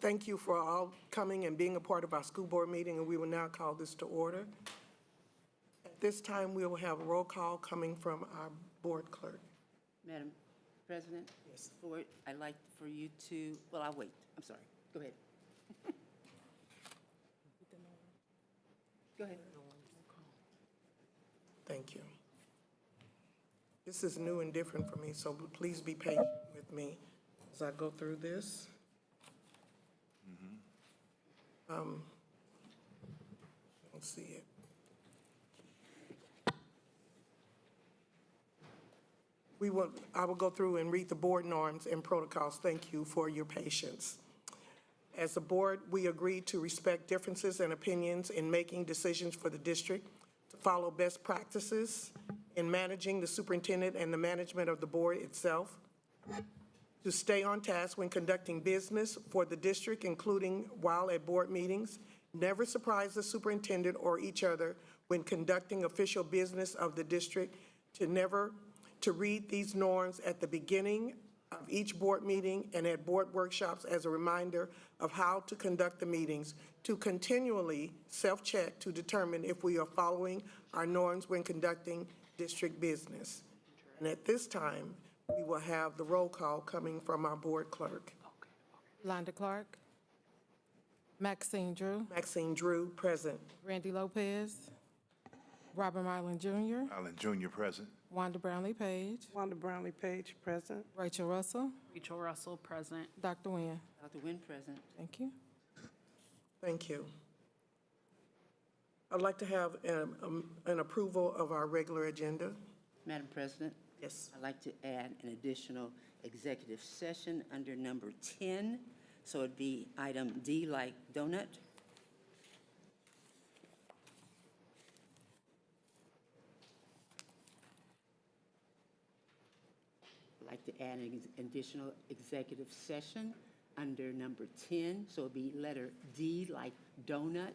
thank you for all coming and being a part of our school board meeting, and we will now call this to order. At this time, we will have a roll call coming from our board clerk. Madam President? Yes. Board, I'd like for you to, well, I'll wait. I'm sorry. Go ahead. Go ahead. Thank you. This is new and different for me, so please be patient with me as I go through this. Let's see it. I will go through and read the board norms and protocols. Thank you for your patience. As a board, we agreed to respect differences and opinions in making decisions for the district, to follow best practices in managing the superintendent and the management of the board itself, to stay on task when conducting business for the district, including while at board meetings, never surprise the superintendent or each other when conducting official business of the district, to read these norms at the beginning of each board meeting and at board workshops as a reminder of how to conduct the meetings, to continually self-check to determine if we are following our norms when conducting district business. And at this time, we will have the roll call coming from our board clerk. Londa Clark. Maxine Drew. Maxine Drew, present. Randy Lopez. Robert Marlin Jr. Marlin Jr. present. Wanda Brownlee Page. Wanda Brownlee Page, present. Rachel Russell. Rachel Russell, present. Dr. Nguyen. Dr. Nguyen, present. Thank you. Thank you. I'd like to have an approval of our regular agenda. Madam President? Yes. I'd like to add an additional executive session under number 10. So it'd be item D like donut. I'd like to add an additional executive session under number 10. So it'd be letter D like donut.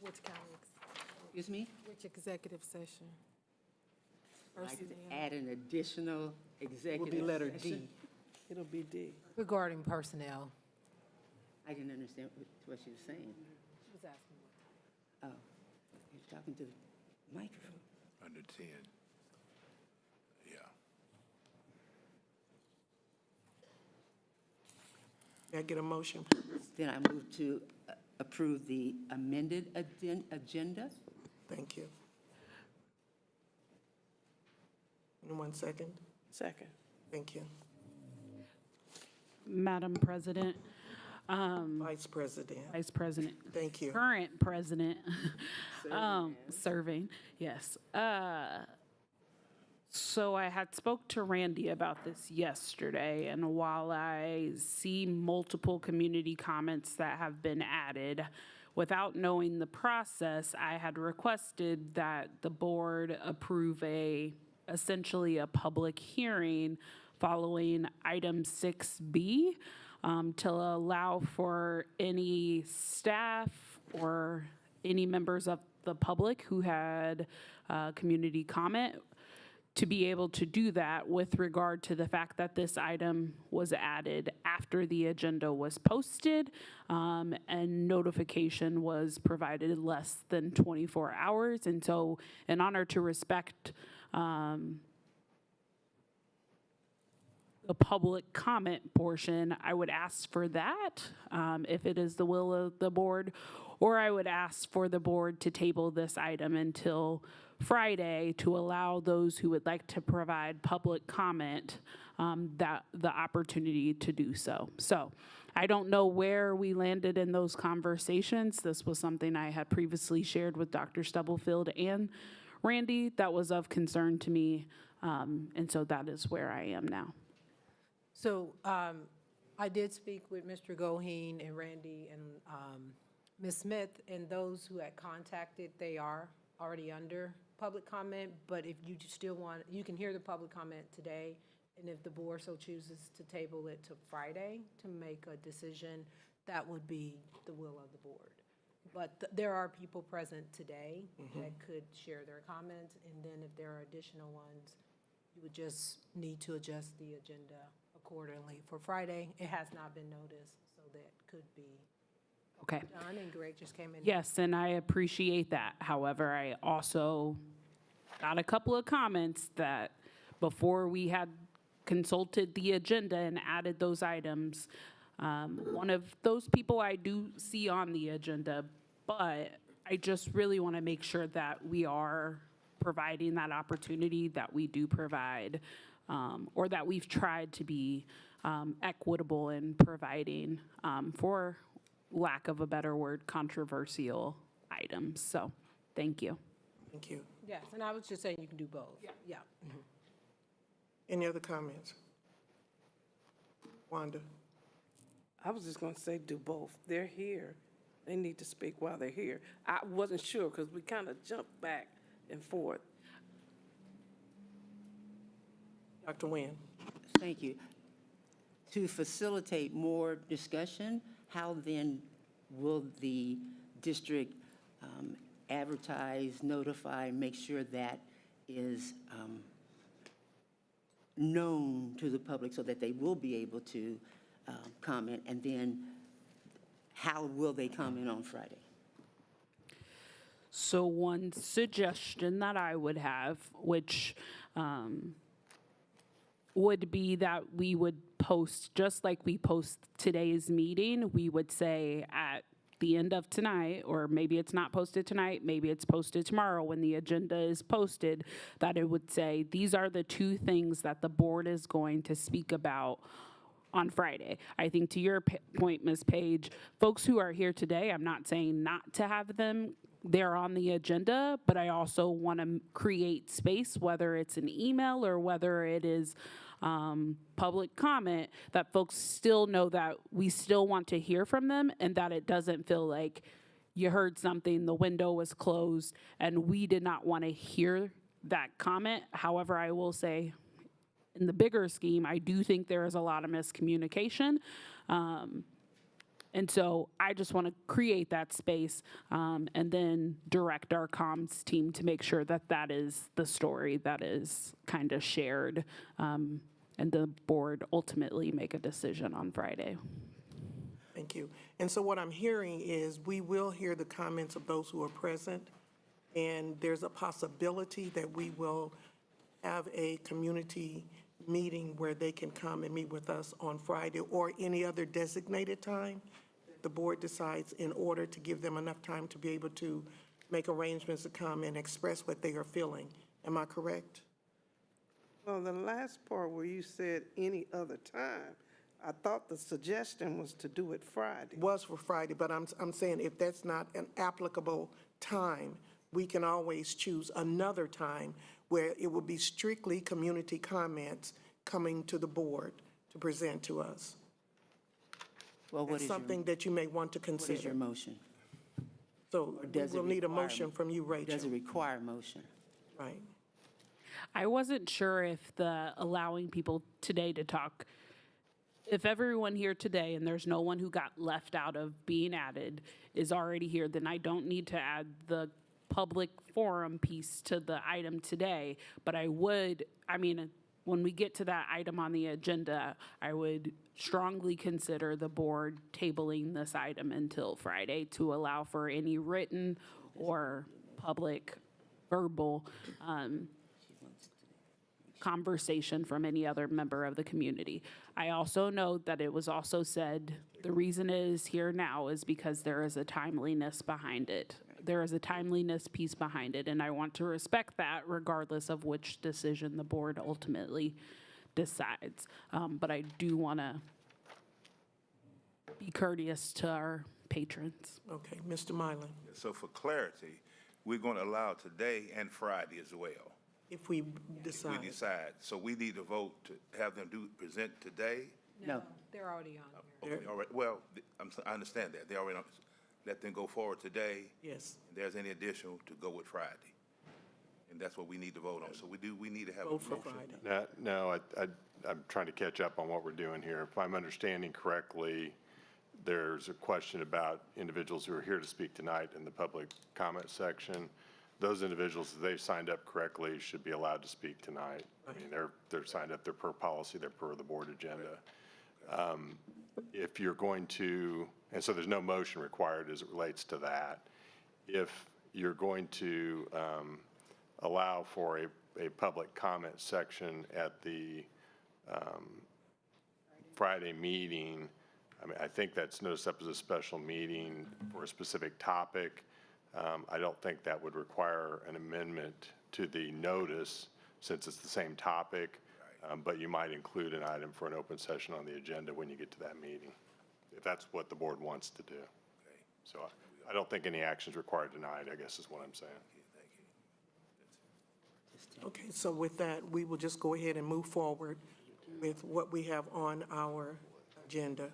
Which kind Excuse me? Which executive session? I'd like to Personnel. add an additional executive Will be letter D. session. It'll be D. Regarding personnel. I didn't understand what she was saying. She was asking. Oh, you're talking to the microphone. Under 10. Yeah. May I get a motion? Then I move to approve the amended agenda. Thank you. In 1 second. Second. Thank you. Madam President, Vice President. Vice President, Thank you. current president, serving, yes. So I had spoke to Randy about this yesterday, and while I see multiple community comments that have been added, without knowing the process, I had requested that the board approve essentially a public hearing following item 6B to allow for any staff or any members of the public who had community comment to be able to do that with regard to the fact that this item was added after the agenda was posted and notification was provided less than 24 hours. And so in honor to respect the public comment portion, I would ask for that if it is the will of the board, or I would ask for the board to table this item until Friday to allow those who would like to provide public comment that the opportunity to do so. So I don't know where we landed in those conversations. This was something I had previously shared with Dr. Stubblefield and Randy that was of concern to me, and so that is where I am now. So I did speak with Mr. Goheen and Randy and Ms. Smith, and those who had contacted, they are already under public comment, but if you still want, you can hear the public comment today, and if the board so chooses to table it to Friday to make a decision, that would be the will of the board. But there are people present today that could share their comments, and then if there are additional ones, you would just need to adjust the agenda accordingly for Friday. It has not been noticed, so that could be Okay. done, and Greg just came in. Yes, and I appreciate that. However, I also got a couple of comments that before we had consulted the agenda and added those items, one of those people I do see on the agenda, but I just really want to make sure that we are providing that opportunity that we do provide, or that we've tried to be equitable in providing, for lack of a better word, controversial items. So, thank you. Thank you. Yes, and I was just saying you can do both. Yeah. Any other comments? Wanda? I was just gonna say do both. They're here. They need to speak while they're here. I wasn't sure because we kind of jumped back and forth. Dr. Nguyen? Thank you. To facilitate more discussion, how then will the district advertise, notify, make sure that is known to the public so that they will be able to comment? And then how will they comment on Friday? So one suggestion that I would have, which would be that we would post, just like we post today's meeting, we would say at the end of tonight, or maybe it's not posted tonight, maybe it's posted tomorrow when the agenda is posted, that it would say, these are the two things that the board is going to speak about on Friday. I think to your point, Ms. Page, folks who are here today, I'm not saying not to have them, they're on the agenda, but I also want to create space, whether it's an email or whether it is public comment, that folks still know that we still want to hear from them and that it doesn't feel like you heard something, the window was closed, and we did not want to hear that comment. However, I will say, in the bigger scheme, I do think there is a lot of miscommunication. And so I just want to create that space and then direct our comms team to make sure that that is the story that is kind of shared, and the board ultimately make a decision on Friday. Thank you. And so what I'm hearing is we will hear the comments of those who are present, and there's a possibility that we will have a community meeting where they can come and meet with us on Friday or any other designated time that the board decides, in order to give them enough time to be able to make arrangements to come and express what they are feeling. Am I correct? Well, the last part where you said any other time, I thought the suggestion was to do it Friday. Was for Friday, but I'm saying if that's not an applicable time, we can always choose another time where it will be strictly community comments coming to the board to present to us. Well, what That's is your, something that you may want to what is your consider. motion? So Or does it we'll need a require- motion from you, Does it Rachel. require motion? Right. I wasn't sure if the allowing people today to talk, if everyone here today, and there's no one who got left out of being added, is already here, then I don't need to add the public forum piece to the item today. But I would, I mean, when we get to that item on the agenda, I would strongly consider the board tabling this item until Friday to allow for any written or public verbal conversation from any other member of the community. I also know that it was also said, the reason it is here now is because there is a timeliness behind it. There is a timeliness piece behind it, and I want to respect that regardless of which decision the board ultimately decides. But I do want to be courteous to our patrons. Okay, Mr. Mylan, So for clarity, we're going to allow today and Friday as well. if we We decide. decide. So we need to vote to have them present today? No. They're already on here. Okay, all right, well, I understand that. They already, let them go forward today. Yes, If there's any additional, to go with Friday. And that's what we need to vote on. So we need to have a vote for motion. Friday. No, I'm trying to catch up on what we're doing here. If I'm understanding correctly, there's a question about individuals who are here to speak tonight in the public comment section. those individuals, if they've signed up correctly, should be allowed to speak tonight. I mean, they're signed up, they're per policy, they're per the board agenda. If you're going to, and so there's no motion required as it relates to that. If you're going to allow for a public comment section at the Friday meeting, I mean, I think that's noticed up as a special meeting for a specific topic. I don't think that would require an amendment to the notice since it's the same topic, but you might include an item for an open session on the agenda when you get to that meeting, if that's what the board wants to do. So I don't think any action is required tonight, I guess is what I'm saying. Okay, so with that, we will just go ahead and move forward with what we have on our agenda.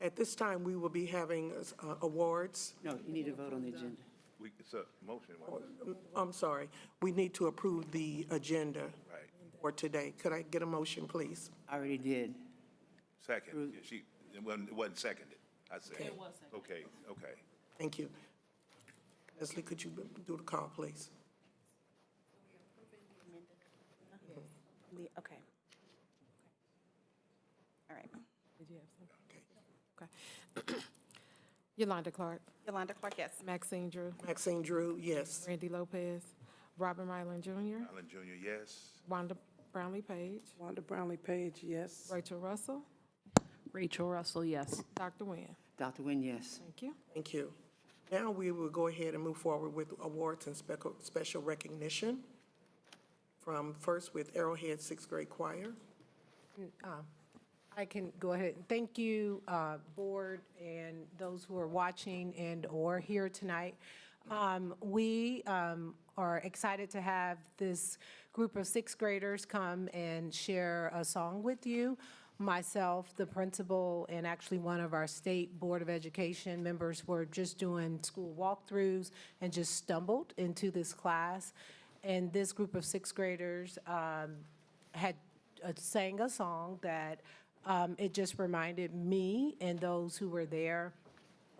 At this time, we will be having awards. No, you need to vote on the agenda. It's a motion. I'm sorry, we need to approve the agenda Right. for today. Could I get a motion, please? I already did. Second. It wasn't seconded. I said. It was seconded. Okay. Thank you. Leslie, could you do the call, please? Okay. All right. Did you have something? Okay. Yolanda Clark, Yolanda Clark, yes. Maxine Drew, Maxine Drew, yes. Randy Lopez, Robert Mylan Jr., Allen Jr., yes. Wanda Brownlee Page, Wanda Brownlee Page, yes. Rachel Russell, Rachel Russell, yes. Dr. Nguyen. Dr. Nguyen, yes. Thank you. Thank you. Now we will go ahead and move forward with awards and special recognition. First with Arrowhead Sixth Grade Choir. I can go ahead. Thank you, board, and those who are watching and/or here tonight. We are excited to have this group of sixth graders come and share a song with you. Myself, the principal, and actually one of our state Board of Education members were just doing school walkthroughs and just stumbled into this class. And this group of sixth graders had sang a song that it just reminded me and those who were there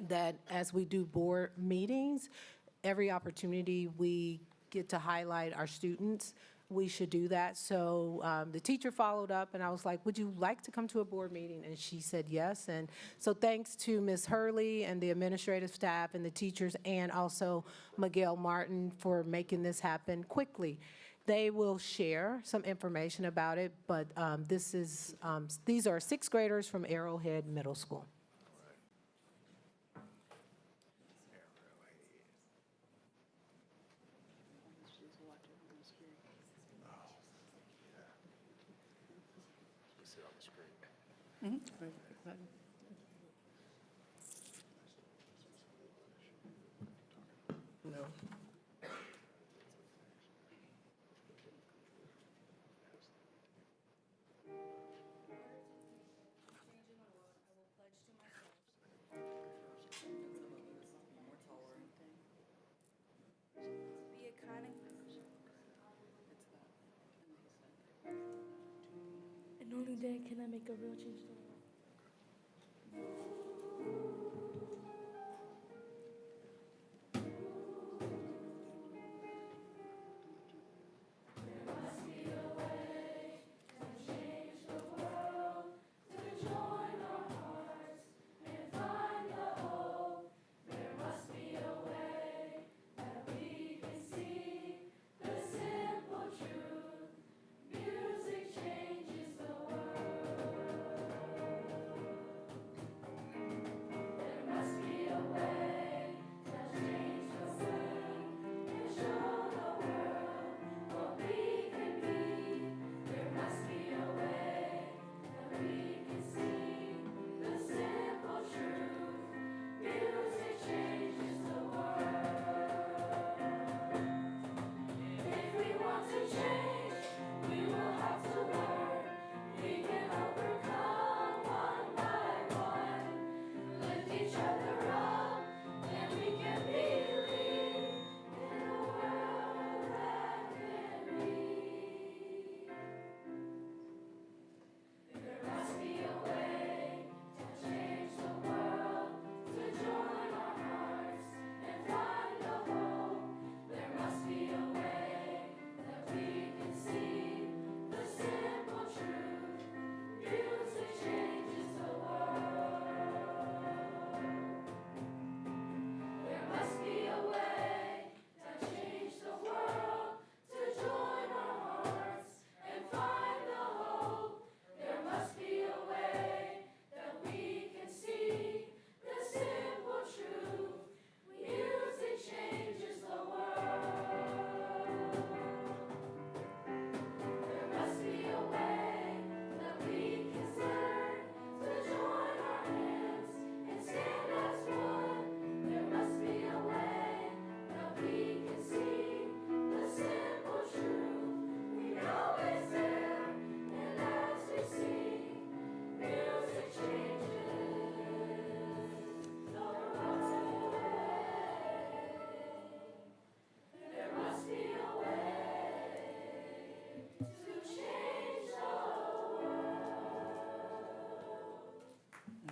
that as we do board meetings, every opportunity we get to highlight our students, we should do that. So the teacher followed up, and I was like, would you like to come to a board meeting? And she said yes. And so thanks to Ms. Hurley and the administrative staff and the teachers, and also Miguel Martin for making this happen quickly. They will share some information about it, but these are sixth graders from Arrowhead Middle School. No. And only then can I make a real change to the world.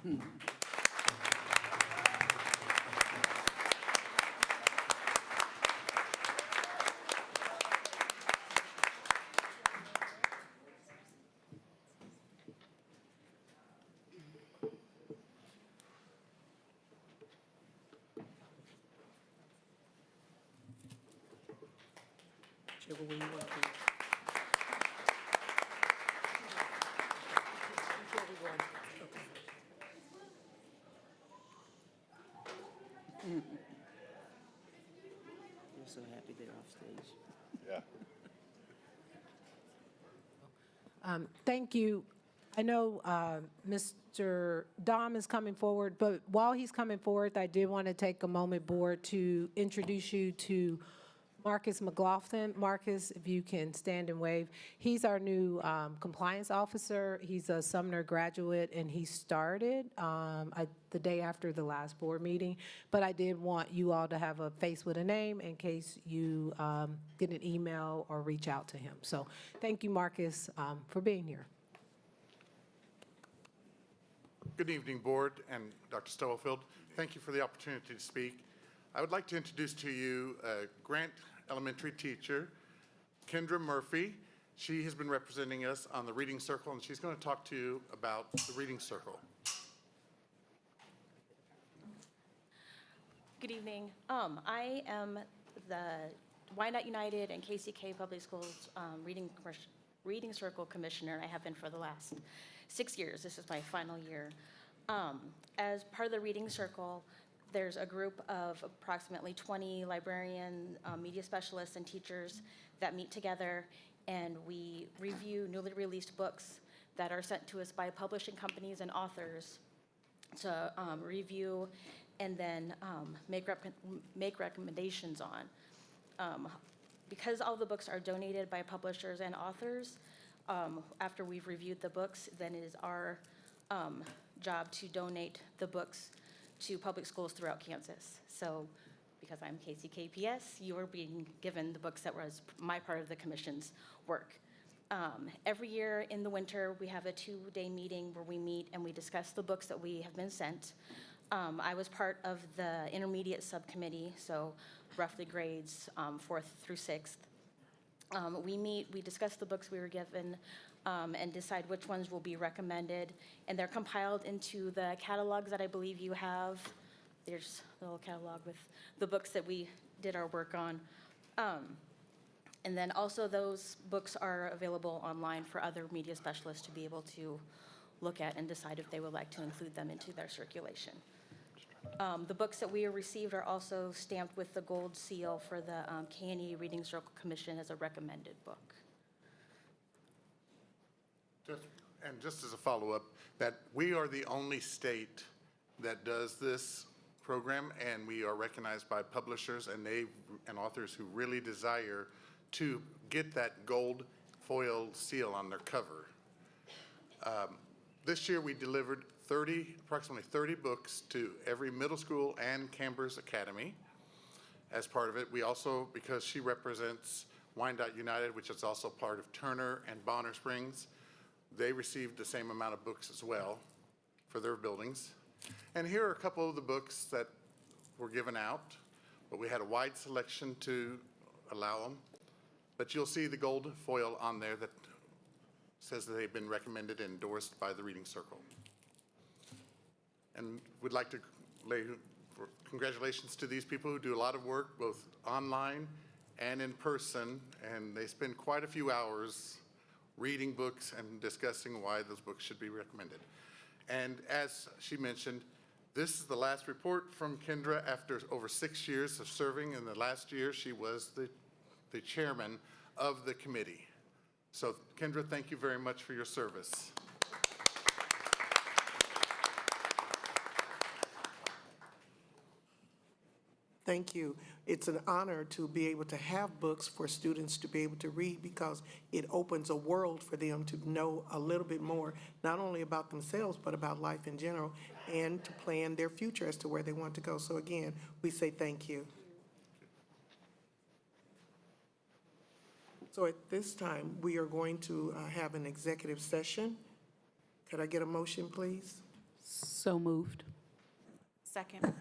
Whichever way you want to. They're so happy they're off stage. Yeah. Thank you. I know Mr. Dom is coming forward, but while he's coming forward, I did want to take a moment, Board, to introduce you to Marcus McLaughlin. Marcus, if you can stand and wave. He's our new compliance officer. He's a Sumner graduate, and he started the day after the last board meeting. But I did want you all to have a face with a name in case you get an email or reach out to him. So thank you, Marcus, for being here. Good evening, Board and Dr. Stubblefield. Thank you for the opportunity to speak. I would like to introduce to you a Grant Elementary teacher, Kendra Murphy. She has been representing us on the Reading Circle, and she's going to talk to you about the Reading Circle. Good evening. I am the Wyandotte United and KCK Public Schools Reading Circle Commissioner. I have been for the last 6 years. This is my final year. As part of the Reading Circle, there's a group of approximately 20 librarian, media specialists, and teachers that meet together, and we review newly released books that are sent to us by publishing companies and authors to review and then make recommendations on. Because all the books are donated by publishers and authors, after we've reviewed the books, then it is our job to donate the books to public schools throughout Kansas. So because I'm KCKPS, you are being given the books that was my part of the commission's work. Every year in the winter, we have a 2-day meeting where we meet and we discuss the books that we have been sent. I was part of the intermediate subcommittee, so roughly grades 4th through 6th. We meet, we discuss the books we were given, and decide which ones will be recommended. And they're compiled into the catalogs that I believe you have. There's a little catalog with the books that we did our work on. And then also those books are available online for other media specialists to be able to look at and decide if they would like to include them into their circulation. The books that we received are also stamped with the gold seal for the K&E Reading Circle Commission as a recommended book. Just as a follow-up, that we are the only state that does this program, and we are recognized by publishers and authors who really desire to get that gold foil seal on their cover. This year we delivered approximately 30 books to every middle school and Cambers Academy. As part of it, we also, because she represents Wyandotte United, which is also part of Turner and Bonner Springs, they received the same amount of books as well for their buildings. And here are a couple of the books that were given out, but we had a wide selection to allow them. But you'll see the gold foil on there that says that they've been recommended and endorsed by the Reading Circle. And we'd like to lay congratulations to these people who do a lot of work, both online and in person, and they spend quite a few hours reading books and discussing why those books should be recommended. And as she mentioned, this is the last report from Kendra after over 6 years of serving. In the last year, she was the chairman of the committee. So Kendra, thank you very much for your service. Thank you. It's an honor to be able to have books for students to be able to read because it opens a world for them to know a little bit more, not only about themselves, but about life in general, and to plan their future as to where they want to go. So again, we say thank you. So at this time, we are going to have an executive session. Could I get a motion, please? So moved. Second.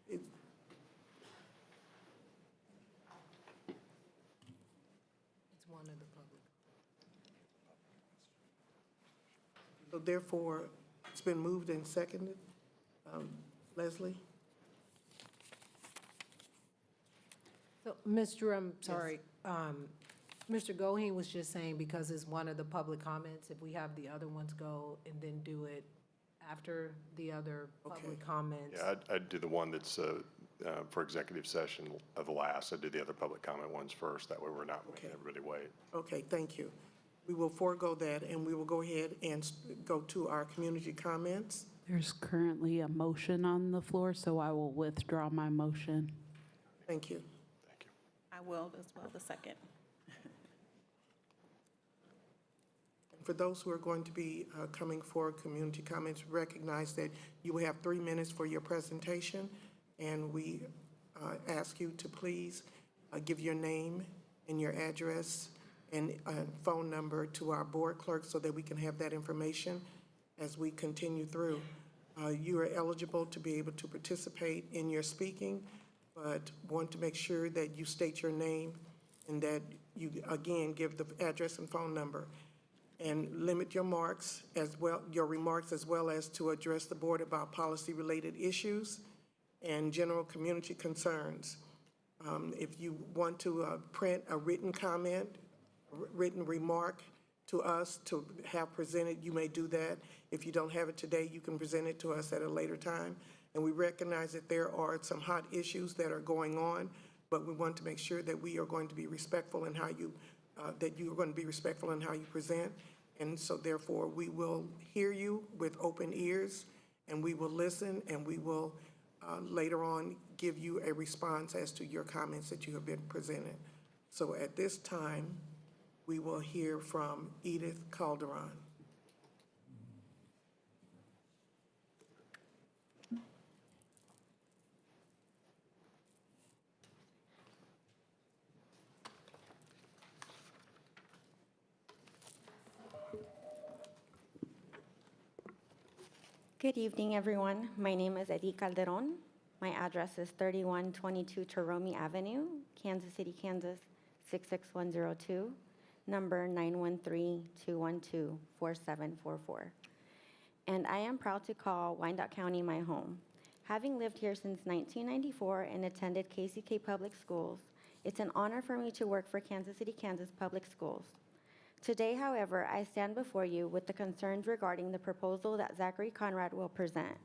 It's one of the public. So therefore, it's been moved and seconded. Leslie? So, I'm sorry, Mr. Goheen was just saying because it's one of the public comments, if we have the other ones go and then do it after the other public comments. Yeah, I'd do the one that's for executive session of the last. I'd do the other public comment ones first. That way we're not making everybody wait. Okay, thank you. We will forego that, and we will go ahead and go to our community comments. There's currently a motion on the floor, so I will withdraw my motion. Thank you. Thank you. I will as well, the second. For those who are going to be coming for community comments, recognize that you will have 3 minutes for your presentation, and we ask you to please give your name and your address and phone number to our board clerk so that we can have that information as we continue through. You are eligible to be able to participate in your speaking, but want to make sure that you state your name and that you, again, give the address and phone number. And limit your remarks as well as to address the board about policy-related issues and general community concerns. If you want to print a written comment, written remark to us to have presented, you may do that. If you don't have it today, you can present it to us at a later time. And we recognize that there are some hot issues that are going on, but we want to make sure that we are going to be respectful in how you that you are going to be respectful in how you present. And so therefore, we will hear you with open ears, and we will listen, and we will later on give you a response as to your comments that you have been presented. So at this time, we will hear from Edith Calderon. Good evening, everyone. My name is Edith Calderon. My address is 3122 Torome Avenue, Kansas City, Kansas, 66102, number 913-212-4744. And I am proud to call Wyandotte County my home. Having lived here since 1994 and attended KCK Public Schools, it's an honor for me to work for Kansas City, Kansas Public Schools. Today, however, I stand before you with the concerns regarding the proposal that Zachary Conrad will present.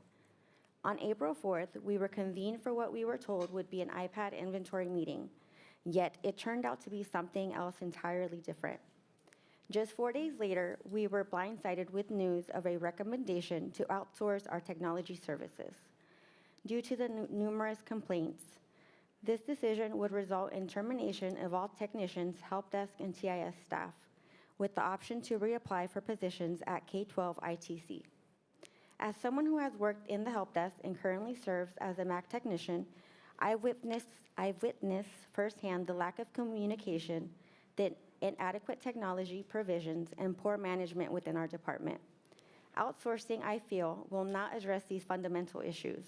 On April 4th, we were convened for what we were told would be an iPad inventory meeting, yet it turned out to be something else entirely different. Just 4 days later, we were blindsided with news of a recommendation to outsource our technology services. Due to the numerous complaints, this decision would result in termination of all technicians, help desk, and TIS staff, with the option to reapply for positions at K-12 ITC. As someone who has worked in the help desk and currently serves as a MAC technician, I've witnessed firsthand the lack of communication, the inadequate technology provisions, and poor management within our department. Outsourcing, I feel, will not address these fundamental issues.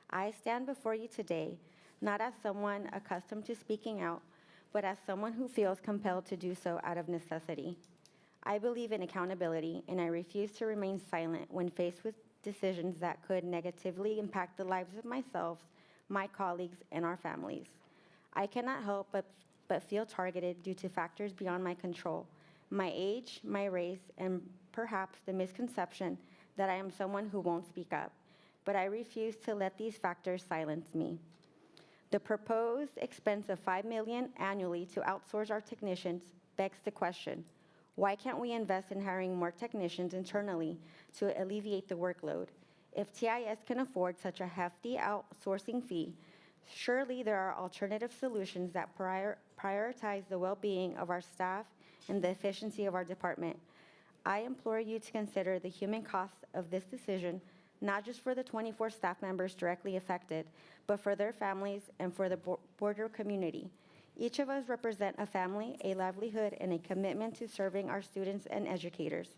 I stand before you today not as someone accustomed to speaking out, but as someone who feels compelled to do so out of necessity. I believe in accountability, and I refuse to remain silent when faced with decisions that could negatively impact the lives of myself, my colleagues, and our families. I cannot help but feel targeted due to factors beyond my control, my age, my race, and perhaps the misconception that I am someone who won't speak up. But I refuse to let these factors silence me. The proposed expense of $5 million annually to outsource our technicians begs the question, why can't we invest in hiring more technicians internally to alleviate the workload? If TIS can afford such a hefty outsourcing fee, surely there are alternative solutions that prioritize the well-being of our staff and the efficiency of our department. I implore you to consider the human cost of this decision, not just for the 24 staff members directly affected, but for their families and for the border community. Each of us represent a family, a livelihood, and a commitment to serving our students and educators.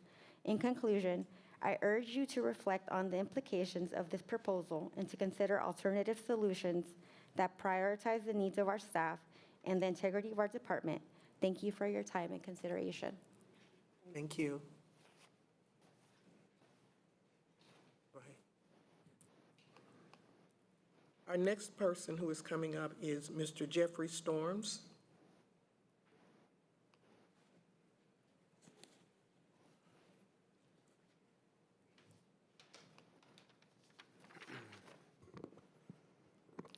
In conclusion, I urge you to reflect on the implications of this proposal and to consider alternative solutions that prioritize the needs of our staff and the integrity of our department. Thank you for your time and consideration. Thank you. Go ahead. Our next person who is coming up is Mr. Jeffrey Storms.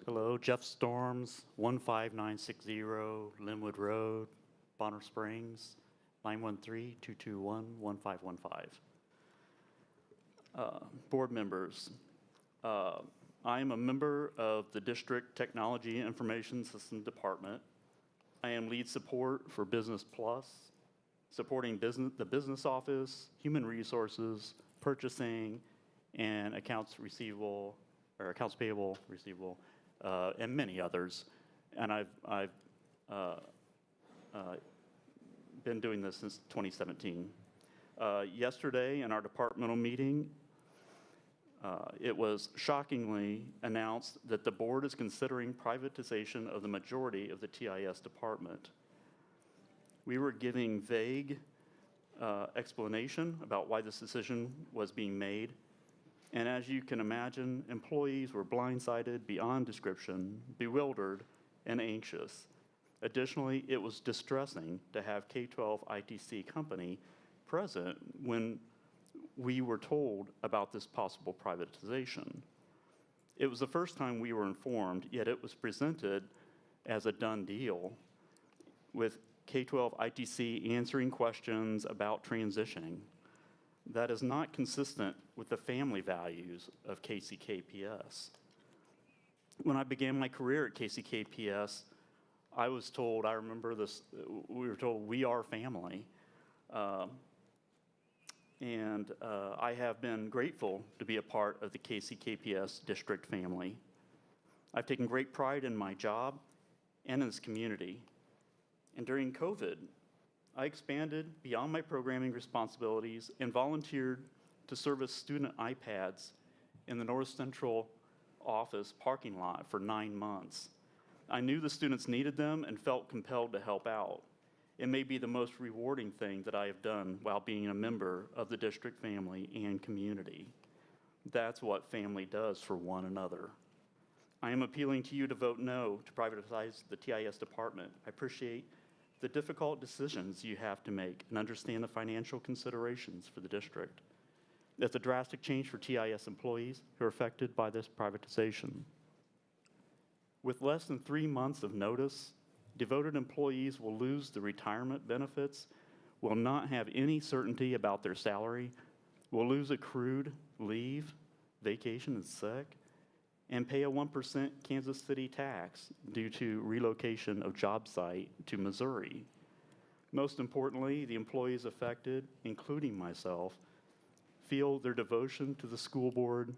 Hello, Jeff Storms, 15960 Linwood Road, Bonner Springs, 913-221-1515. Board members, I am a member of the District Technology Information System Department. I am lead support for Business Plus, supporting the business office, human resources, purchasing, and accounts payable, receivable, and many others. And I've been doing this since 2017. Yesterday in our departmental meeting, it was shockingly announced that the board is considering privatization of the majority of the TIS department. We were giving vague explanation about why this decision was being made. And as you can imagine, employees were blindsided beyond description, bewildered, and anxious. Additionally, it was distressing to have K-12 ITC company present when we were told about this possible privatization. It was the first time we were informed, yet it was presented as a done deal, with K-12 ITC answering questions about transitioning. That is not consistent with the family values of KCKPS. When I began my career at KCKPS, I was told, I remember this, we were told, we are family. I have been grateful to be a part of the KCKPS district family. I've taken great pride in my job and in this community. And during COVID, I expanded beyond my programming responsibilities and volunteered to service student iPads in the North Central office parking lot for 9 months. I knew the students needed them and felt compelled to help out. It may be the most rewarding thing that I have done while being a member of the district family and community. That's what family does for one another. I am appealing to you to vote no to privatize the TIS department. I appreciate the difficult decisions you have to make and understand the financial considerations for the district. It's a drastic change for TIS employees who are affected by this privatization. With less than 3 months of notice, devoted employees will lose the retirement benefits, will not have any certainty about their salary, will lose accrued leave, vacation, and sick, and pay a 1% Kansas City tax due to relocation of job site to Missouri. Most importantly, the employees affected, including myself, feel their devotion to the school board,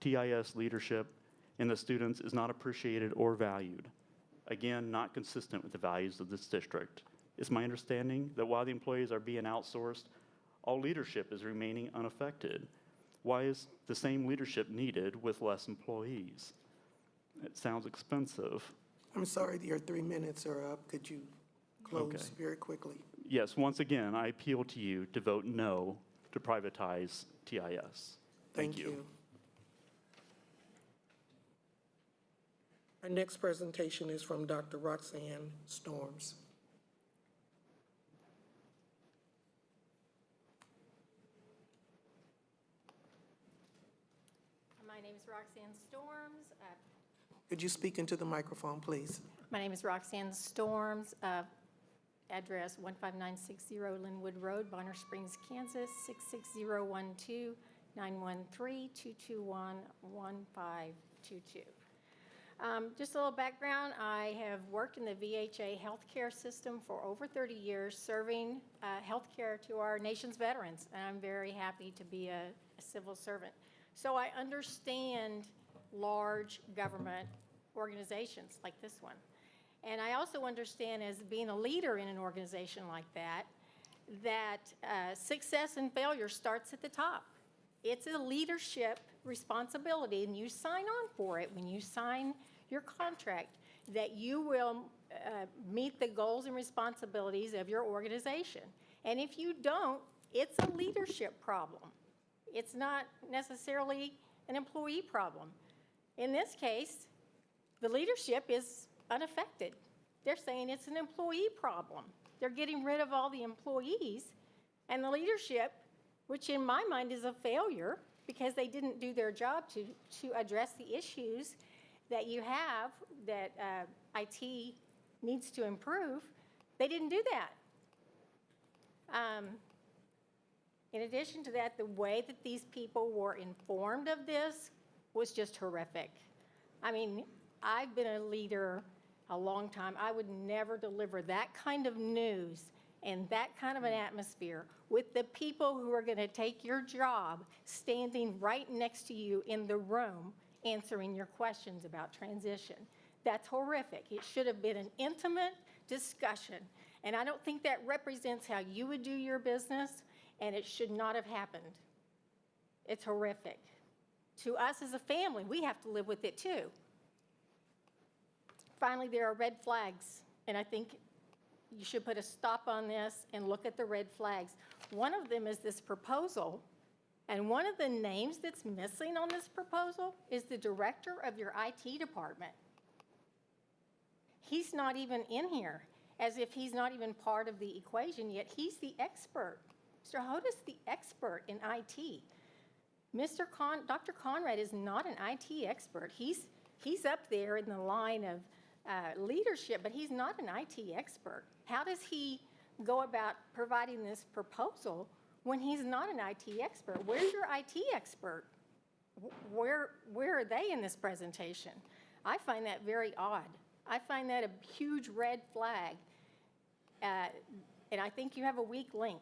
TIS leadership, and the students is not appreciated or valued. Again, not consistent with the values of this district. It's my understanding that while the employees are being outsourced, all leadership is remaining unaffected. Why is the same leadership needed with less employees? It sounds expensive. I'm sorry, your 3 minutes are up. Could you close very quickly? Yes, once again, I appeal to you to vote no to privatize TIS. Thank you. Our next presentation is from Dr. Roxanne Storms. My name is Roxanne Storms. Could you speak into the microphone, please? My name is Roxanne Storms. Address 15960 Linwood Road, Bonner Springs, Kansas, 66012, 913-221-1522. Just a little background, I have worked in the VHA healthcare system for over 30 years, serving healthcare to our nation's veterans, and I'm very happy to be a civil servant. So I understand large government organizations like this one. And I also understand, as being a leader in an organization like that, that success and failure starts at the top. it's a leadership responsibility, and you sign on for it when you sign your contract, that you will meet the goals and responsibilities of your organization. And if you don't, it's a leadership problem. It's not necessarily an employee problem. In this case, the leadership is unaffected. They're saying it's an employee problem. They're getting rid of all the employees, and the leadership, which in my mind is a failure because they didn't do their job to address the issues that you have that IT needs to improve, they didn't do that. In addition to that, the way that these people were informed of this was just horrific. I mean, I've been a leader a long time. I would never deliver that kind of news and that kind of an atmosphere with the people who are going to take your job standing right next to you in the room answering your questions about transition. That's horrific. It should have been an intimate discussion, and I don't think that represents how you would do your business, and it should not have happened. It's horrific. To us as a family, we have to live with it too. Finally, there are red flags, and I think you should put a stop on this and look at the red flags. One of them is this proposal, and one of the names that's missing on this proposal is the director of your IT department. He's not even in here, as if he's not even part of the equation, yet he's the expert. Mr. Hoda's the expert in IT. Dr. Conrad is not an IT expert. He's up there in the line of leadership, but he's not an IT expert. How does he go about providing this proposal when he's not an IT expert? Where's your IT expert? Where are they in this presentation? I find that very odd. I find that a huge red flag. And I think you have a weak link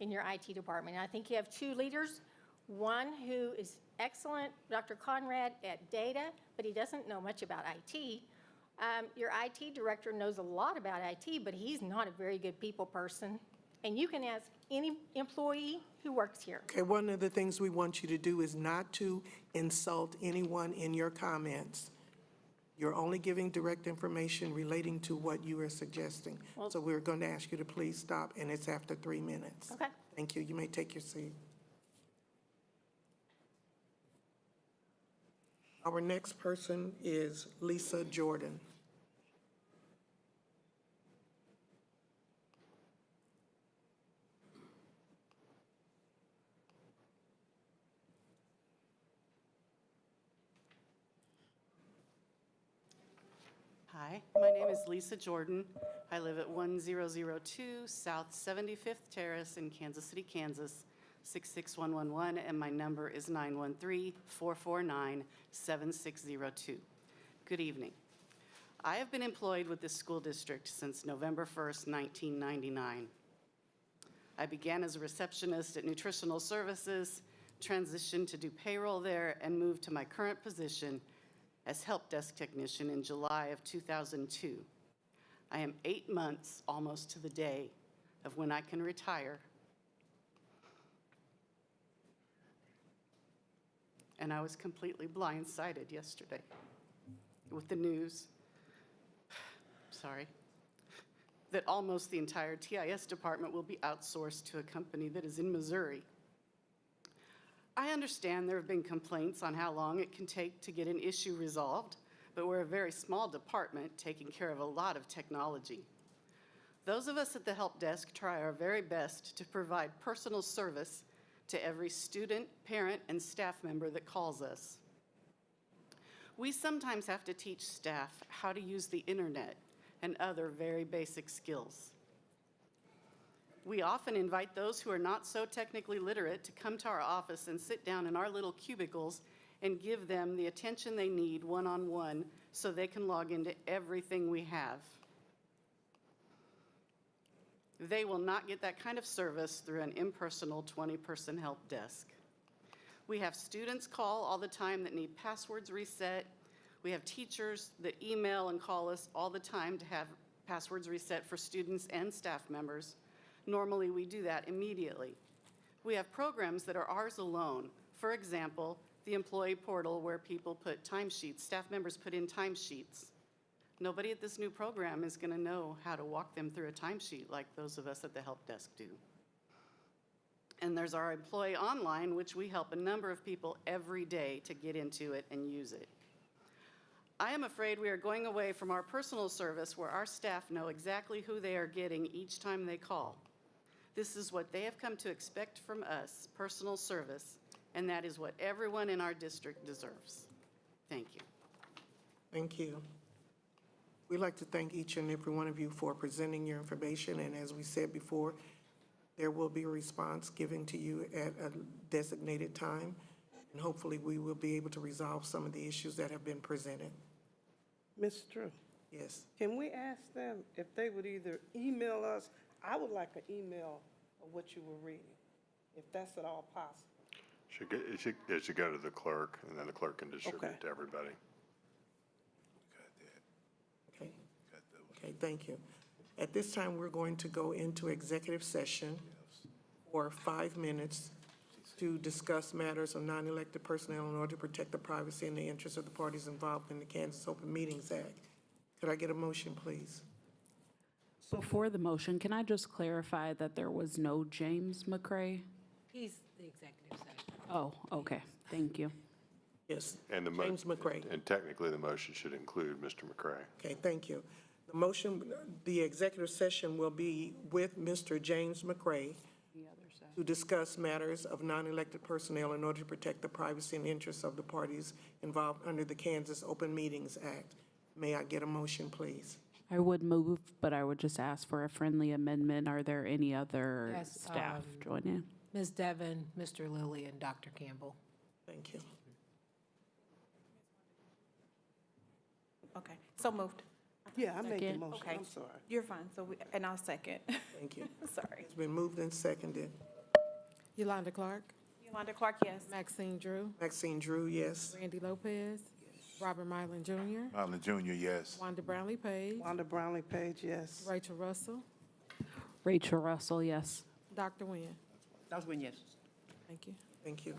in your IT department. And I think you have two leaders, one who is excellent, Dr. Conrad, at data, but he doesn't know much about IT. Your IT director knows a lot about IT, but he's not a very good people person. And you can ask any employee who works here. Okay, one of the things we want you to do is not to insult anyone in your comments. You're only giving direct information relating to what you are suggesting. So we're going to ask you to please stop, and it's after 3 minutes. Okay. Thank you. You may take your seat. Our next person is Lisa Jordan. Hi, my name is Lisa Jordan. I live at 1002 South 75th Terrace in Kansas City, Kansas, 66111, and my number is 913-449-7602. Good evening. I have been employed with this school district since November 1st, 1999. I began as a receptionist at Nutritional Services, transitioned to do payroll there, and moved to my current position as help desk technician in July of 2002. I am 8 months, almost to the day, of when I can retire. And I was completely blindsided yesterday with the news, that almost the entire TIS department will be outsourced to a company that is in Missouri. I understand there have been complaints on how long it can take to get an issue resolved, but we're a very small department taking care of a lot of technology. Those of us at the help desk try our very best to provide personal service to every student, parent, and staff member that calls us. We sometimes have to teach staff how to use the internet and other very basic skills. We often invite those who are not so technically literate to come to our office and sit down in our little cubicles and give them the attention they need one-on-one so they can log into everything we have. They will not get that kind of service through an impersonal 20-person help desk. We have students call all the time that need passwords reset. We have teachers that email and call us all the time to have passwords reset for students and staff members. Normally, we do that immediately. We have programs that are ours alone. For example, the employee portal where people put timesheets, staff members put in timesheets. Nobody at this new program is going to know how to walk them through a timesheet like those of us at the help desk do. And there's our employee online, which we help a number of people every day to get into it and use it. I am afraid we are going away from our personal service where our staff know exactly who they are getting each time they call. This is what they have come to expect from us, personal service, and that is what everyone in our district deserves. Thank you. Thank you. We'd like to thank each and every one of you for presenting your information, and as we said before, there will be a response given to you at a designated time, and hopefully we will be able to resolve some of the issues that have been presented. Ms. Drew, Yes. can we ask them if they would either email us? I would like an email of what you were reading, if that's at all possible. It should go to the clerk, and then the clerk can distribute Okay. it to everybody. Okay. Okay, thank you. At this time, we're going to go into executive session for 5 minutes to discuss matters of non-elected personnel in order to protect the privacy and the interests of the parties involved in the Kansas Open Meetings Act. Could I get a motion, please? Before the motion, can I just clarify that there was no James McCray? He's the executive session. Oh, okay, thank you. Yes, And James McCray. And technically, the motion should include Mr. McCray. Okay, thank you. The motion, the executive session will be with Mr. James McCray to discuss matters of non-elected personnel in order to protect the privacy and interests of the parties involved under the Kansas Open Meetings Act. May I get a motion, please? I would move, but I would just ask for a friendly amendment. Are there any other Yes, staff join in? Ms. Devon, Mr. Lilly, and Dr. Campbell. Thank you. Okay, so moved. Yeah, I make the Second. motion, Okay. I'm sorry. You're fine, and I'll second. Thank you. Sorry. It's been moved and seconded. Yolanda Clark, Yolanda Clark, yes. Maxine Drew, Maxine Drew, yes. Randy Lopez, Robert Mylan Jr., Marlon Jr., yes. Wanda Brownlee Page, Wanda Brownlee Page, yes. Rachel Russell, Rachel Russell, yes. Dr. Nguyen. Dr. Nguyen, yes. Thank you. Thank you.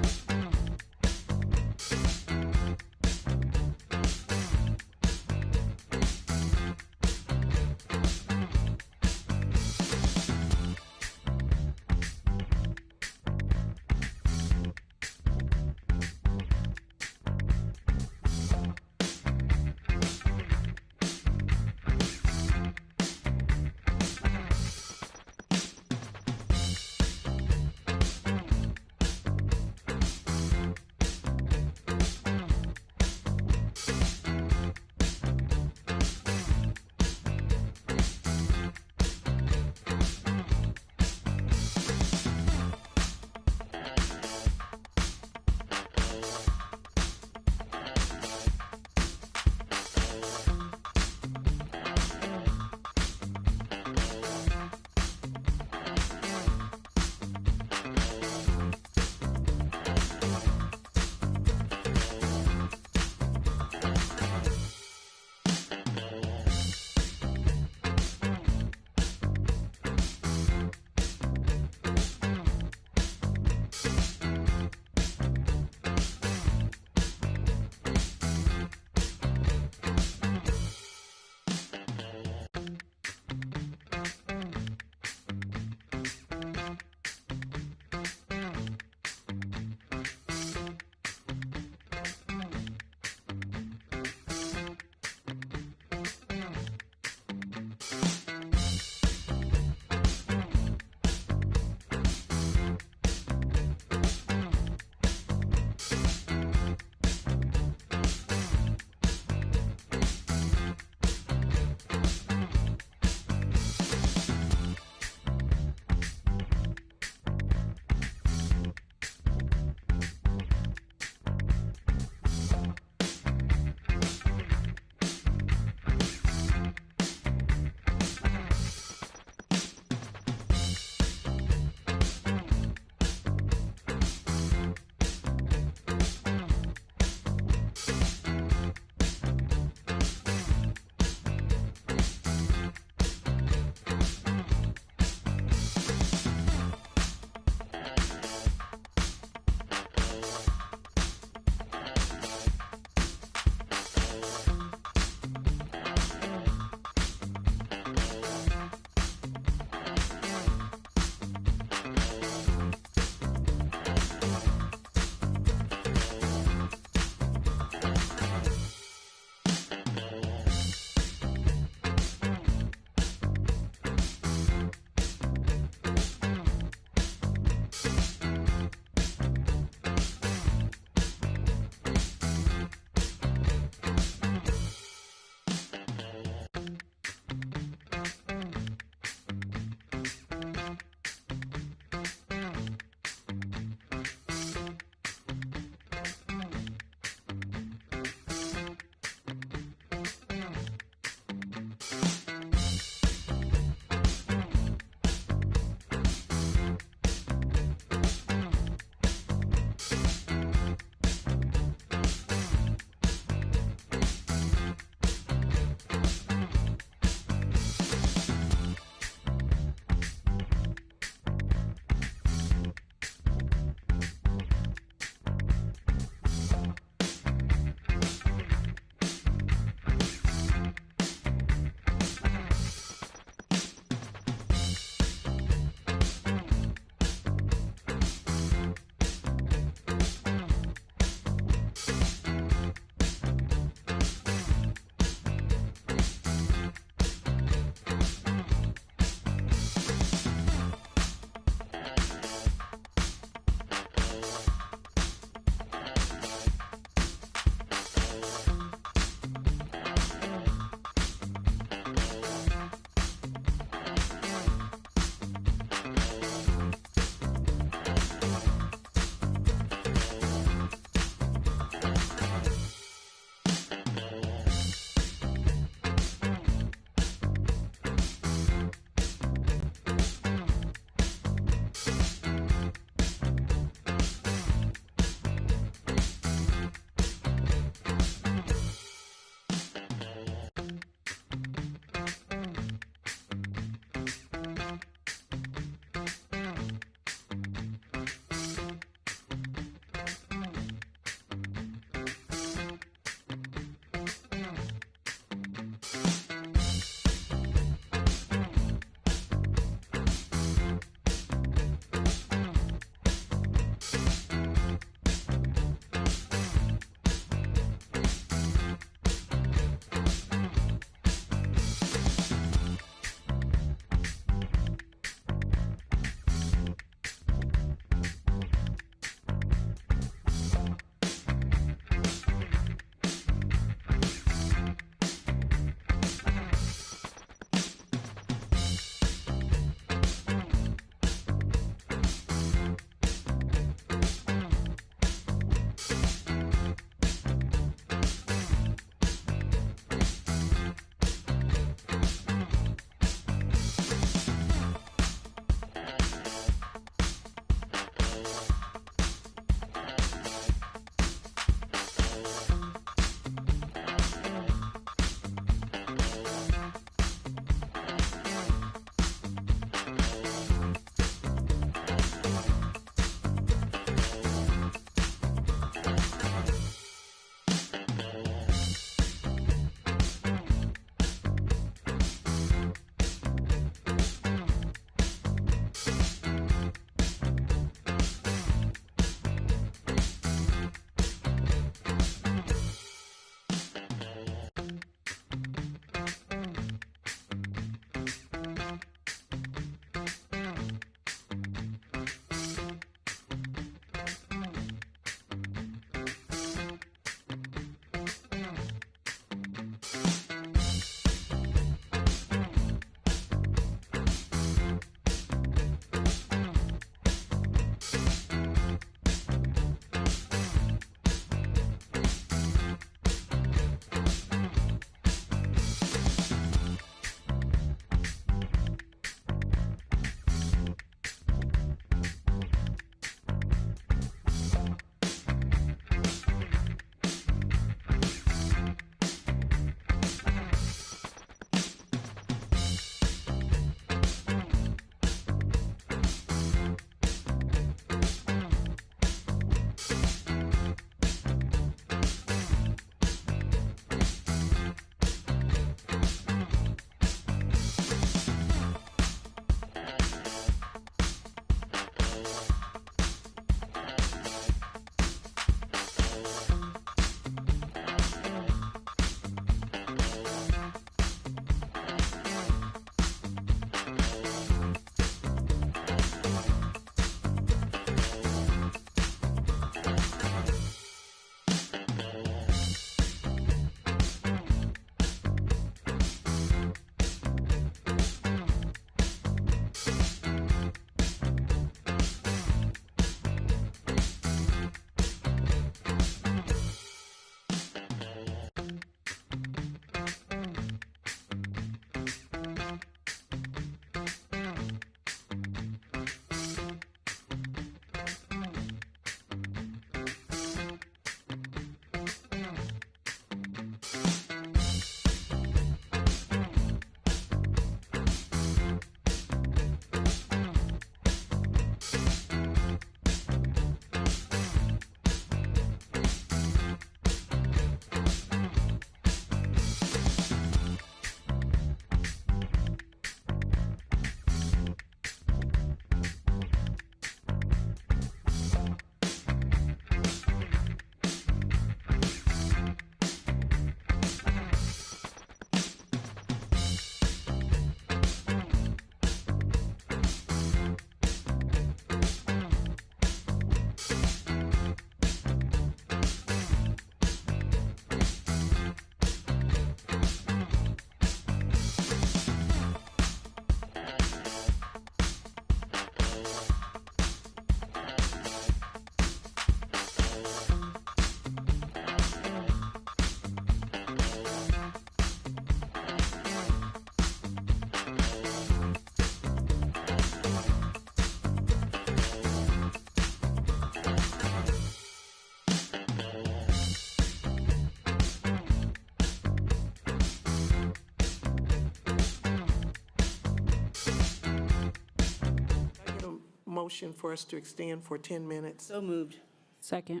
motion for us to extend for 10 minutes? So moved. Second.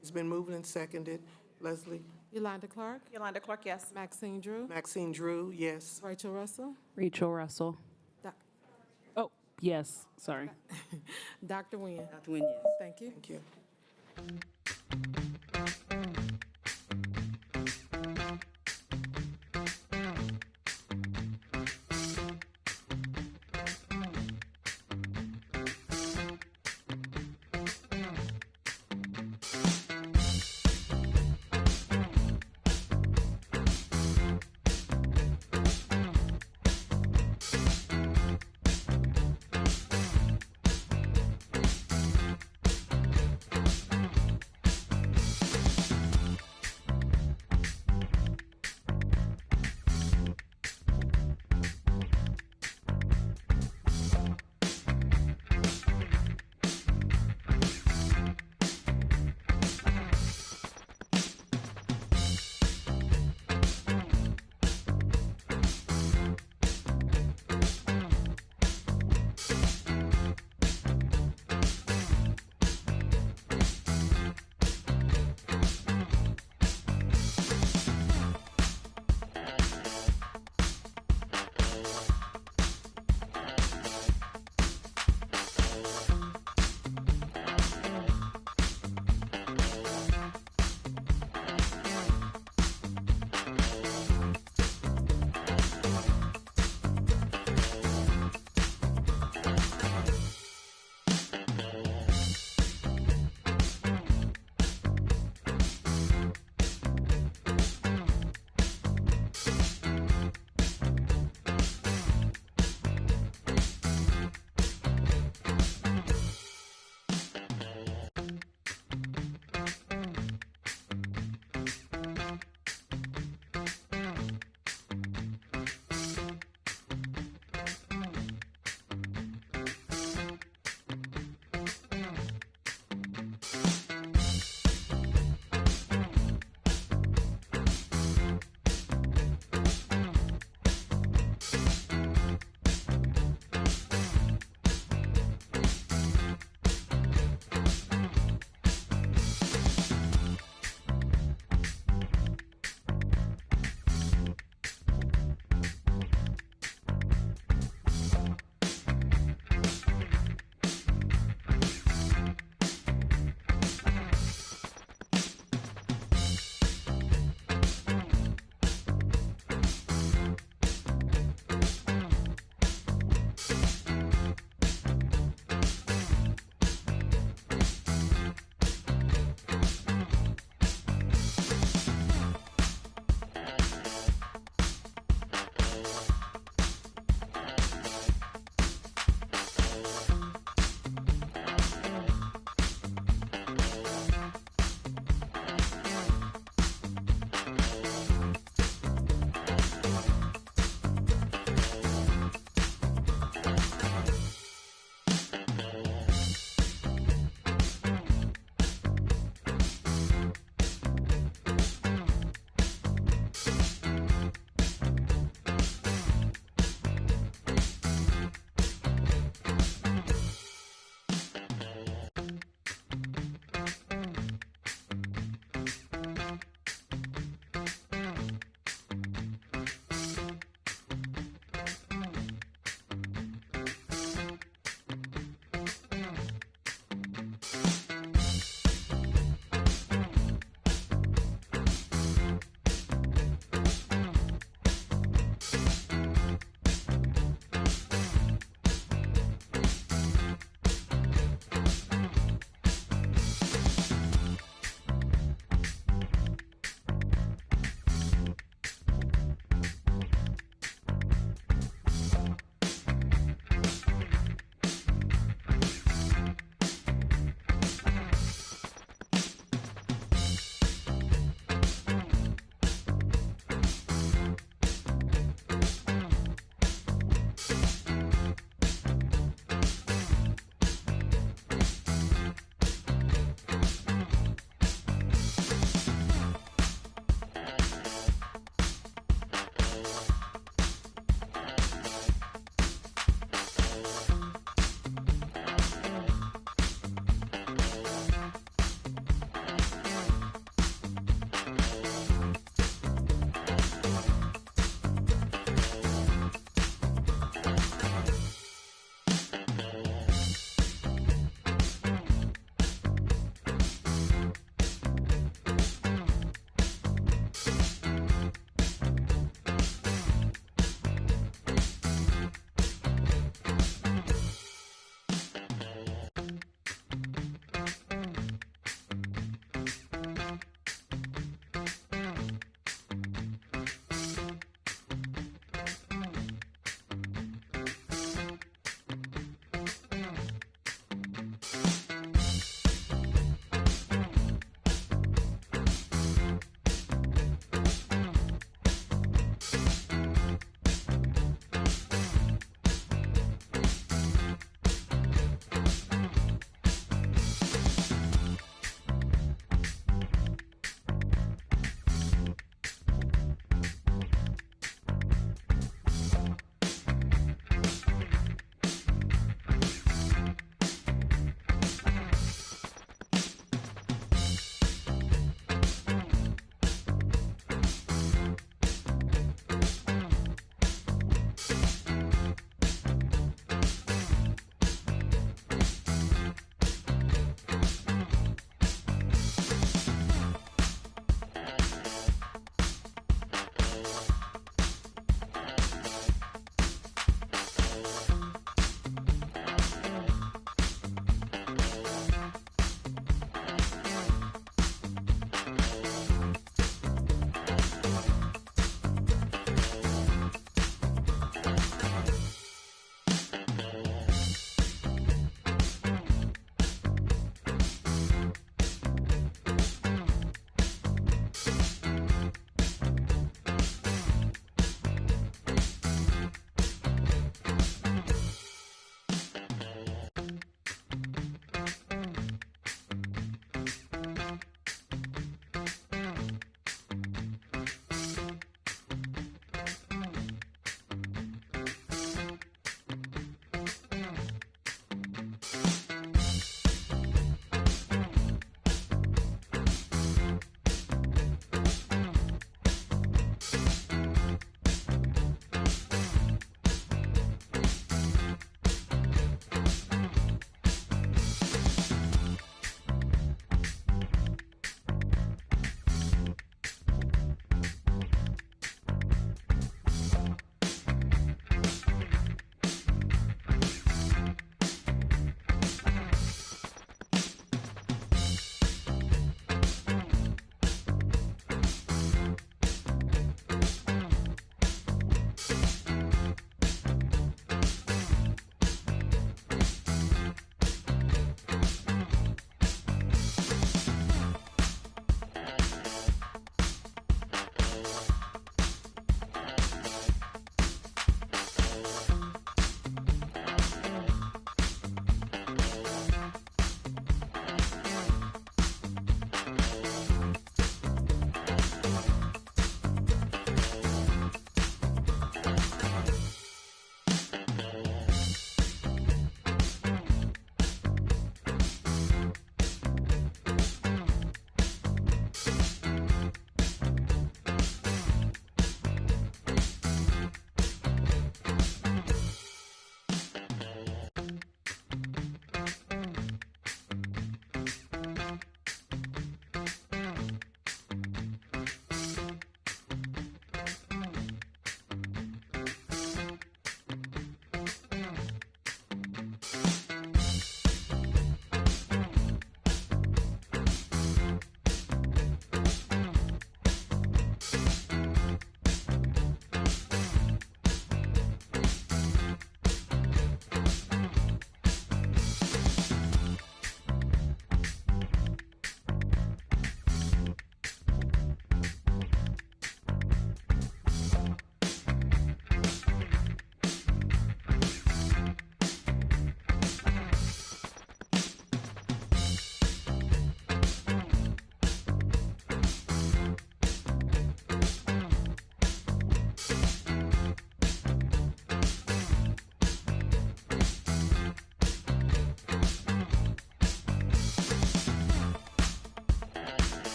It's been moved and seconded. Leslie? Yolanda Clark, Yolanda Clark, yes. Maxine Drew, Maxine Drew, yes. Rachel Russell, Rachel Russell. Doc- Oh, yes, sorry. Dr. Nguyen. Dr. Nguyen, yes. Thank you. Thank you.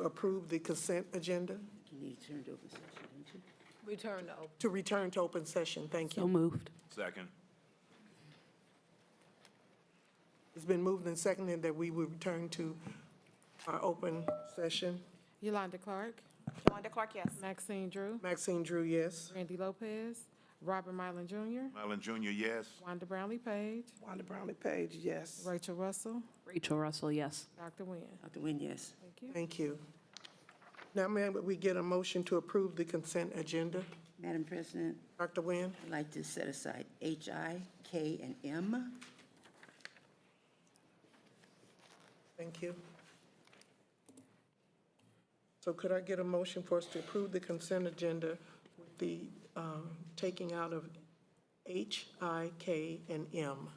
approve the consent agenda? You need to turn to open session, don't you? Return to open. To return to open session, thank So you. moved. Second. It's been moved and seconded that we will return to our open session. Yolanda Clark, Wanda Clark, yes. Maxine Drew, Maxine Drew, yes. Randy Lopez, Robert Mylan Jr., Mylan Jr., yes. Wanda Brownlee Page, Wanda Brownlee Page, yes. Rachel Russell, Rachel Russell, yes. Dr. Nguyen. Dr. Nguyen, yes. Thank you. Thank you. Now, ma'am, would we get a motion to approve the consent agenda? Madam President, Dr. Nguyen? I'd like to set aside H, I, K, and M. Thank you. So could I get a motion for us to approve the consent agenda with the taking out of H, I, K, and M?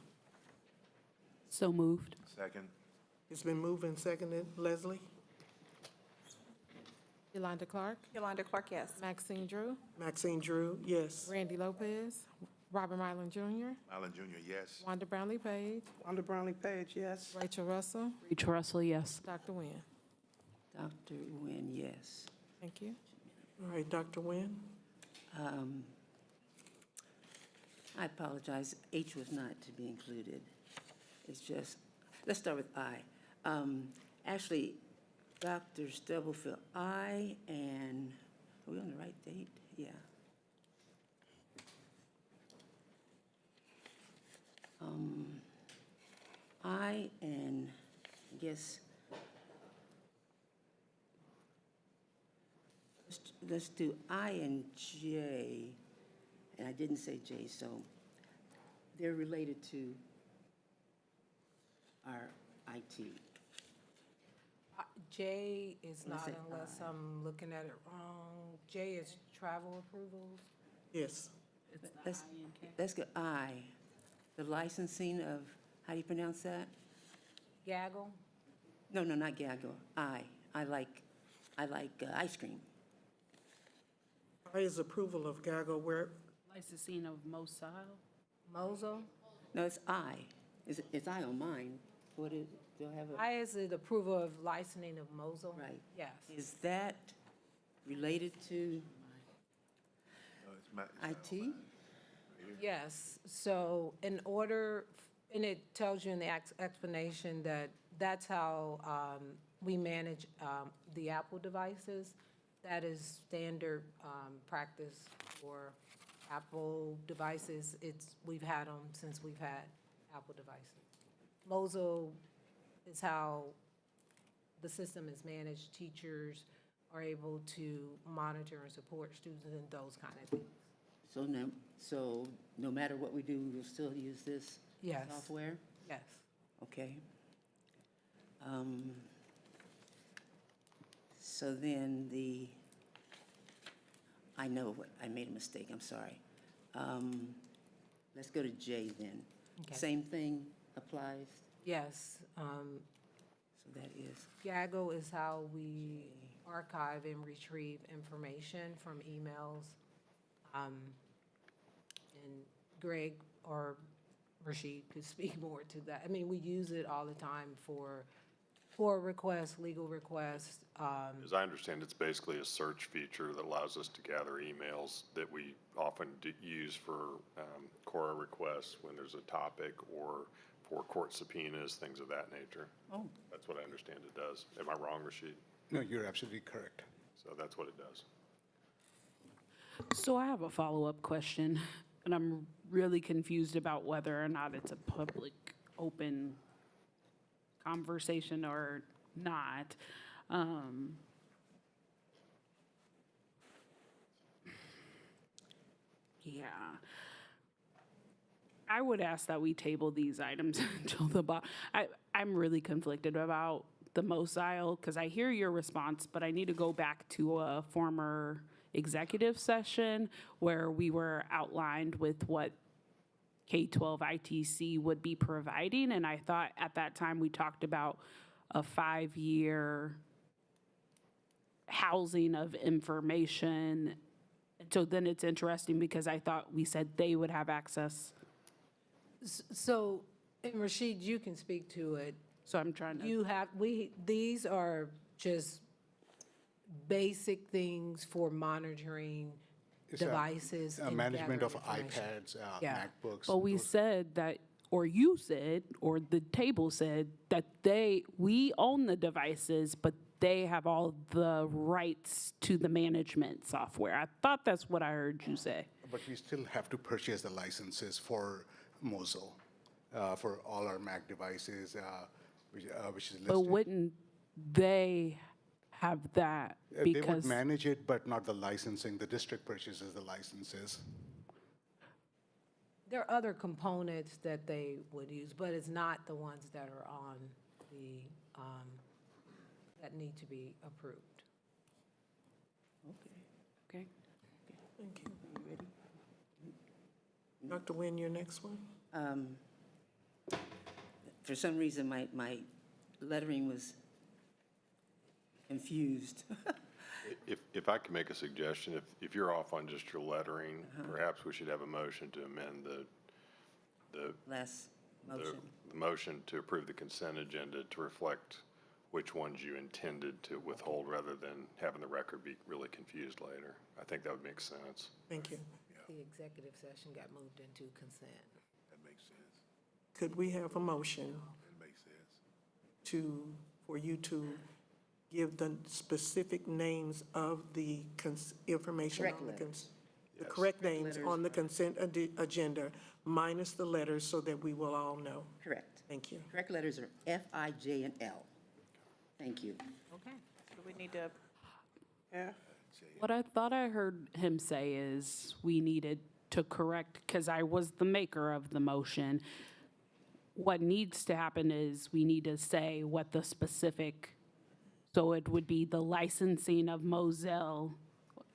So moved. Second. It's been moved and seconded. Leslie? Yolanda Clark, Yolanda Clark, yes. Maxine Drew, Maxine Drew, yes. Randy Lopez, Robert Mylan Jr., Mylan Jr., yes. Wanda Brownlee Page, Wanda Brownlee Page, yes. Rachel Russell, Rachel Russell, yes. Dr. Nguyen. Dr. Nguyen, yes. Thank you. All right, Dr. Nguyen? I apologize, H was not to be included. It's just, let's start with I. Actually, Dr. Stubblefield, I, and, are we on the right date? Yeah. I and, I guess, let's do I and J, and I didn't say J, so they're related to our IT. J is Let's not say unless I. I'm looking at it wrong. J is travel approvals. Yes. Let's go I, the licensing of, how do you pronounce that? Gaggle. No, not gaggle, I like ice cream. I is approval of Gaggle where, Licensing of Mosile. Mozo. No, it's I, it's I on mine. What is, do I have a? I is the approval of licensing of Mozo. Right. Yes. Is that related to No, it's my- IT? Yes, so in order, and it tells you in the explanation that that's how we manage the Apple devices. That is standard practice for Apple devices. We've had them since we've had Apple devices. Mozo is how the system is managed. Teachers are able to monitor and support students and those kind of things. So no matter what we do, we'll still use this Yes. software? Yes. Okay. So then I know what, I made a mistake, I'm sorry. Let's go to J then. Okay. Same thing applies, Yes. so that is, Gaggle is how we archive and retrieve information from emails. And Greg or Rashid could speak more to that. I mean, we use it all the time for requests, legal requests. As I understand, it's basically a search feature that allows us to gather emails that we often use for Cora requests when there's a topic or for court subpoenas, things of that nature. oh, That's what I understand it does. Am I wrong, Rashid? No, you're absolutely correct. So that's what it does. So I have a follow-up question, and I'm really confused about whether or not it's a public, open conversation or not. Yeah. I would ask that we table these items until I'm really conflicted about the Mosile, because I hear your response, but I need to go back to a former executive session where we were outlined with what K-12 ITC would be providing, and I thought at that time we talked about a 5-year housing of information. So then it's interesting because I thought we said they would have access. So, and Rashid, you can speak to it. So I'm trying to. These are just basic things for monitoring It's a- devices and Management of gathering information. iPads, Yeah. MacBooks. But we said that, or you said, or the table said, that we own the devices, but they have all the rights to the management software. I thought that's what I heard you say. But we still have to purchase the licenses for Mosel, for all our Mac devices, which is listed. But wouldn't they have that? They would Because manage it, but not the licensing. The district purchases the licenses. There are other components that they would use, but it's not the ones that are on the, that need to be approved. Okay. Thank you. Dr. Nguyen, your next one? For some reason, my lettering was confused. If I can make a suggestion, if you're off on just your lettering, perhaps we should have a motion to amend the Last motion. the motion to approve the consent agenda to reflect which ones you intended to withhold rather than having the record be really confused later. I think that would make sense. Thank you. The executive session got moved into consent. That makes sense. Could we have a motion That makes sense. for you to give the specific names of the information Correct on the letters. the correct names letters. on the consent agenda, minus the letters, so that we will all know? Correct. Thank you. Correct letters are F, I, J, and L. Thank you. Okay. Do we need to, Yeah. What I thought I heard him say is we needed to correct, because I was the maker of the motion. What needs to happen is we need to say what the specific, so it would be the licensing of Moselle.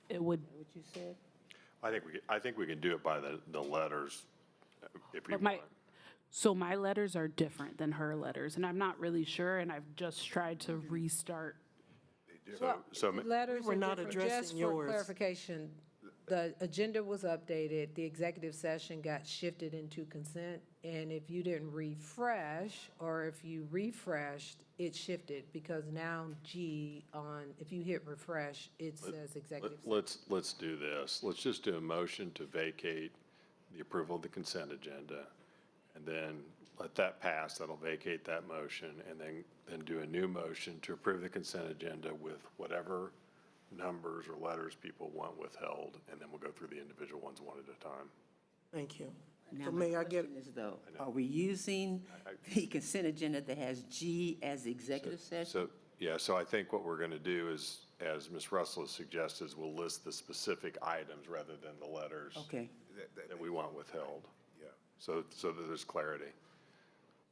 It would, What you said? I think we can do it by the letters if we but my, want. so my letters are different than her letters, and I'm not really sure, and I've just tried to restart. So Letters We're are not different. addressing Just for yours. clarification, the agenda was updated, the executive session got shifted into consent, and if you didn't refresh, or if you refreshed, it shifted, because now G if you hit refresh, it says executive session. let's do this. Let's just do a motion to vacate the approval of the consent agenda, and then let that pass. That'll vacate that motion, and then do a new motion to approve the consent agenda with whatever numbers or letters people want withheld, and then we'll go through the individual ones one at a time. Thank you. Now, So my may I get, question is though, are we using the consent agenda that has G as the executive session? So I think what we're going to do is, as Ms. Russell has suggested, is we'll list the specific items rather than the letters Okay. that we want withheld. Yeah. So that there's clarity.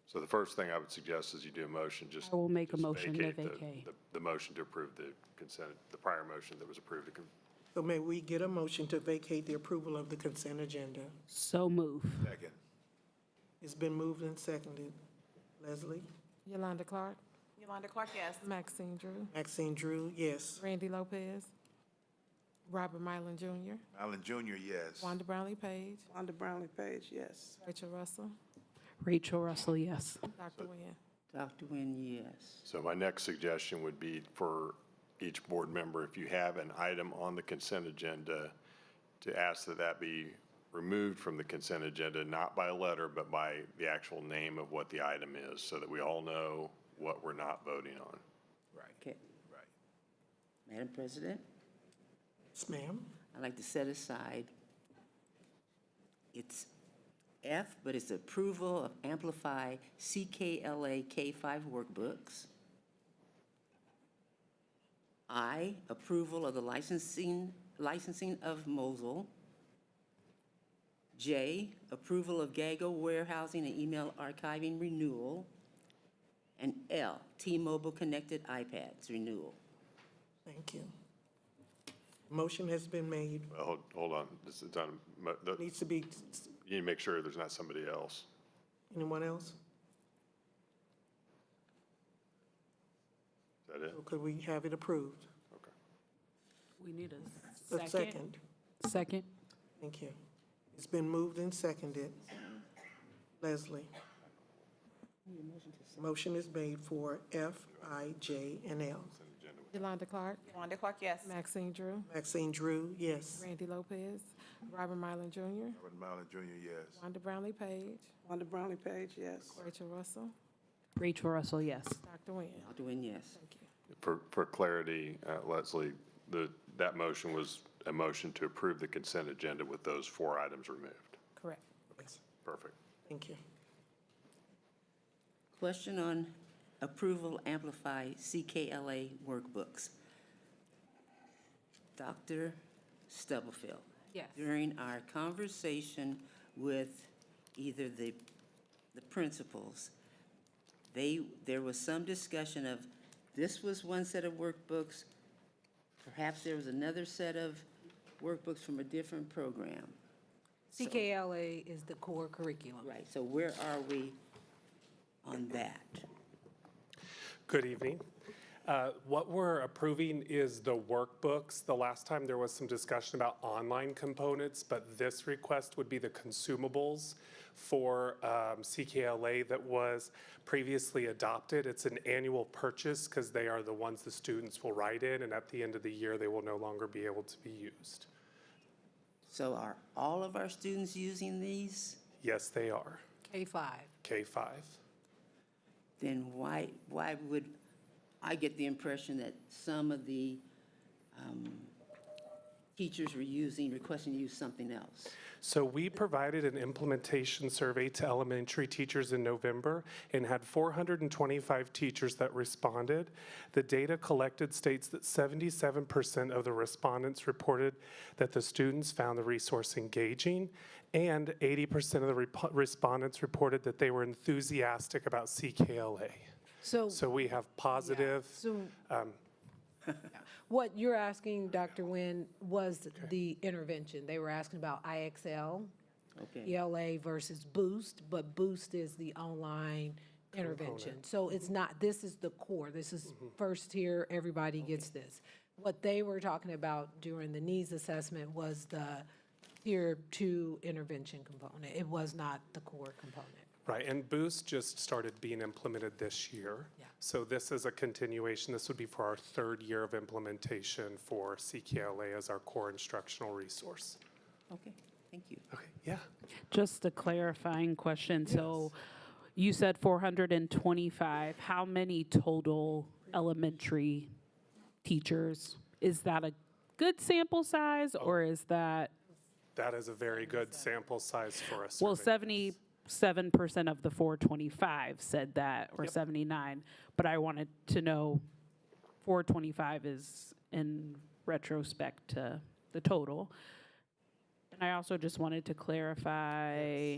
So the first thing I would suggest is you do a motion, just. I will make a just motion to the- vacate. The motion to approve the consent, the prior motion that was approved. so may we get a motion to vacate the approval of the consent agenda? So move. Second. It's been moved and seconded. Leslie? Yolanda Clark, Yolanda Clark, yes. Maxine Drew, Maxine Drew, yes. Randy Lopez, Robert Mylan Jr., Allen Jr., yes. Wanda Brownlee Page, Wanda Brownlee Page, yes. Rachel Russell, Rachel Russell, yes. Dr. Nguyen. Dr. Nguyen, yes. So my next suggestion would be for each board member, if you have an item on the consent agenda, to ask that that be removed from the consent agenda, not by letter, but by the actual name of what the item is, so that we all know what we're not voting on. Right, Okay. right. Madam President, Yes, ma'am. I'd like to set aside, it's F, but it's approval of Amplify CKLA K5 workbooks. I, approval of the licensing of Mosel. J, approval of GAGO warehousing and email archiving renewal. And L, T-Mobile connected iPads renewal. Thank you. Motion has been made. Well, hold on, this is done. Needs to be, You need to make sure there's not somebody else. anyone else? Is that it? Or could we have it approved? Okay. We need A a second. Second. Thank you. It's been moved and seconded. Leslie? Motion is made for F, I, J, and L. Consent agenda with Yolanda Clark, Wanda Clark, yes. Maxine Drew, Maxine Drew, yes. Randy Lopez, Robert Mylan Jr., Robert Mallon Jr., yes. Wanda Brownlee Page, Wanda Brownlee Page, yes. Rachel Russell, Rachel Russell, yes. Dr. Nguyen. Dr. Nguyen, yes. Thank you. For clarity, Leslie, that motion was a motion to approve the consent agenda with those 4 items removed. Correct. Perfect. Thank you. Question on approval amplify CKLA workbooks. Dr. Stubblefield. Yes. During our conversation with either the principals, there was some discussion of this was one set of workbooks, perhaps there was another set of workbooks from a different program. CKLA is the core curriculum. Right, so where are we on that? Good evening. What we're approving is the workbooks. The last time there was some discussion about online components, but this request would be the consumables for CKLA that was previously adopted. It's an annual purchase because they are the ones the students will write in, and at the end of the year, they will no longer be able to be used. So are all of our students using these? Yes, they are. K-5. K-5. Then why would, I get the impression that some of the teachers were requesting to use something else. So we provided an implementation survey to elementary teachers in November and had 425 teachers that responded. The data collected states that 77% of the respondents reported that the students found the resource engaging, and 80% of the respondents reported that they were enthusiastic about CKLA. So we have positive. What you're asking, Dr. Nguyen, was the intervention. They were asking about IXL, ELA versus Boost, but Boost is the online intervention. So it's not, this is the core. This is first tier, everybody gets this. What they were talking about during the needs assessment was the tier 2 intervention component. It was not the core component. Right, and Boost just started being implemented this year. Yeah. So this is a continuation. This would be for our 3rd year of implementation for CKLA as our core instructional resource. Okay, thank you. Okay, yeah. Just a clarifying question. So you said 425. How many total elementary teachers? Is that a good sample size, or is that? That is a very good sample size for us. Well, 77% of the 425 said that, or 79, but I wanted to know 425 is in retrospect to the total. And I also just wanted to clarify,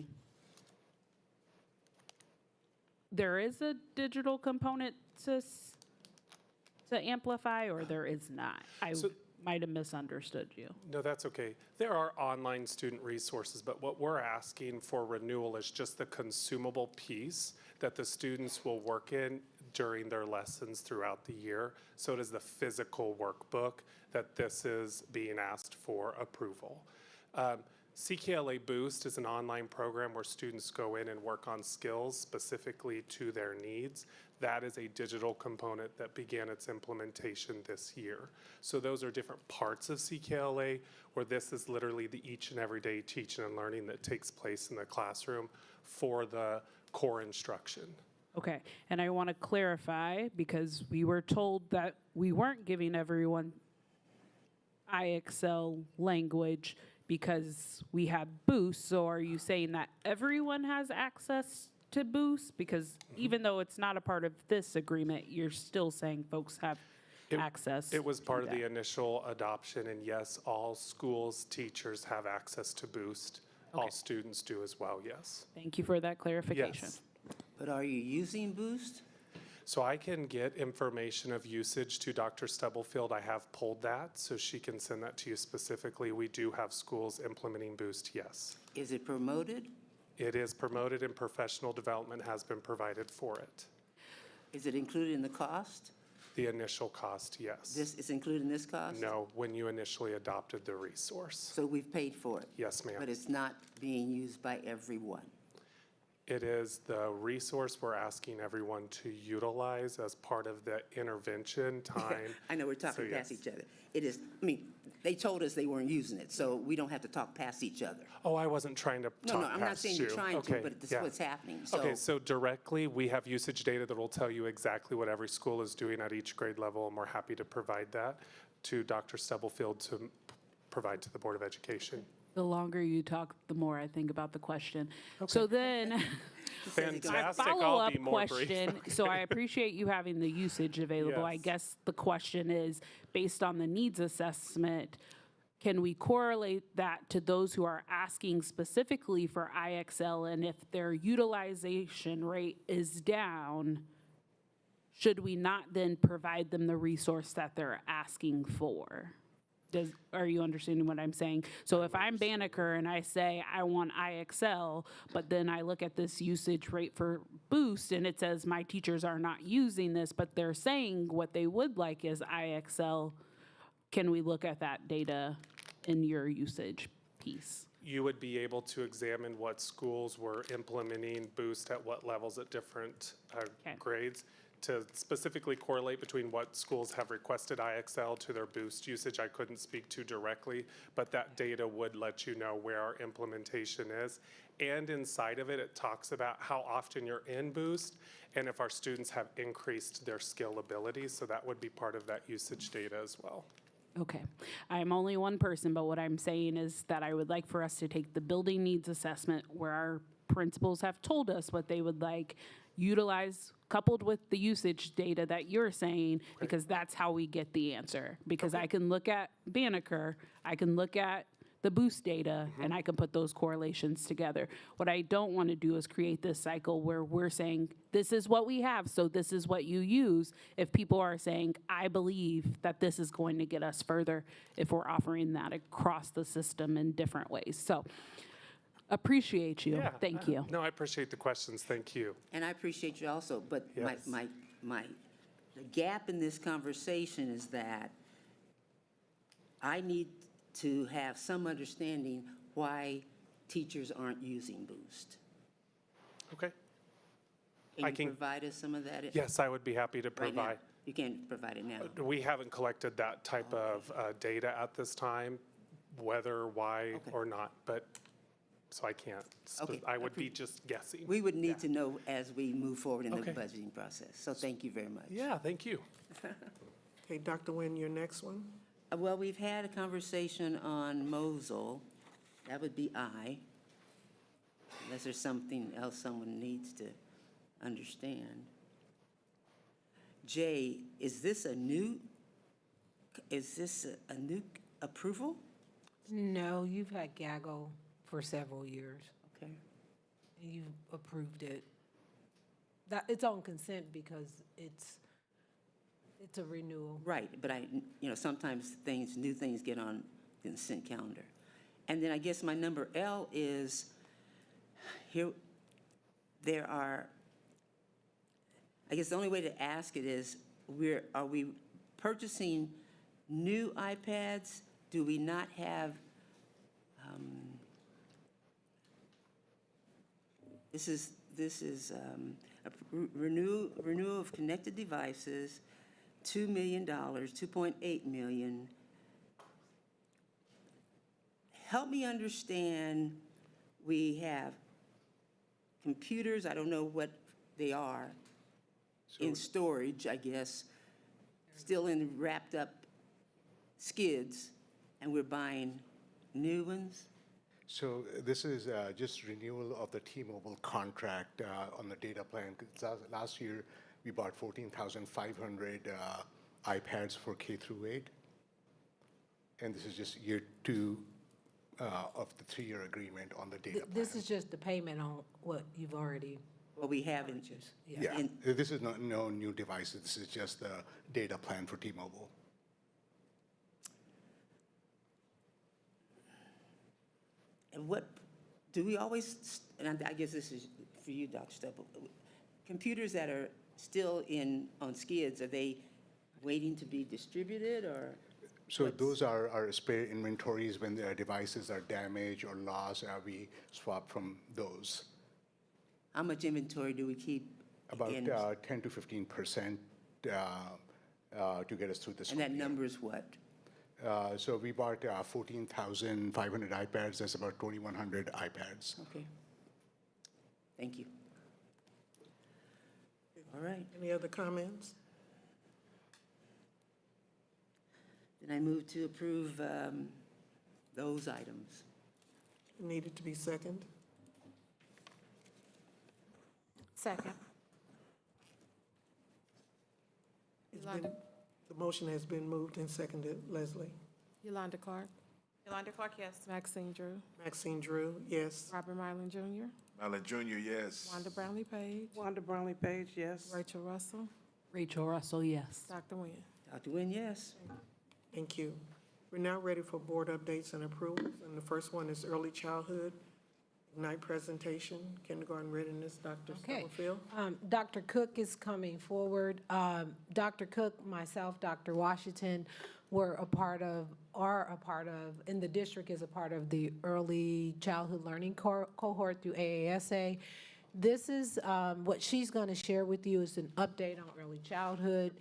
there is a digital component to Amplify, or there is not? I might have misunderstood you. No, that's okay. There are online student resources, but what we're asking for renewal is just the consumable piece that the students will work in during their lessons throughout the year. So it is the physical workbook that this is being asked for approval. CKLA Boost is an online program where students go in and work on skills specifically to their needs. That is a digital component that began its implementation this year. So those are different parts of CKLA, where this is literally the each and every day teaching and learning that takes place in the classroom for the core instruction. Okay, and I want to clarify, because we were told that we weren't giving everyone IXL language because we have Boost. So are you saying that everyone has access to Boost? Because even though it's not a part of this agreement, you're still saying folks have access. It was part to of the that. initial adoption, and yes, all schools, teachers have access to Boost. All students do as well, yes. Thank you for that clarification. Yes. But are you using Boost? So I can get information of usage to Dr. Stubblefield. I have pulled that, so she can send that to you specifically. We do have schools implementing Boost, yes. Is it promoted? It is promoted, and professional development has been provided for it. Is it included in the cost? The initial cost, yes. This is included in this cost? No, when you initially adopted the resource. So we've paid for it? Yes, ma'am. But it's not being used by everyone? It is the resource we're asking everyone to utilize as part of the intervention time. I know we're talking So, past yes. each other. It is, I mean, they told us they weren't using it, so we don't have to talk past each other. Oh, I wasn't trying to No, talk no, I'm not past saying you're you. trying to, Okay, but this is yeah. what's happening. Okay, so directly, we have usage data that will tell you exactly what every school is doing at each grade level, and we're happy to provide that to Dr. Stubblefield to provide to the Board of Education. The longer you talk, the more I think about the question. So then, my Fantastic, I'll follow-up be more brief. question, so I appreciate you having the usage available. I Yes. guess the question is, based on the needs assessment, can we correlate that to those who are asking specifically for IXL? And if their utilization rate is down, should we not then provide them the resource that they're asking for? Are you understanding what I'm saying? So if I'm Banneker and I say I want IXL, but then I look at this usage rate for Boost and it says my teachers are not using this, but they're saying what they would like is IXL, can we look at that data in your usage piece? You would be able to examine what schools were implementing Boost at what levels at different grades to specifically correlate between what schools have requested IXL to their Boost usage. I couldn't speak to directly, but that data would let you know where our implementation is. And inside of it, it talks about how often you're in Boost and if our students have increased their skill abilities. So that would be part of that usage data as well. Okay. I'm only one person, but what I'm saying is that I would like for us to take the building needs assessment where our principals have told us what they would like, utilize coupled with the usage data that you're saying, because that's how we get the answer. Because I can look at Banneker, I can look at the Boost data, and I can put those correlations together. What I don't want to do is create this cycle where we're saying, this is what we have, so this is what you use. If people are saying, I believe that this is going to get us further if we're offering that across the system in different ways. So appreciate you. Thank you. No, I appreciate the questions. Thank you. And I appreciate you also, but Yes. the gap in this conversation is that I need to have some understanding why teachers aren't using Boost. Okay. Can I you can- provide us some of that? Yes, I would be happy to Right now? provide. You can't provide it now. We haven't collected that type of data at this time, whether, why, or not, but, so I can't. Okay. I would be just guessing. We would need to know as we move forward in the Okay. budgeting process. So thank you very much. Yeah, thank you. Okay, Dr. Nguyen, your next one? Well, we've had a conversation on Mosul. That would be I, unless there's something else someone needs to understand. J, is this a new approval? No, you've had GAGO for several years. Okay. And you've approved it. It's on consent because it's a renewal. Right, but sometimes new things get on the consent calendar. And then I guess my number L is, I guess the only way to ask it is, are we purchasing new iPads? Do we not have, this is a renewal of connected devices, $2 million, $2.8 million. Help me understand, we have computers, I don't know what they are, in storage, I guess, still in wrapped up skids, and we're buying new ones? So this is just renewal of the T-Mobile contract on the data plan. 'Cause last year, we bought 14,500 iPads for K through 8. And this is just year 2 of the 3-year agreement on the data plan. This is just the payment on what you've already. Well, we haven't. Yeah, this is no new devices. This is just the data plan for T-Mobile. And what, do we always, and I guess this is for you, Dr. Stubble, computers that are still on skids, are they waiting to be distributed, or? So those are our spare inventories. When their devices are damaged or lost, we swap from those. How much inventory do we keep? About in- 10 to 15% to get us through this. And that number is what? So we bought 14,500 iPads. That's about 2,100 iPads. Okay. Thank you. All right. Any other comments? Then I move to approve those items. Needed to be second. Second. It's been- The motion has been moved and seconded. Leslie? Yolanda Clark, Yolanda Clark, yes. Maxine Drew, Maxine Drew, yes. Robert Mylan Jr., Mylan Jr., yes. Wanda Brownlee Page, Wanda Brownlee Page, yes. Rachel Russell, Rachel Russell, yes. Dr. Nguyen. Dr. Nguyen, yes. Thank you. We're now ready for board updates and approvals, and the first one is early childhood Ignite presentation, kindergarten readiness, Dr. Okay. Stubblefield. Dr. Cook is coming forward. Dr. Cook, myself, Dr. Washington are a part of, in the district is a part of the early childhood learning cohort through AASA. This is, what she's going to share with you is an update on early childhood.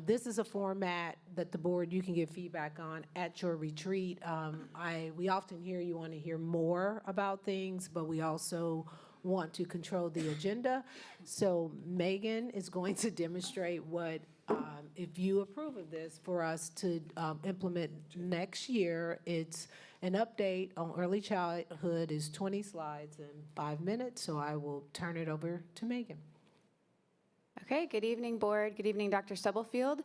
This is a format that the board, you can give feedback on at your retreat. We often hear you want to hear more about things, but we also want to control the agenda. So Megan is going to demonstrate what, if you approve of this, for us to implement next year. It's an update on early childhood is 20 slides in 5 minutes, so I will turn it over to Megan. Okay, good evening, board. Good evening, Dr. Stubblefield.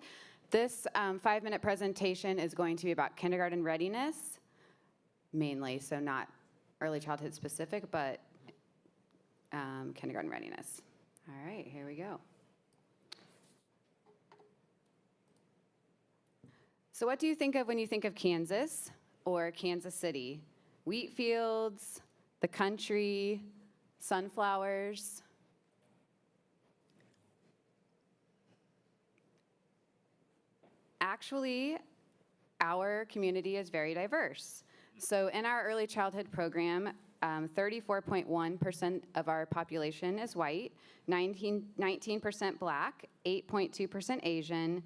This 5-minute presentation is going to be about kindergarten readiness, mainly, so not early childhood specific, but kindergarten readiness. All right, here we go. So what do you think of when you think of Kansas or Kansas City? Wheat fields, the country, sunflowers. Actually, our community is very diverse. So in our early childhood program, 34.1% of our population is white, 19% Black, 8.2% Asian,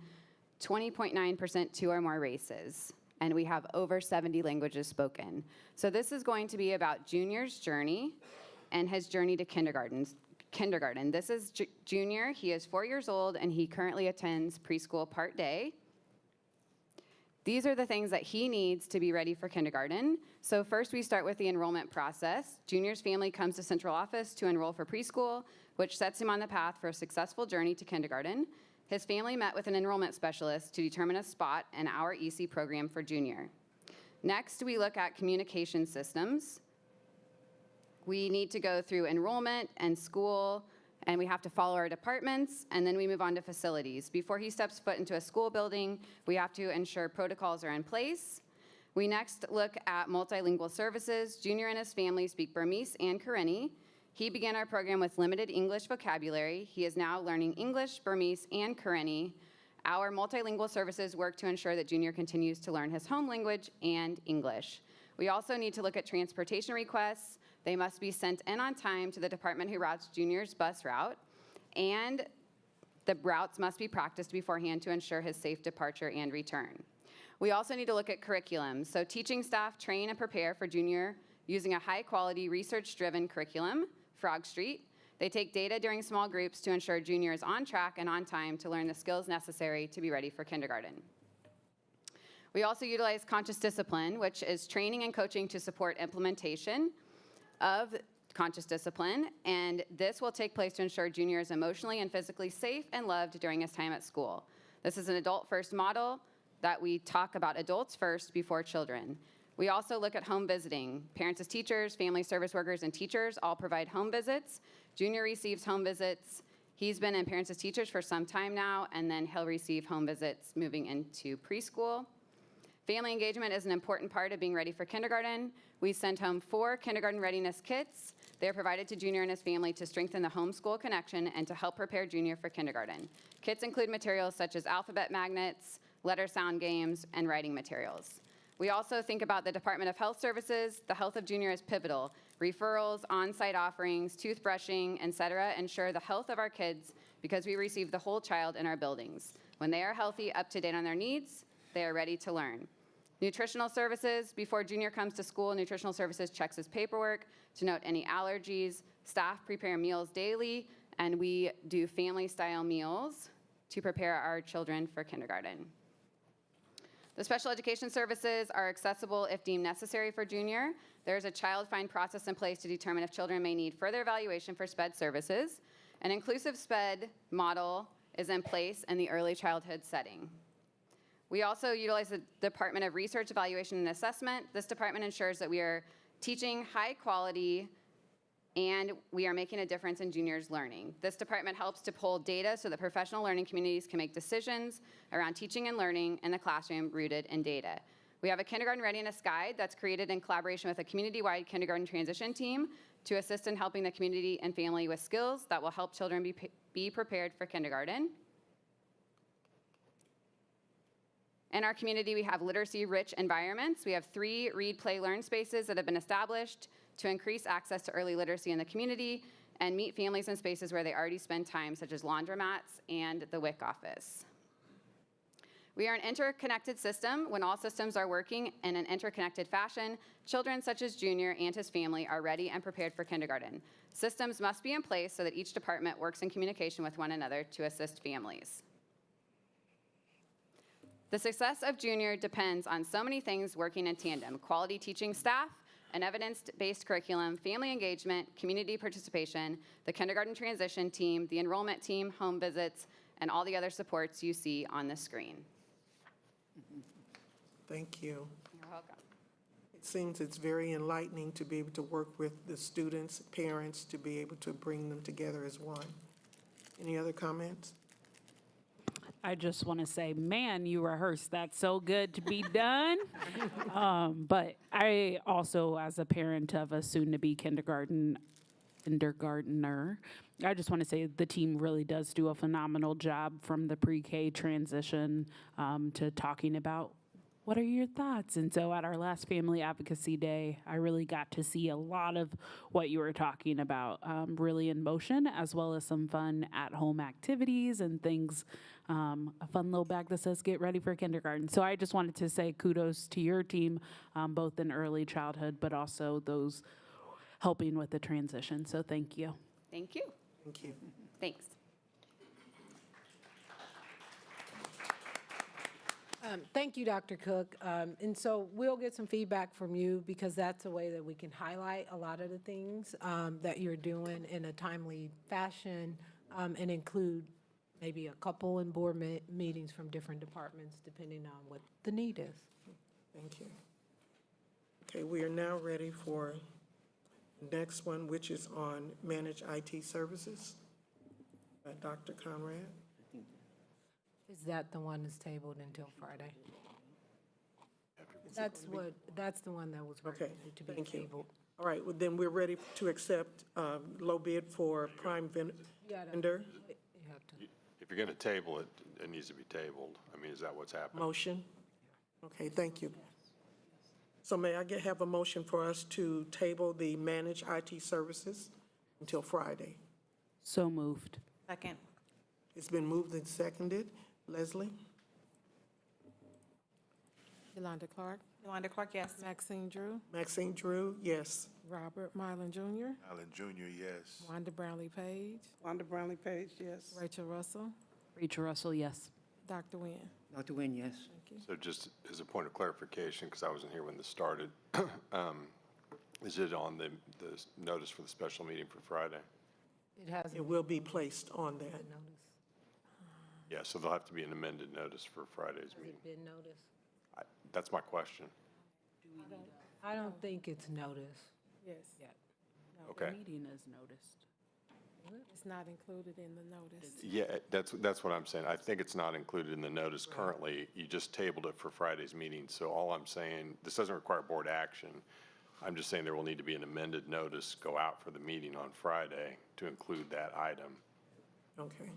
20.9% 2 or more races, and we have over 70 languages spoken. So this is going to be about Junior's journey and his journey to kindergarten. This is Junior. He is 4 years old, and he currently attends preschool part day. These are the things that he needs to be ready for kindergarten. So first we start with the enrollment process. Junior's family comes to central office to enroll for preschool, which sets him on the path for a successful journey to kindergarten. His family met with an enrollment specialist to determine a spot in our EC program for Junior. Next, we look at communication systems. We need to go through enrollment and school, and we have to follow our departments, and then we move on to facilities. Before he steps foot into a school building, we have to ensure protocols are in place. We next look at multilingual services. Junior and his family speak Burmese and Karenni. He began our program with limited English vocabulary. He is now learning English, Burmese, and Karenni. Our multilingual services work to ensure that Junior continues to learn his home language and English. We also need to look at transportation requests. They must be sent in on time to the department who routes Junior's bus route, and the routes must be practiced beforehand to ensure his safe departure and return. We also need to look at curriculum. So teaching staff train and prepare for Junior using a high-quality, research-driven curriculum, Frog Street. They take data during small groups to ensure Junior is on track and on time to learn the skills necessary to be ready for kindergarten. We also utilize conscious discipline, which is training and coaching to support implementation of conscious discipline, and this will take place to ensure Junior is emotionally and physically safe and loved during his time at school. This is an adult-first model that we talk about adults first before children. We also look at home visiting. Parents as teachers, family service workers, and teachers all provide home visits. Junior receives home visits. He's been in Parents as Teachers for some time now, and then he'll receive home visits moving into preschool. Family engagement is an important part of being ready for kindergarten. We send home 4 kindergarten readiness kits. They are provided to Junior and his family to strengthen the homeschool connection and to help prepare Junior for kindergarten. Kits include materials such as alphabet magnets, letter sound games, and writing materials. We also think about the Department of Health Services. The health of Junior is pivotal. Referrals, on-site offerings, toothbrushing, etc. ensure the health of our kids because we receive the whole child in our buildings. When they are healthy, up to date on their needs, they are ready to learn. Nutritional services, before junior comes to school, nutritional services checks his paperwork to note any allergies. Staff prepare meals daily, and we do family-style meals to prepare our children for kindergarten. The special education services are accessible if deemed necessary for junior. There is a child find process in place to determine if children may need further evaluation for SPED services. An inclusive SPED model is in place in the early childhood setting. We also utilize the Department of Research, Evaluation, and Assessment. This department ensures that we are teaching high quality and we are making a difference in juniors' learning. This department helps to pull data so that professional learning communities can make decisions around teaching and learning in the classroom rooted in data. We have a kindergarten readiness guide that's created in collaboration with a community-wide kindergarten transition team to assist in helping the community and family with skills that will help children be prepared for kindergarten. In our community, we have literacy-rich environments. We have 3 read, play, learn spaces that have been established to increase access to early literacy in the community and meet families in spaces where they already spend time, such as laundromats and the WIC office. We are an interconnected system. When all systems are working in an interconnected fashion, children such as junior and his family are ready and prepared for kindergarten. Systems must be in place so that each department works in communication with one another to assist families. The success of junior depends on so many things working in tandem: quality teaching staff, an evidence-based curriculum, family engagement, community participation, the kindergarten transition team, the enrollment team, home visits, and all the other supports you see on the screen. Thank you. You're welcome. It seems it's very enlightening to be able to work with the students, parents, to be able to bring them together as one. Any other comments? I just want to say, man, you rehearsed that so good to be done. But I also, as a parent of a soon-to-be kindergartner, I just want to say the team really does do a phenomenal job from the pre-K transition to talking about what are your thoughts. And so at our last Family Advocacy Day, I really got to see a lot of what you were talking about really in motion, as well as some fun at-home activities and things. A fun little bag that says, get ready for kindergarten. So I just wanted to say kudos to your team, both in early childhood, but also those helping with the transition. So thank you. Thank you. Thank you. Thanks. Thank you, Dr. Cook. And so we'll get some feedback from you because that's a way that we can highlight a lot of the things that you're doing in a timely fashion and include maybe a couple in board meetings from different departments depending on what the need is. Thank you. Okay, we are now ready for the next one, which is on managed IT services. Dr. Conrad? Is that the one that's tabled until Friday? That's the one that was recommended to be Thank you. tabled. All right, well, then we're ready to accept low bid for prime vendor. You have to. If you're going to table it, it needs to be tabled. I mean, is that what's happening? Motion? Okay, thank you. So may I have a motion for us to table the managed IT services until Friday? So moved. Second. It's been moved and seconded. Leslie? Yolanda Clark, Yolanda Clark, yes. Maxine Drew, Maxine Drew, yes. Robert Mylan Jr., Allen Jr., yes. Wanda Brownlee Page, Wanda Brownlee Page, yes. Rachel Russell, Rachel Russell, yes. Dr. Nguyen. Dr. Nguyen, yes. Thank you. So just as a point of clarification, because I wasn't here when this started, is it on the notice for the special meeting for Friday? It will be placed on that. Yeah, so there'll have to be an amended notice for Friday's meeting. Been noticed? That's my question. I don't think it's noticed. Yes. Yet. Okay. The meeting is noticed. It's not included in the notice. Yeah, that's what I'm saying. I think it's not included in the notice currently. You just tabled it for Friday's meeting. So all I'm saying, this doesn't require board action. I'm just saying there will need to be an amended notice go out for the meeting on Friday to include that item. Okay.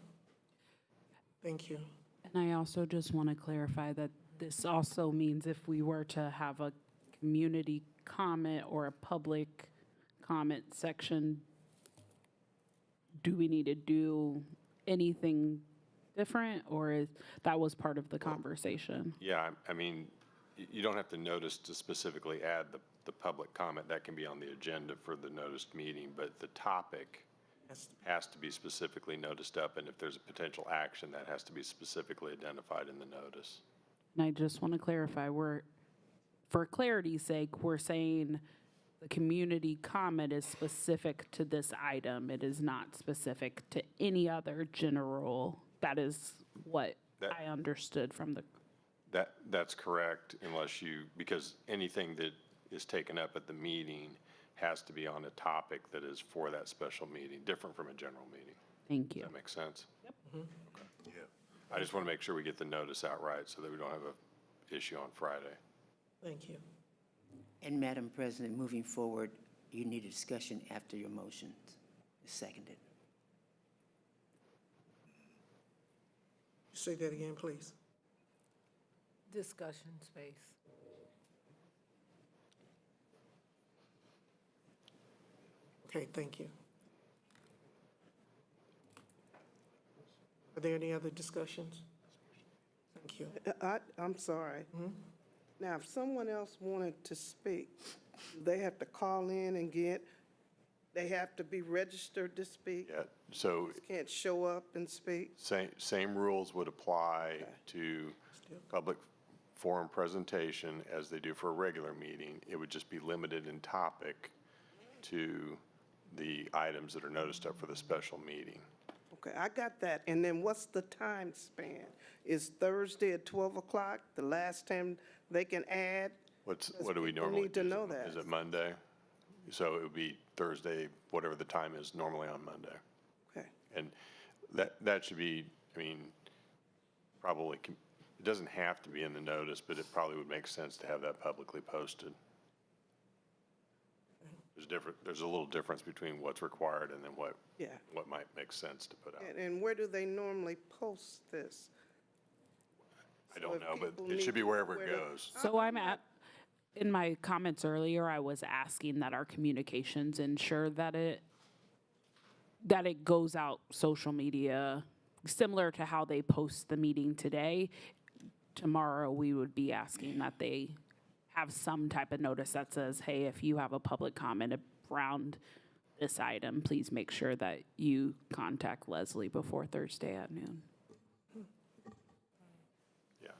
Thank you. And I also just want to clarify that this also means if we were to have a community comment or a public comment section, do we need to do anything different, or that was part of the conversation? Yeah, I mean, you don't have to notice to specifically add the public comment. That can be on the agenda for the noticed meeting, but the topic has to be specifically noticed up, and if there's a potential action, that has to be specifically identified in the notice. And I just want to clarify, for clarity's sake, we're saying the community comment is specific to this item. It is not specific to any other general. That is what I understood from the. That's correct, because anything that is taken up at the meeting has to be on a topic that is for that special meeting, different from a general meeting. Thank you. Does that make sense? Yep. Okay. Yeah. I just want to make sure we get the notice out right so that we don't have an issue on Friday. Thank you. And Madam President, moving forward, you need a discussion after your motion is seconded. Say that again, please. Discussion space. Okay, thank you. Are there any other discussions? Thank you. I'm sorry. Now, if someone else wanted to speak, they have to call in and they have to be registered to speak? Yeah, so Just can't show up and speak? same rules would apply to public forum presentation as they do for a regular meeting. It would just be limited in topic to the items that are noticed up for the special meeting. Okay, I got that. And then what's the time span? Is Thursday at 12 o'clock the last time they can add? What do we people normally need to do? know that. Is it Monday? So it would be Thursday, whatever the time is normally on Monday. Okay. And that should be, I mean, probably, it doesn't have to be in the notice, but it probably would make sense to have that publicly posted. There's a little difference between what's required and then what might make sense to put out. And where do they normally post this? I don't know, but people it should need be to wherever know it where to- goes. So in my comments earlier, I was asking that our communications ensure that it goes out social media, similar to how they post the meeting today. Tomorrow, we would be asking that they have some type of notice that says, hey, if you have a public comment around this item, please make sure that you contact Leslie before Thursday at noon. Yeah,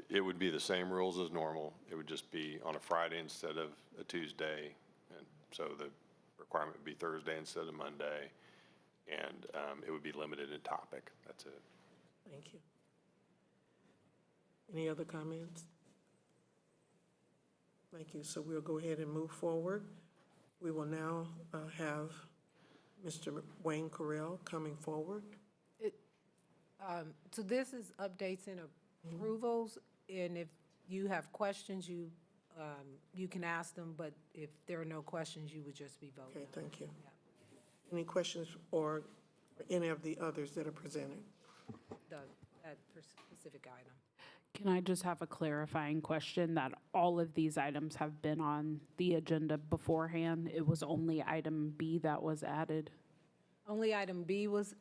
it would be the same rules as normal. It would just be on a Friday instead of a Tuesday. And so the requirement would be Thursday instead of Monday. And it would be limited in topic. That's it. Thank you. Any other comments? Thank you. So we'll go ahead and move forward. We will now have Mr. Wayne Correll coming forward. So this is updates and approvals, and if you have questions, you can ask them, but if there are no questions, you would just be voting. Okay, thank you. Any questions or any of the others that are presented? That specific item. Can I just have a clarifying question that all of these items have been on the agenda beforehand? It was only item B that was added? Only item B was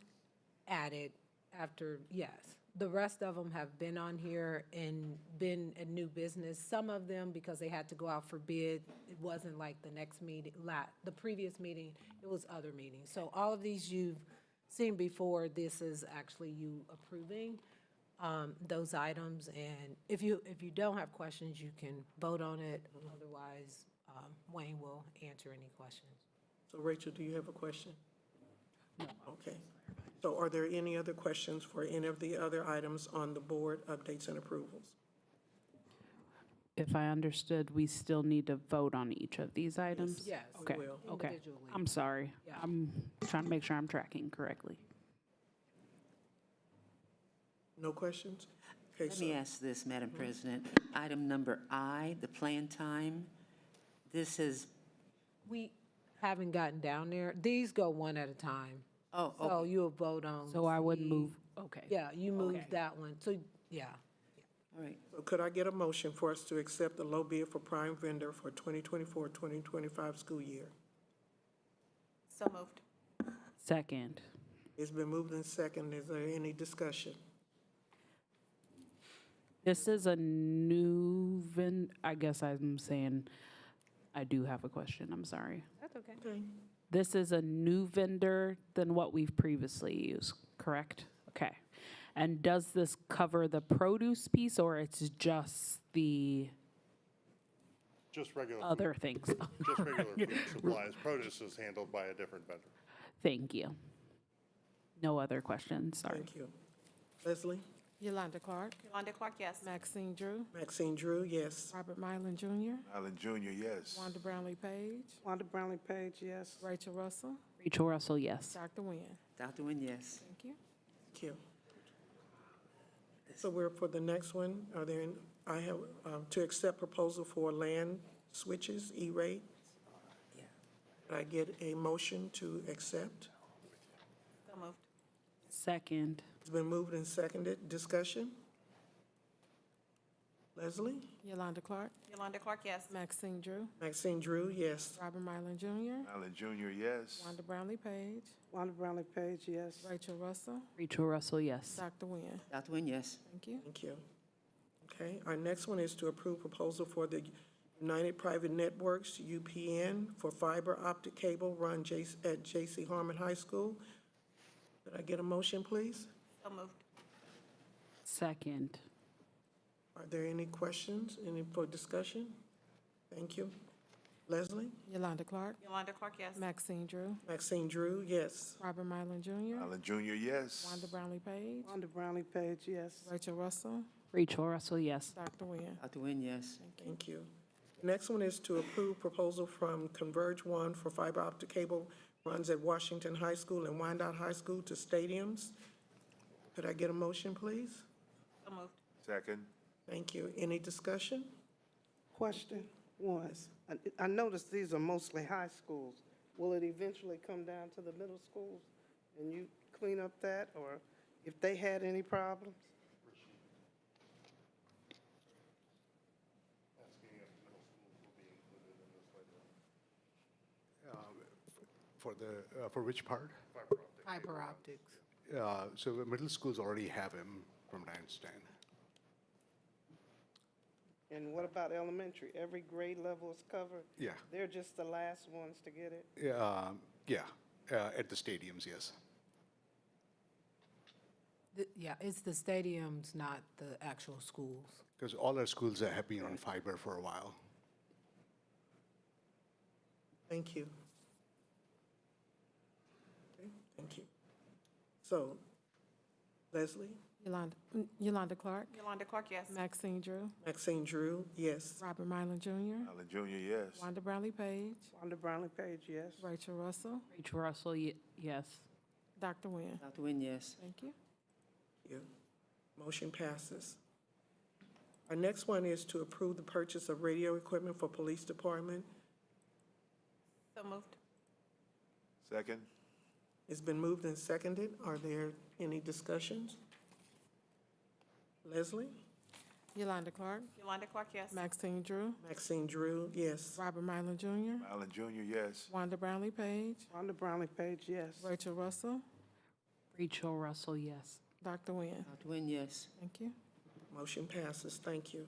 added after, yes. The rest of them have been on here and been a new business. Some of them, because they had to go out for bid, it wasn't like the next meeting, the previous meeting, it was other meetings. So all of these you've seen before, this is actually you approving those items. And if you don't have questions, you can vote on it. Otherwise, Wayne will answer any questions. So Rachel, do you have a question? No. Okay. So are there any other questions for any of the other items on the board updates and approvals? If I understood, we still need to vote on each of these items? Yes, Okay, we will, okay. individually. I'm sorry. Yeah. I'm trying to make sure I'm tracking correctly. No questions? Okay, Let so me ask this, Madam President. Item number I, the plan time, this is, We haven't gotten down there. These go one at a time. oh, So okay, you'll vote on. So I would C. move, okay. Yeah, you moved Okay. that one. So, yeah. all right. so could I get a motion for us to accept the low bid for prime vendor for 2024-2025 school year? So moved. Second. It's been moved in second. Is there any discussion? This is a new I guess I'm saying, I do have a question, I'm sorry. That's okay. Okay. This is a new vendor than what we've previously used, correct? Okay. And does this cover the produce piece, or it's just the Just regular other things? Just regular food supplies. Produce is handled by a different vendor. Thank you. No other questions, sorry. Thank you. Leslie? Yolanda Clark, Yolanda Clark, yes. Maxine Drew, Maxine Drew, yes. Robert Mylan Jr., Allen Junior, yes. Wanda Brownlee Page, Wanda Brownlee Page, yes. Rachel Russell, Rachel Russell, yes. Dr. Nguyen. Dr. Nguyen, yes. Thank you. Thank you. So we're for the next one. Are there, I have, to accept proposal for land switches, E-rate. Yeah. Could I get a motion to accept? So moved. Second. It's been moved and seconded. Discussion? Leslie? Yolanda Clark, Yolanda Clark, yes. Maxine Drew, Maxine Drew, yes. Robert Mylan Jr., Allen Junior, yes. Wanda Brownlee Page, Wanda Brownlee Page, yes. Rachel Russell, Rachel Russell, yes. Dr. Nguyen. Dr. Nguyen, yes. Thank you. Thank you. Okay, our next one is to approve proposal for the United Private Networks, UPN, for fiber optic cable run at J.C. Harmon High School. Could I get a motion, please? So moved. Second. Are there any questions, any for discussion? Thank you. Leslie? Yolanda Clark, Yolanda Clark, yes. Maxine Drew, Maxine Drew, yes. Robert Mylan Jr., Allen Junior, yes. Wanda Brownlee Page, Wanda Brownlee Page, yes. Rachel Russell, Rachel Russell, yes. Dr. Nguyen. Dr. Nguyen, yes. Thank you. Next one is to approve proposal from Converge One for fiber optic cable runs at Washington High School and Wyandotte High School to stadiums. Could I get a motion, please? So moved. Second, Thank you. Any discussion? Question one, I noticed these are mostly high schools. Will it eventually come down to the middle schools and you clean up that, or if they had any problems? For which part? Fiber optics. So the middle schools already have him, from what I understand. And what about elementary? Every grade level is covered? Yeah. They're just the last ones to get it? Yeah, at the stadiums, yes. Yeah, it's the stadiums, not the actual schools. Because all our schools have been on fiber for a while. Thank you. Okay, thank you. So, Leslie? Yolanda Clark, Yolanda Clark, yes. Maxine Drew, Maxine Drew, yes. Robert Mylan Jr., Allen Junior, yes. Wanda Brownlee Page, Wanda Brownlee Page, yes. Rachel Russell, Rachel Russell, yes. Dr. Nguyen. Dr. Nguyen, yes. Thank you. Thank you. Motion passes. Our next one is to approve the purchase of radio equipment for police department. So moved. Second, It's been moved and seconded. Are there any discussions? Leslie? Yolanda Clark, Yolanda Clark, yes. Maxine Drew, Maxine Drew, yes. Robert Mylan Jr., Allen Junior, yes. Wanda Brownlee Page, Wanda Brownlee Page, yes. Rachel Russell, Rachel Russell, yes. Dr. Nguyen. Dr. Nguyen, yes. Thank you. Motion passes. Thank you.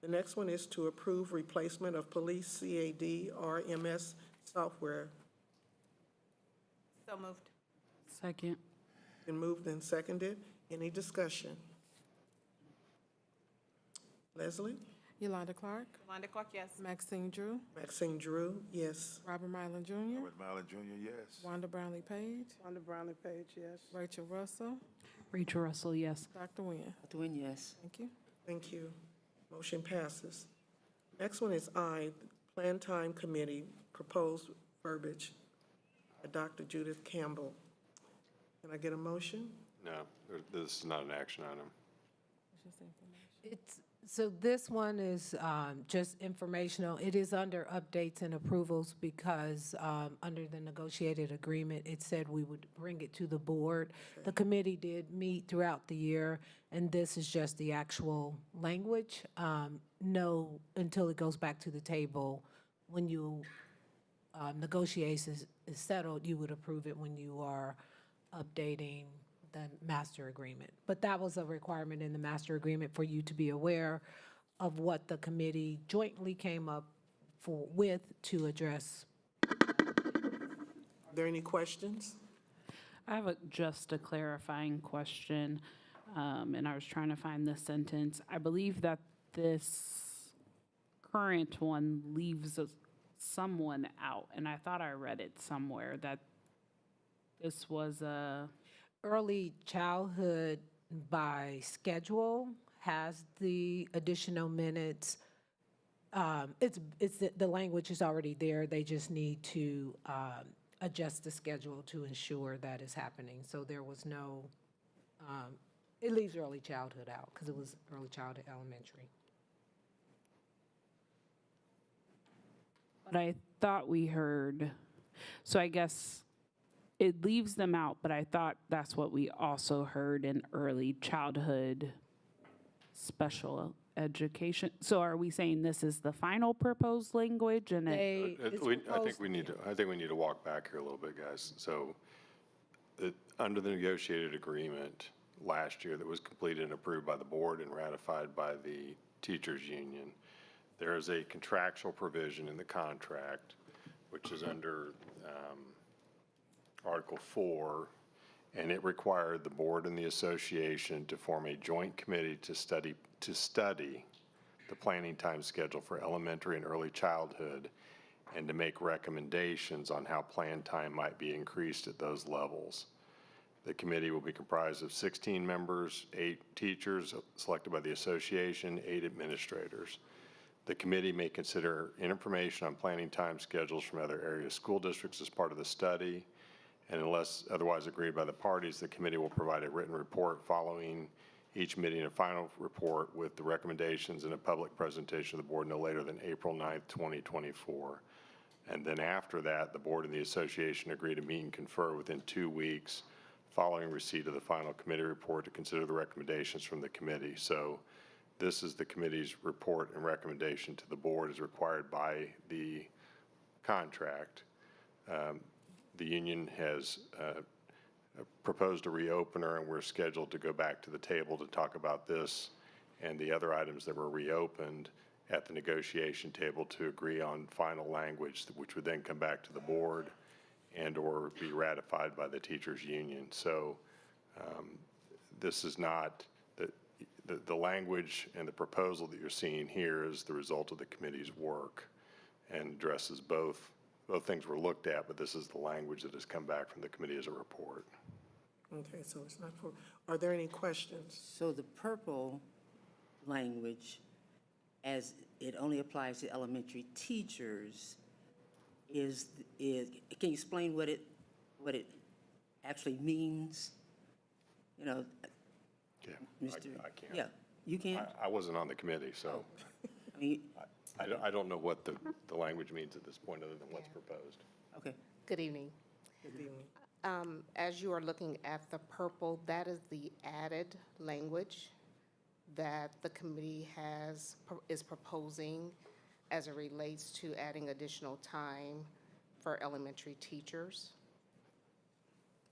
The next one is to approve replacement of police CAD RMS software. So moved. Second. Been moved and seconded. Any discussion? Leslie? Yolanda Clark, Yolanda Clark, yes. Maxine Drew, Maxine Drew, yes. Robert Mylan Jr., Robert Allen Junior, yes. Wanda Brownlee Page, Wanda Brownlee Page, yes. Rachel Russell, Rachel Russell, yes. Dr. Nguyen. Dr. Nguyen, yes. Thank you. Thank you. Motion passes. Next one is I, Plan Time Committee, proposed verbiage by Dr. Judith Campbell. Can I get a motion? No, this is not an action item. So this one is just informational. It is under updates and approvals because under the negotiated agreement, it said we would bring it to the board. The committee did meet throughout the year, and this is just the actual language. No, until it goes back to the table, when you negotiate is settled, you would approve it when you are updating the master agreement. But that was a requirement in the master agreement for you to be aware of what the committee jointly came up with to address. Are there any questions? I have just a clarifying question, and I was trying to find the sentence. I believe that this current one leaves someone out, and I thought I read it somewhere that this was a... Early childhood by schedule has the additional minutes. The language is already there. They just need to adjust the schedule to ensure that is happening. So there was no, it leaves early childhood out because it was early childhood elementary. But I thought we heard, so I guess it leaves them out, but I thought that's what we also heard in early childhood special education. So are we saying this is the final proposed language and I think we need to walk back here a little bit, guys. So under the negotiated agreement last year that was completed and approved by the board and ratified by the teachers union, there is a contractual provision in the contract, which is under Article 4, and it required the board and the association to form a joint committee to study the planning time schedule for elementary and early childhood and to make recommendations on how plan time might be increased at those levels. The committee will be comprised of 16 members, 8 teachers selected by the association, 8 administrators. The committee may consider information on planning time schedules from other area school districts as part of the study, and unless otherwise agreed by the parties, the committee will provide a written report following each meeting, a final report with the recommendations and a public presentation of the board no later than April 9th, 2024. And then after that, the board and the association agree to meet and confer within 2 weeks following receipt of the final committee report to consider the recommendations from the committee. So this is the committee's report and recommendation to the board as required by the contract. The union has proposed a reopener, and we're scheduled to go back to the table to talk about this and the other items that were reopened at the negotiation table to agree on final language, which would then come back to the board and or be ratified by the teachers union. So this is not, the language and the proposal that you're seeing here is the result of the committee's work and addresses both things were looked at, but this is the language that has come back from the committee as a report. Okay, so it's not for, are there any questions? So the purple language, as it only applies to elementary teachers, is can you explain what it actually means? You know, Yeah, Mr. I can't. Yeah, you can? I wasn't on the committee, so I mean, I don't know what the language means at this point other than what's proposed. okay. Good evening. Good evening. As you are looking at the purple, that is the added language that the committee is proposing as it relates to adding additional time for elementary teachers.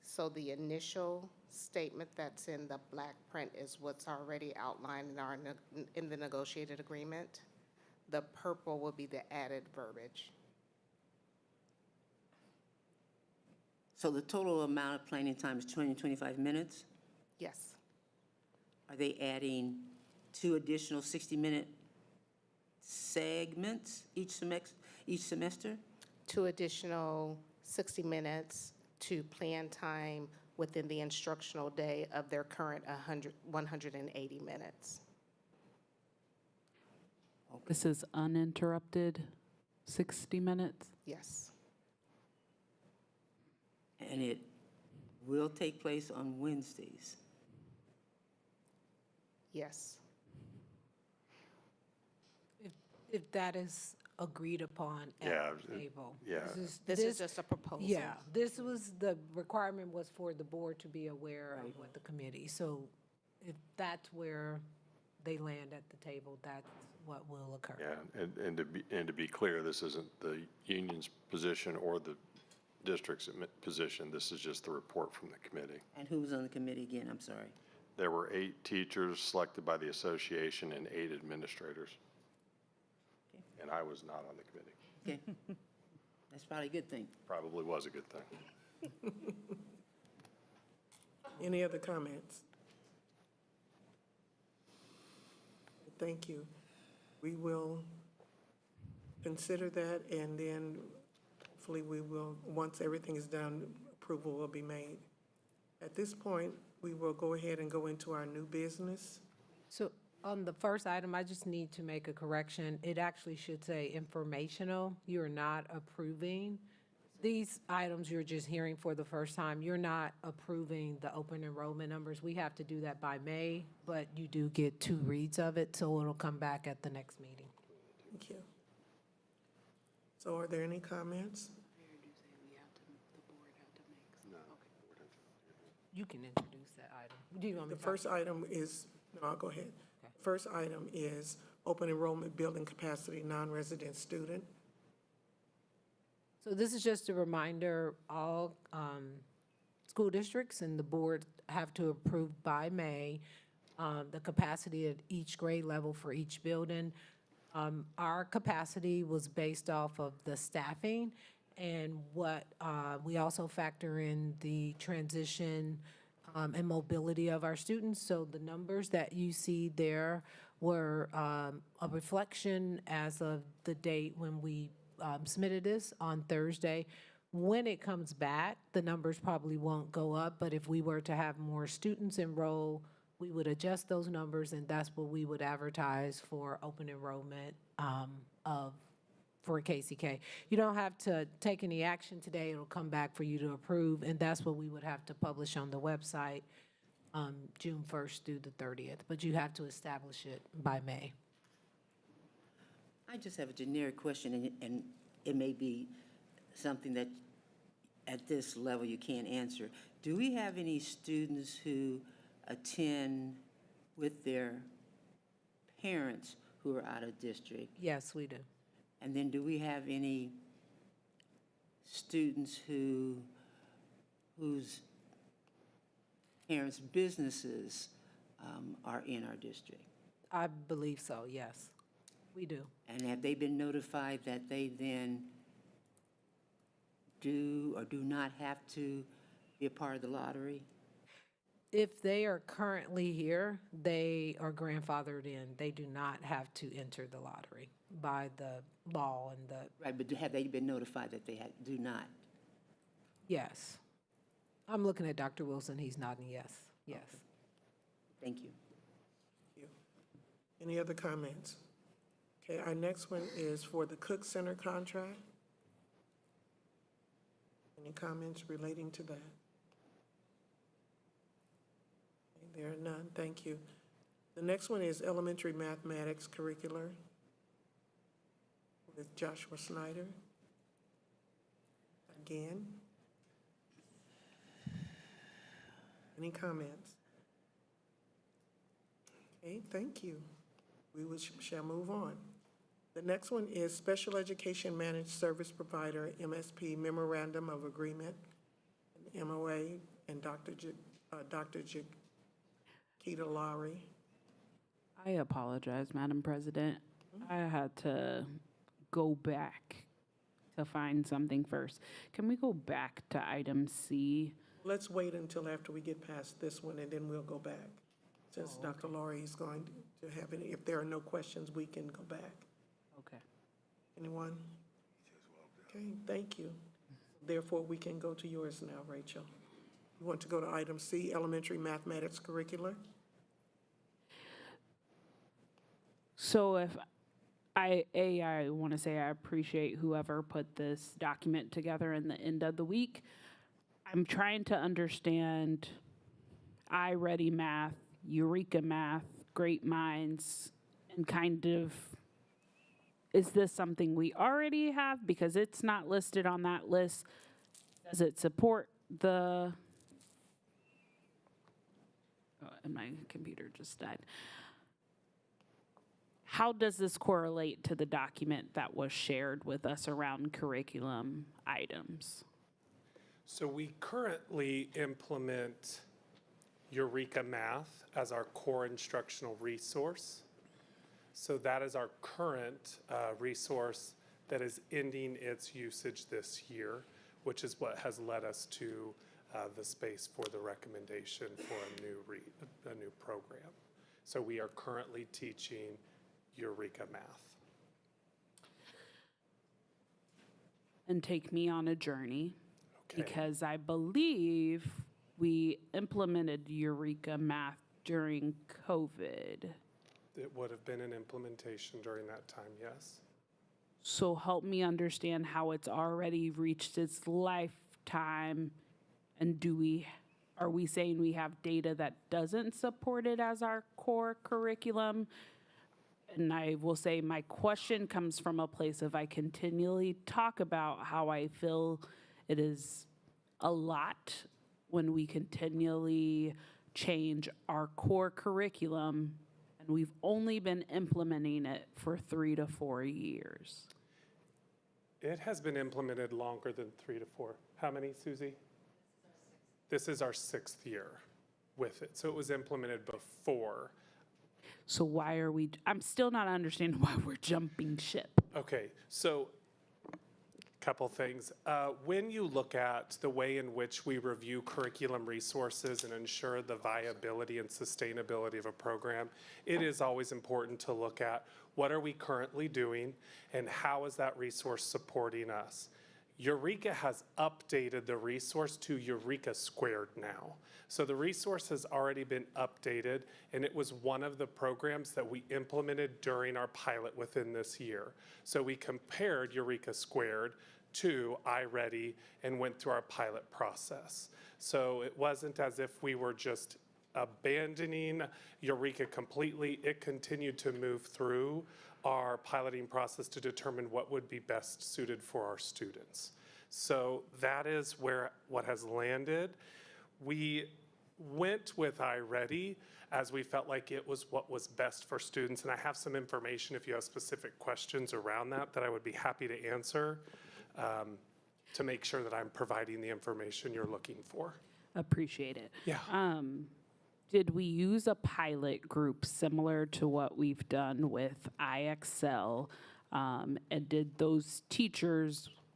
So the initial statement that's in the black print is what's already outlined in the negotiated agreement. The purple will be the added verbiage. So the total amount of planning time is 20 to 25 minutes? Yes. Are they adding 2 additional 60-minute segments each semester? 2 additional 60 minutes to plan time within the instructional day of their current 180 minutes. This is uninterrupted 60 minutes? Yes. And it will take place on Wednesdays? Yes. If that is agreed upon at the table. Yeah. This is just a proposal. Yeah, this was, the requirement was for the board to be aware of what the committee. So if that's where they land at the table, that's what will occur. Yeah, and to be clear, this isn't the union's position or the district's position. This is just the report from the committee. And who was on the committee again? I'm sorry. There were 8 teachers selected by the association and 8 administrators. And I was not on the committee. Okay. That's probably a good thing. Probably was a good thing. Any other comments? Thank you. We will consider that, and then hopefully we will, once everything is done, approval will be made. At this point, we will go ahead and go into our new business. So on the first item, I just need to make a correction. It actually should say informational. You're not approving. These items you're just hearing for the first time, you're not approving the open enrollment numbers. We have to do that by May, but you do get 2 reads of it, so it'll come back at the next meeting. Thank you. So are there any comments? You can introduce that item. Do you want me The to? first item is, no, I'll go ahead. First item is open enrollment building capacity, non-resident student. So this is just a reminder, all school districts and the board have to approve by May the capacity at each grade level for each building. Our capacity was based off of the staffing and what we also factor in the transition and mobility of our students. So the numbers that you see there were a reflection as of the date when we submitted this on Thursday. When it comes back, the numbers probably won't go up, but if we were to have more students enroll, we would adjust those numbers, and that's what we would advertise for open enrollment for KCK. You don't have to take any action today. It'll come back for you to approve, and that's what we would have to publish on the website June 1st through the 30th, but you have to establish it by May. I just have a generic question, and it may be something that at this level you can't answer. Do we have any students who attend with their parents who are out of district? Yes, we do. And then do we have any students whose parents' businesses are in our district? I believe so, yes. We do. And have they been notified that they then do or do not have to be a part of the lottery? If they are currently here, they are grandfathered in. They do not have to enter the lottery by the law and the. Right, but have they been notified that they do not? Yes. I'm looking at Dr. Wilson. He's nodding yes. Yes. Thank you. Any other comments? Okay, our next one is for the Cook Center contract. Any comments relating to that? Okay, there are none, thank you. The next one is elementary mathematics curricular with Joshua Snyder. Again. Any comments? Okay, thank you. Shall move on. The next one is Special Education Managed Service Provider, MSP Memorandum of Agreement, MOA, and Dr. Keita Lowry. I apologize, Madam President. I had to go back to find something first. Can we go back to item C? Let's wait until after we get past this one, and then we'll go back. Since Dr. Lowry is going to have any, if there are no questions, we can go back. Okay. Anyone? Okay, thank you. Therefore, we can go to yours now, Rachel. You want to go to item C, elementary mathematics curricular? So if I want to say I appreciate whoever put this document together in the end of the week. I'm trying to understand iReady Math, Eureka Math, Great Minds, and kind of, is this something we already have? Because it's not listed on that list. Does it support the, and my computer just died. How does this correlate to the document that was shared with us around curriculum items? So we currently implement Eureka Math as our core instructional resource. So that is our current resource that is ending its usage this year, which is what has led us to the space for the recommendation for a new program. So we are currently teaching Eureka Math. And take me on a journey, because I believe we implemented Eureka Math during COVID. It would have been an implementation during that time, yes. So help me understand how it's already reached its lifetime, and are we saying we have data that doesn't support it as our core curriculum? And I will say my question comes from a place of I continually talk about how I feel it is a lot when we continually change our core curriculum, and we've only been implementing it for 3 to 4 years. It has been implemented longer than 3 to 4. How many, Susie? This is our 6th year with it. So it was implemented before. So why are I'm still not understanding why we're jumping ship. Okay, so couple things. When you look at the way in which we review curriculum resources and ensure the viability and sustainability of a program, it is always important to look at what are we currently doing and how is that resource supporting us. Eureka has updated the resource to Eureka Squared now. So the resource has already been updated, and it was one of the programs that we implemented during our pilot within this year. So we compared Eureka Squared to iReady and went through our pilot process. So it wasn't as if we were just abandoning Eureka completely. It continued to move through our piloting process to determine what would be best suited for our students. So that is what has landed. We went with iReady as we felt like it was what was best for students, and I have some information if you have specific questions around that I would be happy to answer to make sure that I'm providing the information you're looking for. Appreciate it. Yeah. Did we use a pilot group similar to what we've done with IXL? And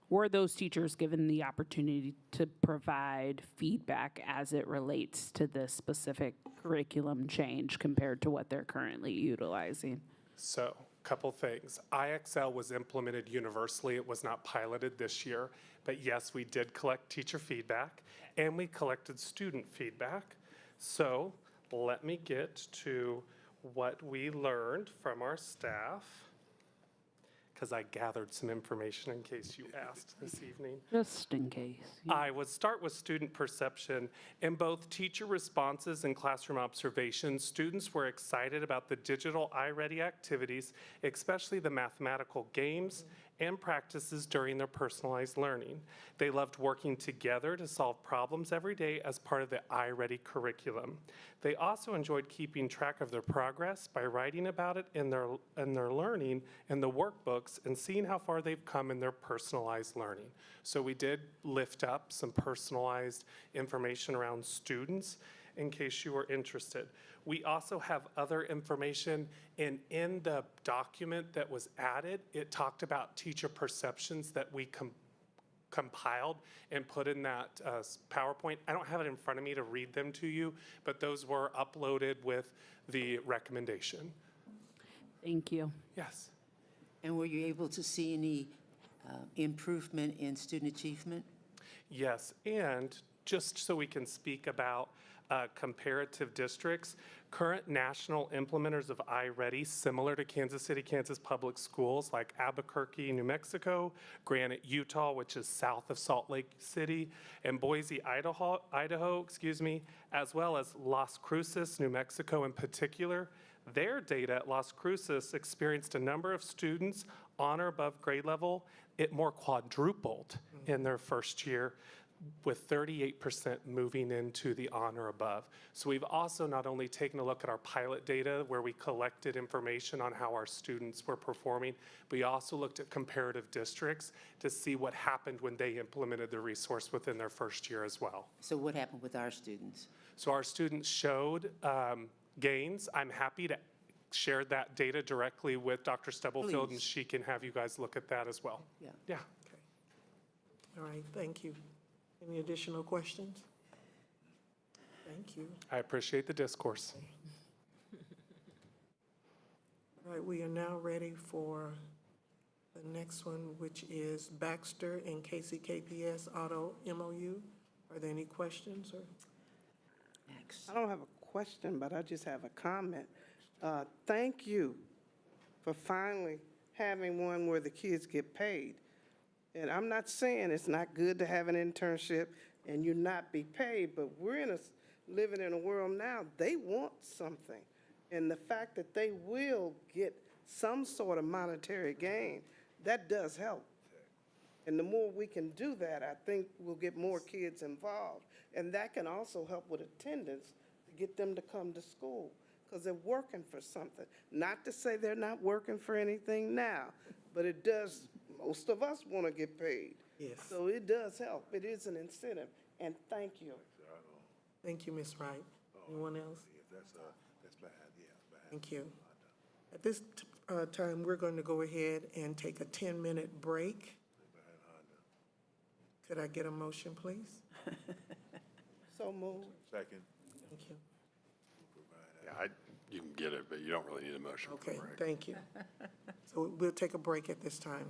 were those teachers given the opportunity to provide feedback as it relates to this specific curriculum change compared to what they're currently utilizing? So, couple things. IXL was implemented universally. It was not piloted this year. But yes, we did collect teacher feedback and we collected student feedback. So let me get to what we learned from our staff, because I gathered some information in case you asked this evening. Just in case. I would start with student perception. In both teacher responses and classroom observations, students were excited about the digital iReady activities, especially the mathematical games and practices during their personalized learning. They loved working together to solve problems every day as part of the iReady curriculum. They also enjoyed keeping track of their progress by writing about it in their learning in the workbooks and seeing how far they've come in their personalized learning. So we did lift up some personalized information around students in case you were interested. We also have other information, and in the document that was added, it talked about teacher perceptions that we compiled and put in that PowerPoint. I don't have it in front of me to read them to you, but those were uploaded with the recommendation. Thank you. Yes. And were you able to see any improvement in student achievement? Yes, and just so we can speak about comparative districts, current national implementers of iReady, similar to Kansas City, Kansas Public Schools, like Albuquerque, New Mexico, Granite, Utah, which is south of Salt Lake City, and Boise, Idaho, as well as Las Cruces, New Mexico in particular. Their data at Las Cruces experienced a number of students on or above grade level. It more quadrupled in their first year. with 38% moving into the honor above. So we've also not only taken a look at our pilot data where we collected information on how our students were performing, but we also looked at comparative districts to see what happened when they implemented the resource within their first year as well. So what happened with our students? So our students showed gains. I'm happy to share that data directly with Dr. Stubblefield, and Please. she can have you guys look at that as well. Yeah. Yeah. All right, thank you. Any additional questions? Thank you. I appreciate the discourse. All right, we are now ready for the next one, which is Baxter and KCKPS Auto MOU. Are there any questions or? I don't have a question, but I just have a comment. Thank you for finally having one where the kids get paid. And I'm not saying it's not good to have an internship and you not be paid, but we're living in a world now, they want something. And the fact that they will get some sort of monetary gain, that does help. And the more we can do that, I think we'll get more kids involved. And that can also help with attendance to get them to come to school because they're working for something. Not to say they're not working for anything now, but it does, most of us want to get paid. Yes. So it does help. It is an incentive. And thank you. Thank you, Ms. Wright. Anyone else? That's bad, yeah, bad. Thank you. At this time, we're going to go ahead and take a 10-minute break. Could I get a motion, please? So moved. Second. Thank you. Yeah, you can get it, but you don't really need a motion. Okay, thank you. So we'll take a break at this time.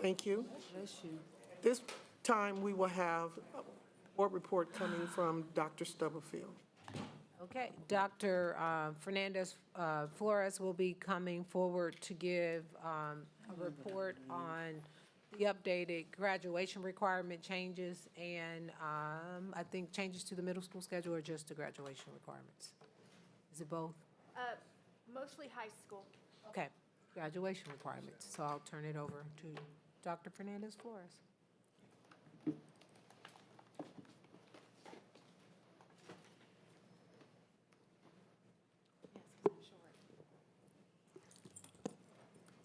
Thank you. Bless you. This time, we will have a board report coming from Dr. Stubblefield. Okay, Dr. Fernandez Flores will be coming forward to give a report on the updated graduation requirement changes and I think changes to the middle school schedule or just the graduation requirements? Is it both? Mostly high school. Okay, graduation requirements. So I'll turn it over to Dr. Fernandez Flores.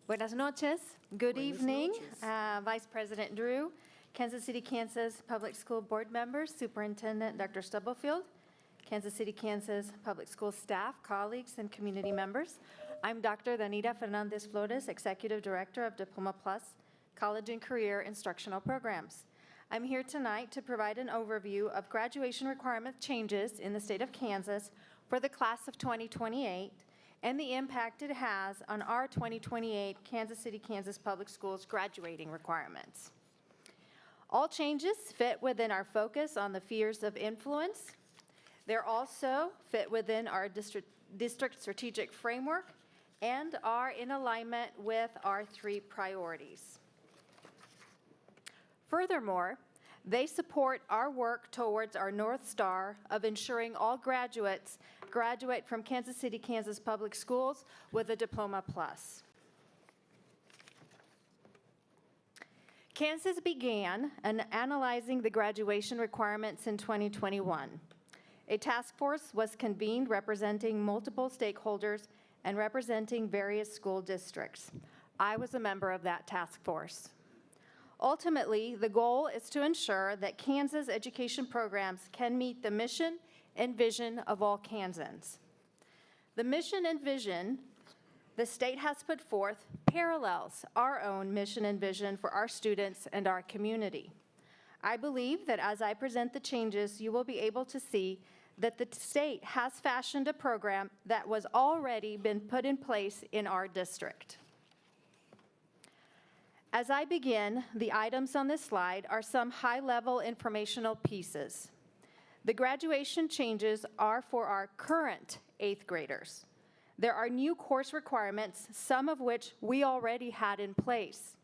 Buenas noches. Good evening, Vice President Drew, Kansas City, Kansas Public School Board members, Superintendent Dr. Stubblefield, Kansas City, Kansas Public School staff, colleagues, and community members. I'm Dr. Danita Fernandez Flores, Executive Director of Diploma Plus College and Career Instructional Programs. I'm here tonight to provide an overview of graduation requirement changes in the state of Kansas for the class of 2028 and the impact it has on our 2028 Kansas City, Kansas Public Schools graduating requirements. All changes fit within our focus on the spheres of influence. They're also fit within our district strategic framework and are in alignment with our 3 priorities. Furthermore, they support our work towards our North Star of ensuring all graduates graduate from Kansas City, Kansas Public Schools with a Diploma Plus. Kansas began analyzing the graduation requirements in 2021. A task force was convened representing multiple stakeholders and representing various school districts. I was a member of that task force. Ultimately, the goal is to ensure that Kansas education programs can meet the mission and vision of all Kansans. The mission and vision the state has put forth parallels our own mission and vision for our students and our community. I believe that as I present the changes, you will be able to see that the state has fashioned a program that was already been put in place in our district. As I begin, the items on this slide are some high-level informational pieces. The graduation changes are for our current 8th graders. There are new course requirements, some of which we already had in place.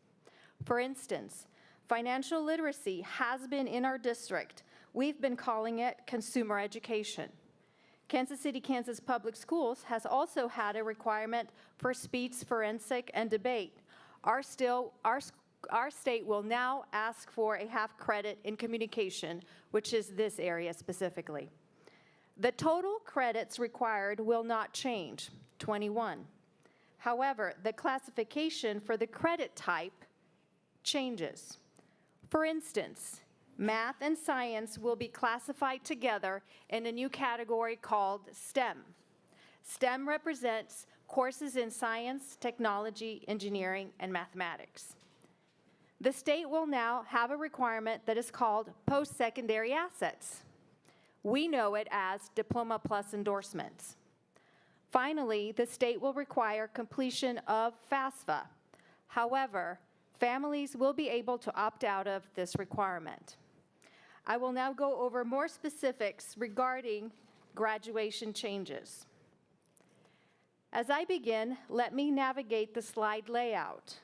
For instance, financial literacy has been in our district. We've been calling it consumer education. Kansas City, Kansas Public Schools has also had a requirement for speech forensic and debate. Our state will now ask for a half credit in communication, which is this area specifically. The total credits required will not change, 21. However, the classification for the credit type changes. For instance, math and science will be classified together in a new category called STEM. STEM represents courses in science, technology, engineering, and mathematics. The state will now have a requirement that is called post-secondary assets. We know it as Diploma Plus endorsements. Finally, the state will require completion of FAFSA. However, families will be able to opt out of this requirement. I will now go over more specifics regarding graduation changes. As I begin, let me navigate the slide layout.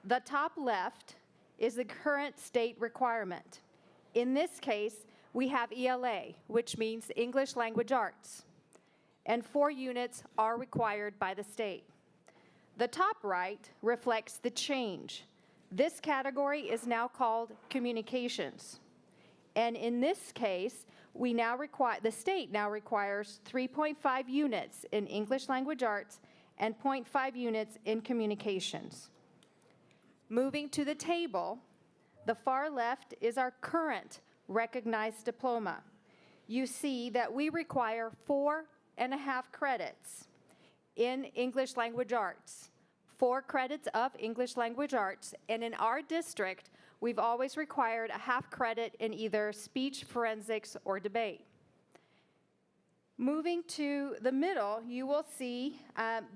The top left is the current state requirement. In this case, we have ELA, which means English Language Arts, and 4 units are required by the state. The top right reflects the change. This category is now called communications. And in this case, the state now requires 3.5 units in English Language Arts and 0.5 units in communications. Moving to the table, the far left is our current recognized diploma. You see that we require 4.5 credits in English Language Arts, 4 credits of English Language Arts, and in our district, we've always required a half credit in either speech forensics or debate. Moving to the middle, you will see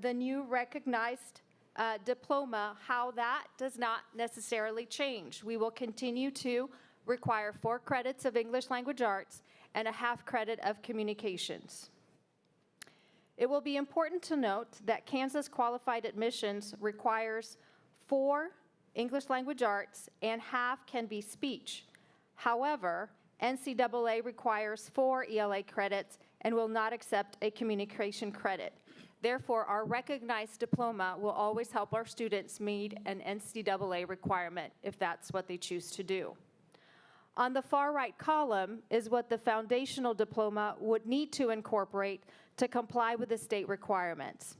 the new recognized diploma, how that does not necessarily change. We will continue to require 4 credits of English Language Arts and a half credit of communications. It will be important to note that Kansas Qualified Admissions requires 4 English Language Arts and half can be speech. However, NCAA requires 4 ELA credits and will not accept a communication credit. Therefore, our recognized diploma will always help our students meet an NCAA requirement if that's what they choose to do. On the far right column is what the foundational diploma would need to incorporate to comply with the state requirements.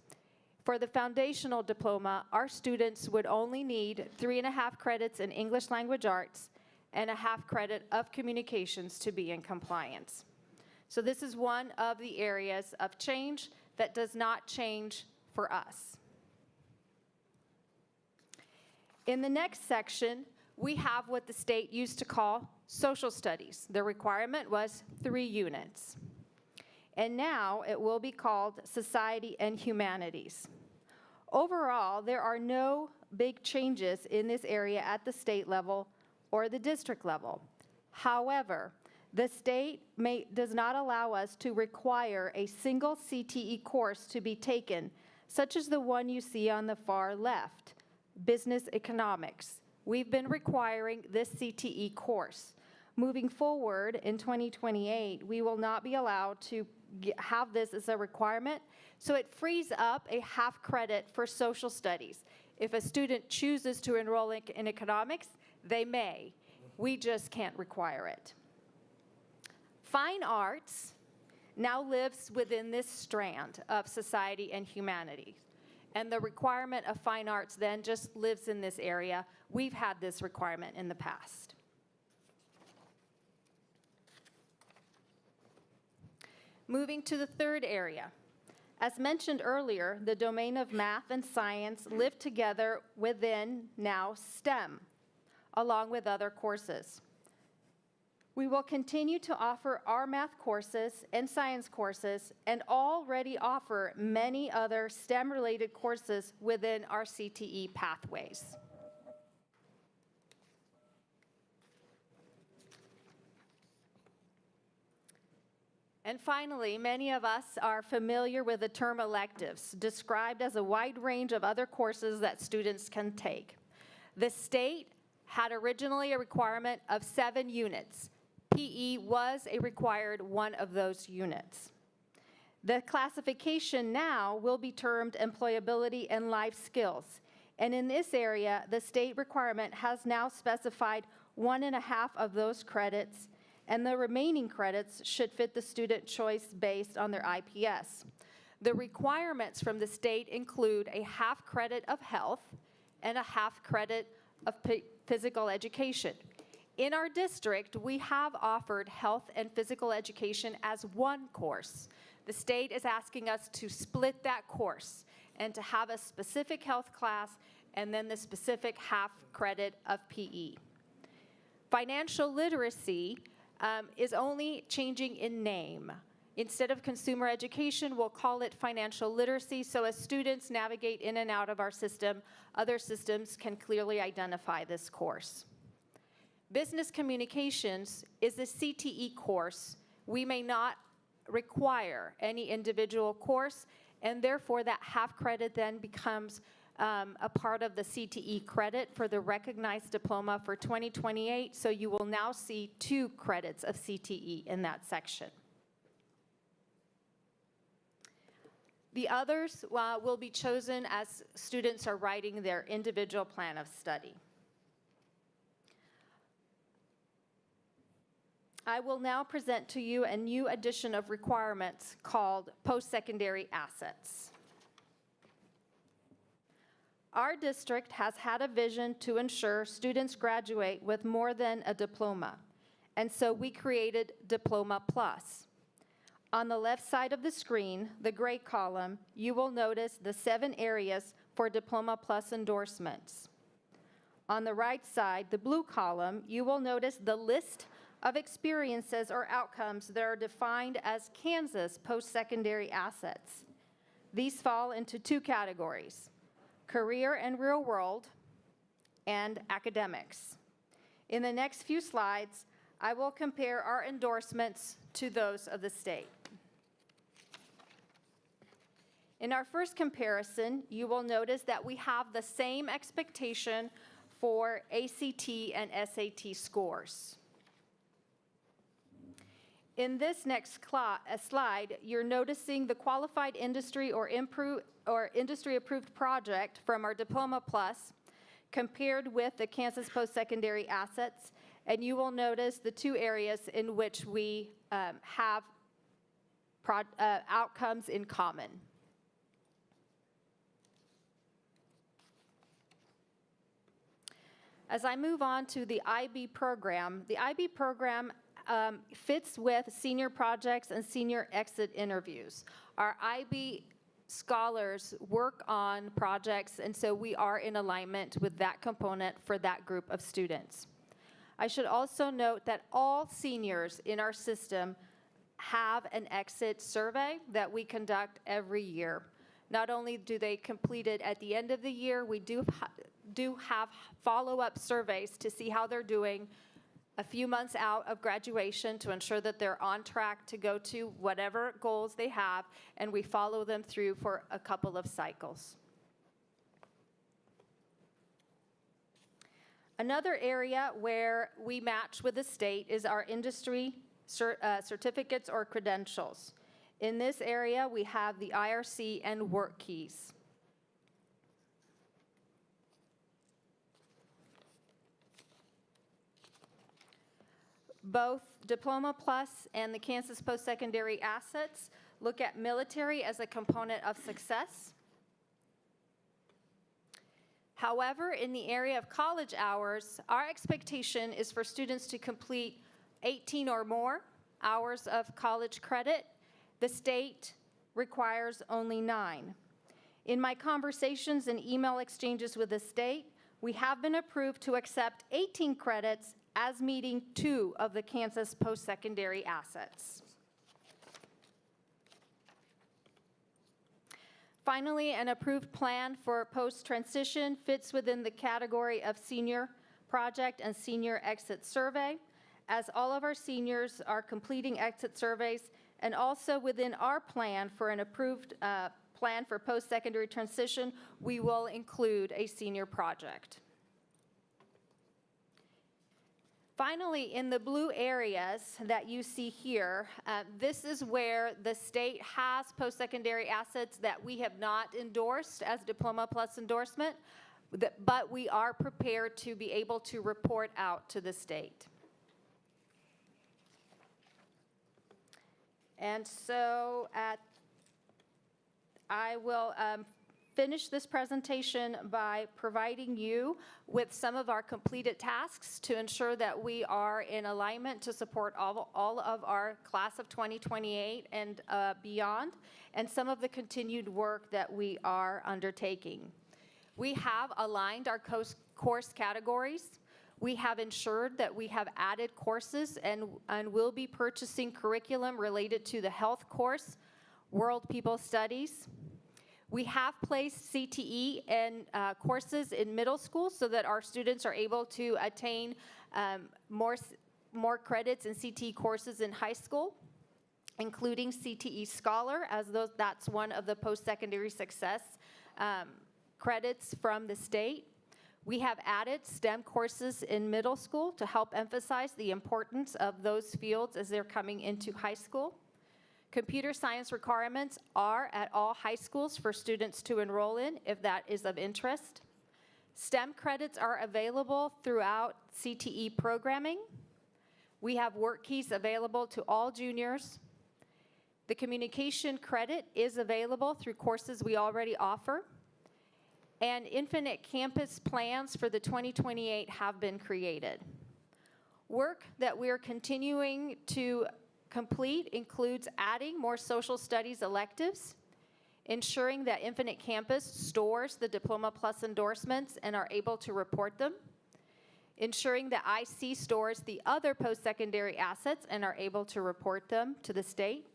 For the foundational diploma, our students would only need 3.5 credits in English Language Arts and a half credit of communications to be in compliance. So this is one of the areas of change that does not change for us. In the next section, we have what the state used to call social studies. The requirement was 3 units. And now it will be called society and humanities. Overall, there are no big changes in this area at the state level or the district level. However, the state does not allow us to require a single CTE course to be taken, such as the one you see on the far left, Business Economics. We've been requiring this CTE course. Moving forward in 2028, we will not be allowed to have this as a requirement, so it frees up a half credit for social studies. If a student chooses to enroll in economics, they may. We just can't require it. Fine arts now lives within this strand of society and humanities. And the requirement of fine arts then just lives in this area. We've had this requirement in the past. Moving to the third area. As mentioned earlier, the domain of math and science live together within now STEM, along with other courses. We will continue to offer our math courses and science courses and already offer many other STEM-related courses within our CTE pathways. And finally, many of us are familiar with the term electives, described as a wide range of other courses that students can take. The state had originally a requirement of 7 units. PE was a required one of those units. The classification now will be termed employability and life skills. And in this area, the state requirement has now specified 1.5 of those credits, and the remaining credits should fit the student choice based on their IPS. The requirements from the state include a half credit of health and a half credit of physical education. In our district, we have offered health and physical education as one course. The state is asking us to split that course and to have a specific health class and then the specific half credit of PE. Financial literacy is only changing in name. Instead of consumer education, we'll call it financial literacy, so as students navigate in and out of our system, other systems can clearly identify this course. Business communications is a CTE course. We may not require any individual course, and therefore that half credit then becomes a part of the CTE credit for the recognized diploma for 2028, so you will now see 2 credits of CTE in that section. The others will be chosen as students are writing their individual plan of study. I will now present to you a new addition of requirements called post-secondary assets. Our district has had a vision to ensure students graduate with more than a diploma, and so we created Diploma Plus. On the left side of the screen, the gray column, you will notice the 7 areas for Diploma Plus endorsements. On the right side, the blue column, you will notice the list of experiences or outcomes that are defined as Kansas post-secondary assets. These fall into 2 categories: career and real world, and academics. In the next few slides, I will compare our endorsements to those of the state. In our first comparison, you will notice that we have the same expectation for ACT and SAT scores. In this next slide, you're noticing the qualified industry or industry-approved project from our Diploma Plus compared with the Kansas post-secondary assets, and you will notice the two areas in which we have outcomes in common. As I move on to the IB program fits with senior projects and senior exit interviews. Our IB scholars work on projects, and so we are in alignment with that component for that group of students. I should also note that all seniors in our system have an exit survey that we conduct every year. Not only do they complete it at the end of the year, we do have follow-up surveys to see how they're doing a few months out of graduation to ensure that they're on track to go to whatever goals they have, and we follow them through for a couple of cycles. Another area where we match with the state is our industry certificates or credentials. In this area, we have the IRC and work keys. Both Diploma Plus and the Kansas post-secondary assets look at military as a component of success. However, in the area of college hours, our expectation is for students to complete 18 or more hours of college credit. The state requires only 9. In my conversations and email exchanges with the state, we have been approved to accept 18 credits as meeting 2 of the Kansas post-secondary assets. Finally, an approved plan for post-transition fits within the category of senior project and senior exit survey, as all of our seniors are completing exit surveys, and also within our plan for an approved plan for post-secondary transition, we will include a senior project. Finally, in the blue areas that you see here, this is where the state has post-secondary assets that we have not endorsed as Diploma Plus endorsement, but we are prepared to be able to report out to the state. And so I will finish this presentation by providing you with some of our completed tasks to ensure that we are in alignment to support all of our class of 2028 and beyond, and some of the continued work that we are undertaking. We have aligned our course categories. We have ensured that we have added courses and will be purchasing curriculum related to the health course, World People Studies. We have placed CTE in courses in middle school so that our students are able to attain more credits in CTE courses in high school, including CTE Scholar, as that's one of the post-secondary success credits from the state. We have added STEM courses in middle school to help emphasize the importance of those fields as they're coming into high school. Computer science requirements are at all high schools for students to enroll in if that is of interest. STEM credits are available throughout CTE programming. We have work keys available to all juniors. The communication credit is available through courses we already offer. And Infinite Campus plans for the 2028 have been created. Work that we're continuing to complete includes adding more social studies electives, ensuring that Infinite Campus stores the Diploma Plus endorsements and are able to report them, ensuring that IC stores the other post-secondary assets and are able to report them to the state,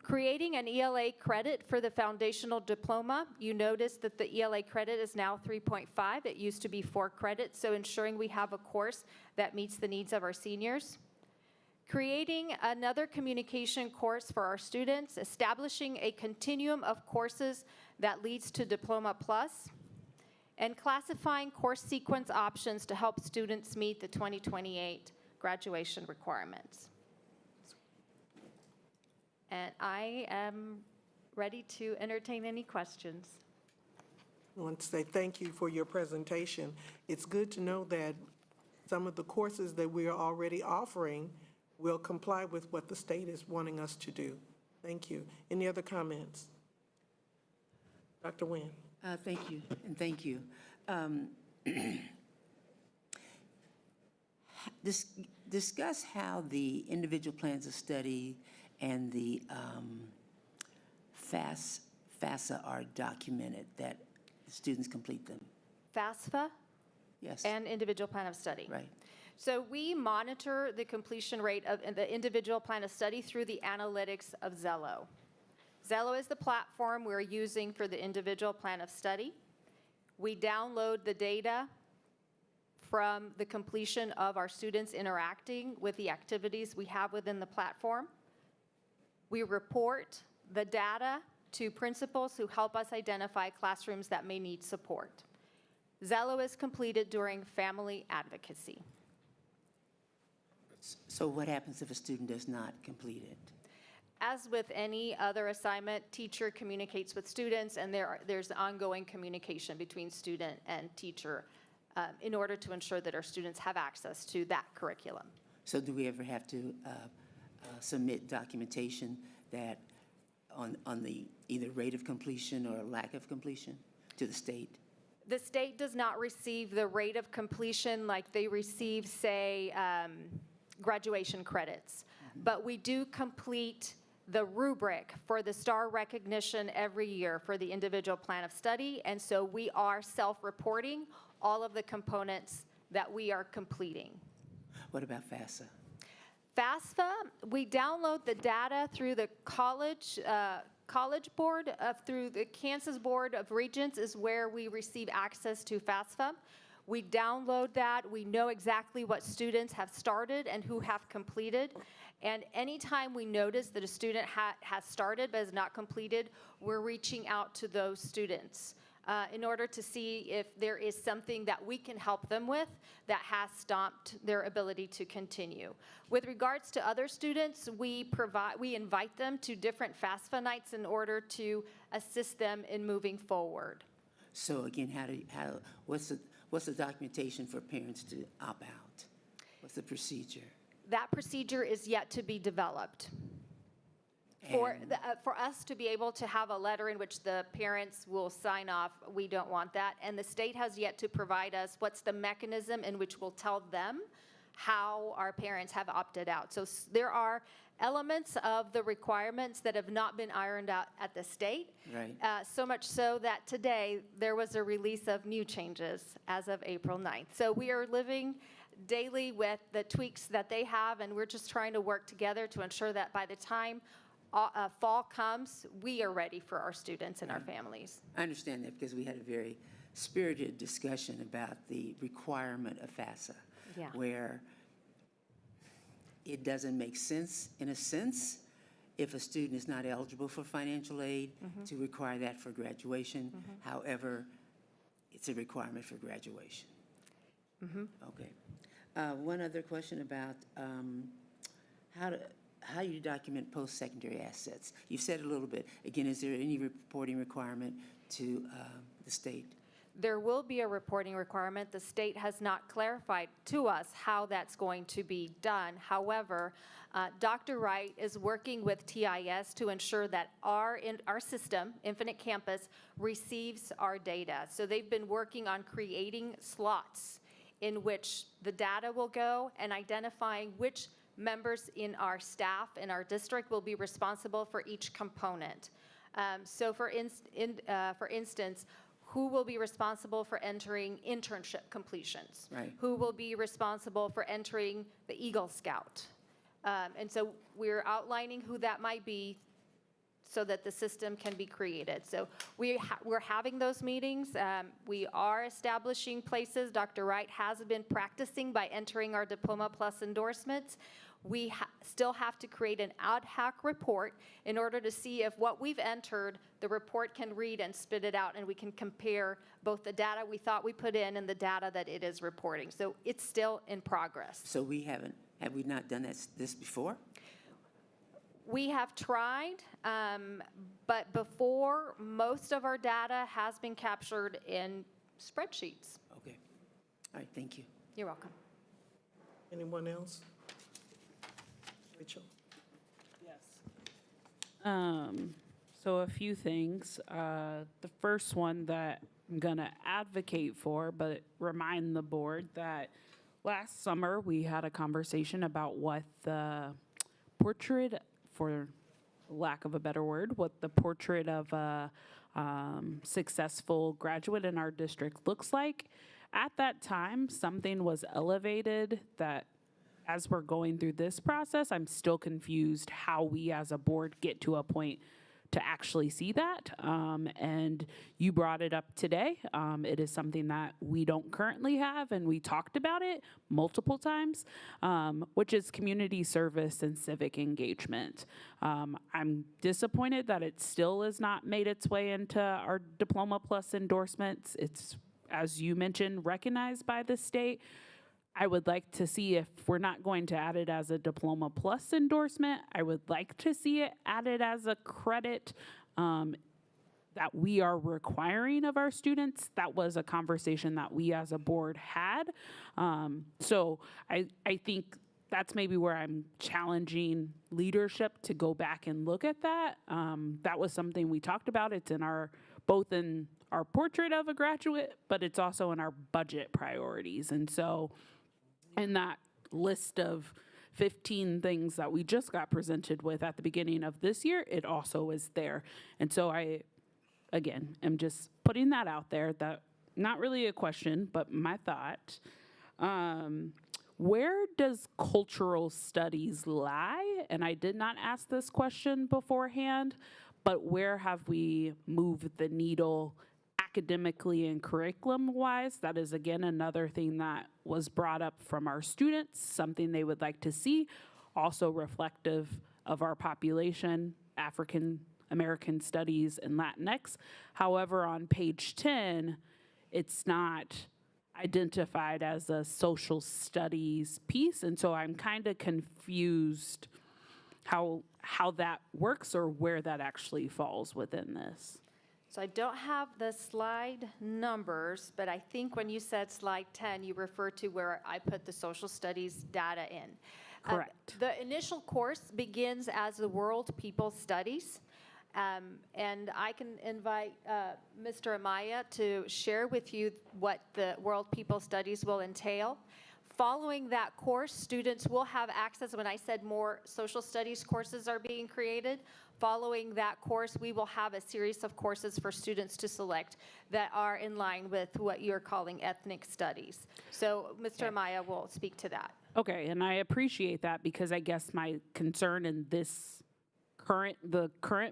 Creating an ELA credit for the foundational diploma. You notice that the ELA credit is now 3.5. It used to be 4 credits, so ensuring we have a course that meets the needs of our seniors. Creating another communication course for our students, establishing a continuum of courses that leads to Diploma Plus, and classifying course sequence options to help students meet the 2028 graduation requirements. And I am ready to entertain any questions. I want to say thank you for your presentation. It's good to know that some of the courses that we are already offering will comply with what the state is wanting us to do. Thank you. Any other comments? Dr. Nguyen. Thank you, and thank you. Discuss how the individual plans of study and the FAFSA are documented, that students complete them. FAFSA? Yes. And individual plan of study. Right. So we monitor the completion rate of the individual plan of study through the analytics of Zello. Zello is the platform we're using for the individual plan of study. We download the data from the completion of our students interacting with the activities we have within the platform. We report the data to principals who help us identify classrooms that may need support. Zello is completed during family advocacy. So what happens if a student does not complete it? As with any other assignment, teacher communicates with students, and there's ongoing communication between student and teacher in order to ensure that our students have access to that curriculum. So do we ever have to submit documentation that on the either rate of completion or lack of completion to the state? The state does not receive the rate of completion like they receive, say, graduation credits. But we do complete the rubric for the STAR recognition every year for the individual plan of study, and so we are self-reporting all of the components that we are completing. What about FAFSA? FAFSA, we download the data through the college board, through the Kansas Board of Regents is where we receive access to FAFSA. We download that. We know exactly what students have started and who have completed. And anytime we notice that a student has started but has not completed, we're reaching out to those students in order to see if there is something that we can help them with that has stopped their ability to continue. With regards to other students, we invite them to different FAFSA nights in order to assist them in moving forward. So again, what's the documentation for parents to opt out? What's the procedure? That procedure is yet to be developed. For us to be able to have a letter in which the parents will sign off, we don't want that. And the state has yet to provide us what's the mechanism in which we'll tell them how our parents have opted out. So there are elements of the requirements that have not been ironed out at the state. Right. So much so that today there was a release of new changes as of April 9th. So we are living daily with the tweaks that they have, and we're just trying to work together to ensure that by the time fall comes, we are ready for our students and our families. I understand that because we had a very spirited discussion about the requirement of FAFSA, Yeah. where it doesn't make sense, in a sense, if a student is not eligible for financial aid, to require that for graduation. However, it's a requirement for graduation. Okay. One other question about how you document post-secondary assets. You've said a little bit. Again, is there any reporting requirement to the state? There will be a reporting requirement. The state has not clarified to us how that's going to be done. However, Dr. Wright is working with TIS to ensure that our system, Infinite Campus, receives our data. So they've been working on creating slots in which the data will go and identifying which members in our staff in our district will be responsible for each component. So for instance, who will be responsible for entering internship completions? Right. Who will be responsible for entering the Eagle Scout? And so we're outlining who that might be so that the system can be created. So we're having those meetings. We are establishing places. Dr. Wright has been practicing by entering our Diploma Plus endorsements. We still have to create an ad hoc report in order to see if what we've entered, the report can read and spit it out, and we can compare both the data we thought we put in and the data that it is reporting. So it's still in progress. So have we not done this before? We have tried, but before, most of our data has been captured in spreadsheets. Okay. All right, thank you. You're welcome. Anyone else? Rachel? So a few things. The first one that I'm going to advocate for, but remind the board that last summer we had a conversation about what the portrait, for lack of a better word, what the portrait of a successful graduate in our district looks like. At that time, something was elevated that, as we're going through this process, I'm still confused how we as a board get to a point to actually see that. And you brought it up today. It is something that we don't currently have, and we talked about it multiple times, which is community service and civic engagement. I'm disappointed that it still has not made its way into our Diploma Plus endorsements. It's, as you mentioned, recognized by the state. I would like to see, if we're not going to add it as a Diploma Plus endorsement, I would like to see it added as a credit that we are requiring of our students. That was a conversation that we as a board had. So I think that's maybe where I'm challenging leadership to go back and look at that. That was something we talked about. It's in both in our portrait of a graduate, but it's also in our budget priorities. And so in that list of 15 things that we just got presented with at the beginning of this year, it also is there. And so I, again, am just putting that out there. That not really a question, but my thought. Where does cultural studies lie? And I did not ask this question beforehand, but where have we moved the needle academically and curriculum-wise? That is, again, another thing that was brought up from our students, something they would like to see, also reflective of our population, African American Studies and Latinx. However, on page 10, it's not identified as a social studies piece, and so I'm kind of confused how that works or where that actually falls within this. So I don't have the slide numbers, but I think when you said slide 10, you referred to where I put the social studies data in. Correct. The initial course begins as the World People Studies. And I can invite Mr. Amaya to share with you what the World People Studies will entail. Following that course, students will have access. When I said more social studies courses are being created, following that course, we will have a series of courses for students to select that are in line with what you're calling ethnic studies. So Mr. Amaya will speak to that. Okay, and I appreciate that, because I guess my concern in this current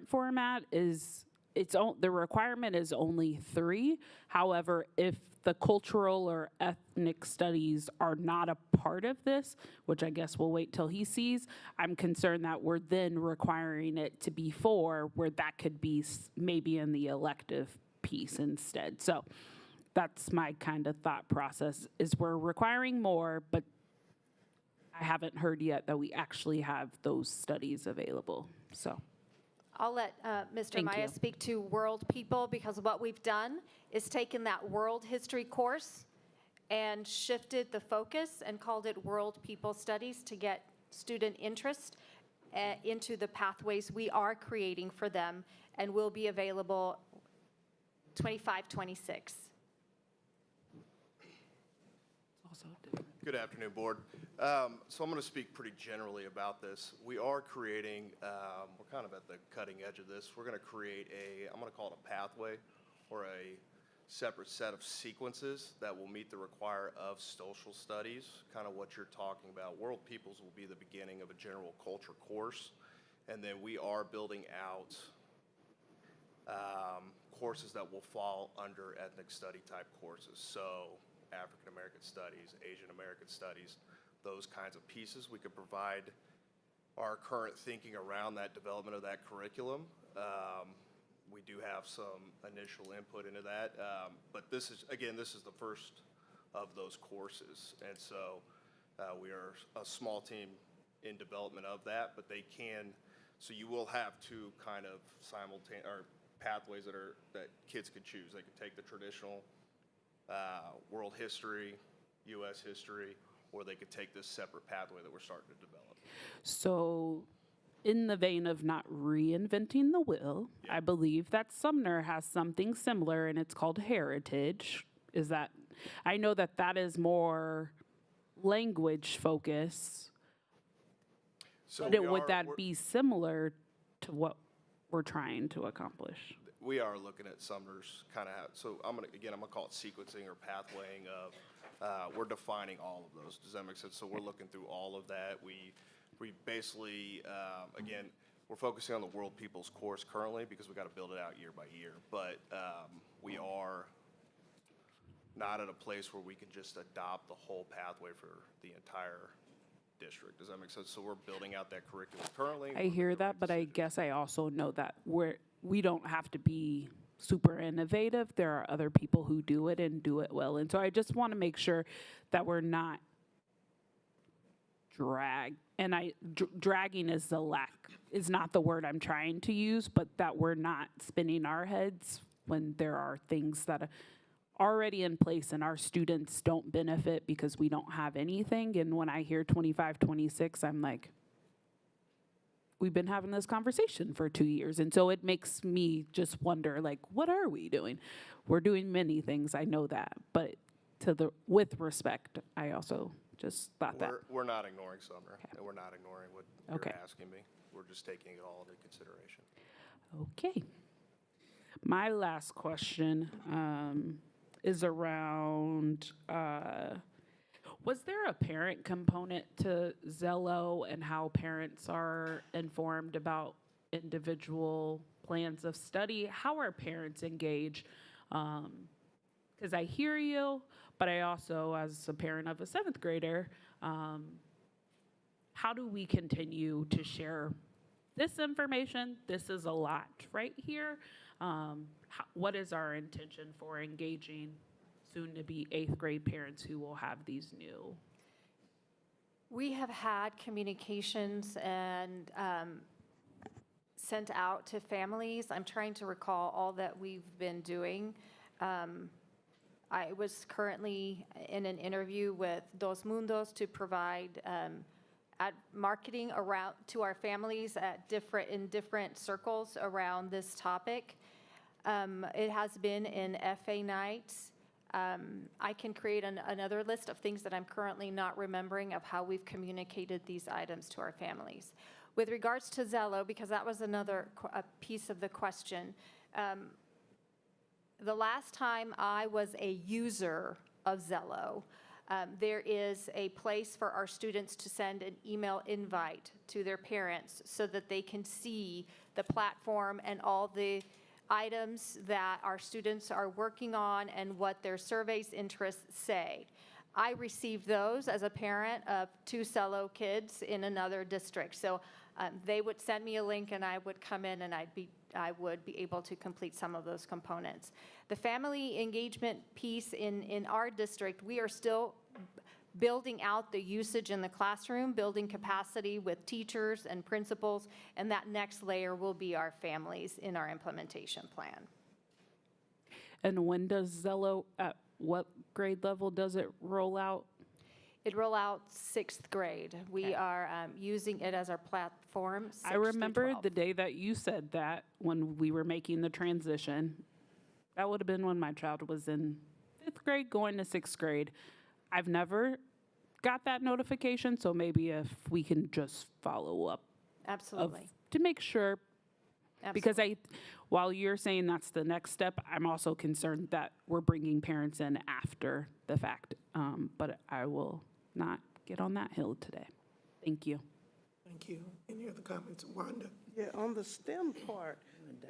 format is the requirement is only 3. However, if the cultural or ethnic studies are not a part of this, which I guess we'll wait till he sees, I'm concerned that we're then requiring it to be 4, where that could be maybe in the elective piece instead. So that's my kind of thought process, is we're requiring more, but I haven't heard yet that we actually have those studies available. So I'll let Mr. Thank Maya you. speak to World People, because what we've done is taken that world history course and shifted the focus and called it World People Studies to get student interest into the pathways we are creating for them, and will be available 25-26. Good afternoon, Board. So I'm going to speak pretty generally about this. We are creating, we're kind of at the cutting edge of this. We're going to create I'm going to call it a pathway or a separate set of sequences that will meet the require of social studies, kind of what you're talking about. World Peoples will be the beginning of a general culture course, and then we are building out courses that will fall under ethnic study type courses. So African American studies, Asian American studies, those kinds of pieces. We could provide our current thinking around that development of that curriculum. We do have some initial input into that, but this is the first of those courses. And so we are a small team in development of that, but so you will have two kind of simultaneous pathways that kids could choose. They could take the traditional world history, U.S. history, or they could take this separate pathway that we're starting to develop. So in the vein of not reinventing the wheel, I believe that Sumner has something similar, and it's called Heritage. I know that is more language focused. So would that be similar to what we're trying to accomplish? We are looking at Sumner's kind of, so I'm gonna call it sequencing or pathwaying of, we're defining all of those. Does that make sense? So we're looking through all of that. We basically, again, we're focusing on the World Peoples course currently because we got to build it out year by year. But we are not at a place where we can just adopt the whole pathway for the entire district. Does that make sense? So we're building out that curriculum currently. I hear that, but I guess I also know that we don't have to be super innovative. There are other people who do it and do it well. And so I just want to make sure that we're not dragging is not the word I'm trying to use, but that we're not spinning our heads when there are things that are already in place and our students don't benefit because we don't have anything. And when I hear 25, 26, I'm like, we've been having this conversation for 2 years. And so it makes me just wonder, like, what are we doing? We're doing many things, I know that, but with respect, I also just thought that. We're not ignoring Sumner, and we're not ignoring what you're asking me. We're just taking it all into consideration. Okay. My last question is around, was there a parent component to Zello and how parents are informed about individual plans of study? How are parents engaged? Because I hear you, but I also, as a parent of a 7th grader, how do we continue to share this information? This is a lot right here. What is our intention for engaging soon-to-be 8th grade parents who will have these new? We have had communications and sent out to families. I'm trying to recall all that we've been doing. I was currently in an interview with Dos Mundos to provide marketing around to our families in different circles around this topic. It has been in FA nights. I can create another list of things that I'm currently not remembering of how we've communicated these items to our families. With regards to Zello, because that was another piece of the question, the last time I was a user of Zello, there is a place for our students to send an email invite to their parents so that they can see the platform and all the items that our students are working on and what their survey's interests say. I received those as a parent of 2 Zello kids in another district. So they would send me a link and I would come in and I would be able to complete some of those components. The family engagement piece in our district, we are still building out the usage in the classroom, building capacity with teachers and principals, and that next layer will be our families in our implementation plan. And when does Zello, at what grade level does it roll out? It roll out 6th grade. We are using it as our platform. I remember the day that you said that when we were making the transition. That would have been when my child was in 5th grade going to 6th grade. I've never got that notification, so maybe if we can just follow up. Absolutely. To make sure. Because while you're saying that's the next step, I'm also concerned that we're bringing parents in after the fact. But I will not get on that hill today. Thank you. Thank you. Any other comments? Wanda? Yeah, on the STEM part,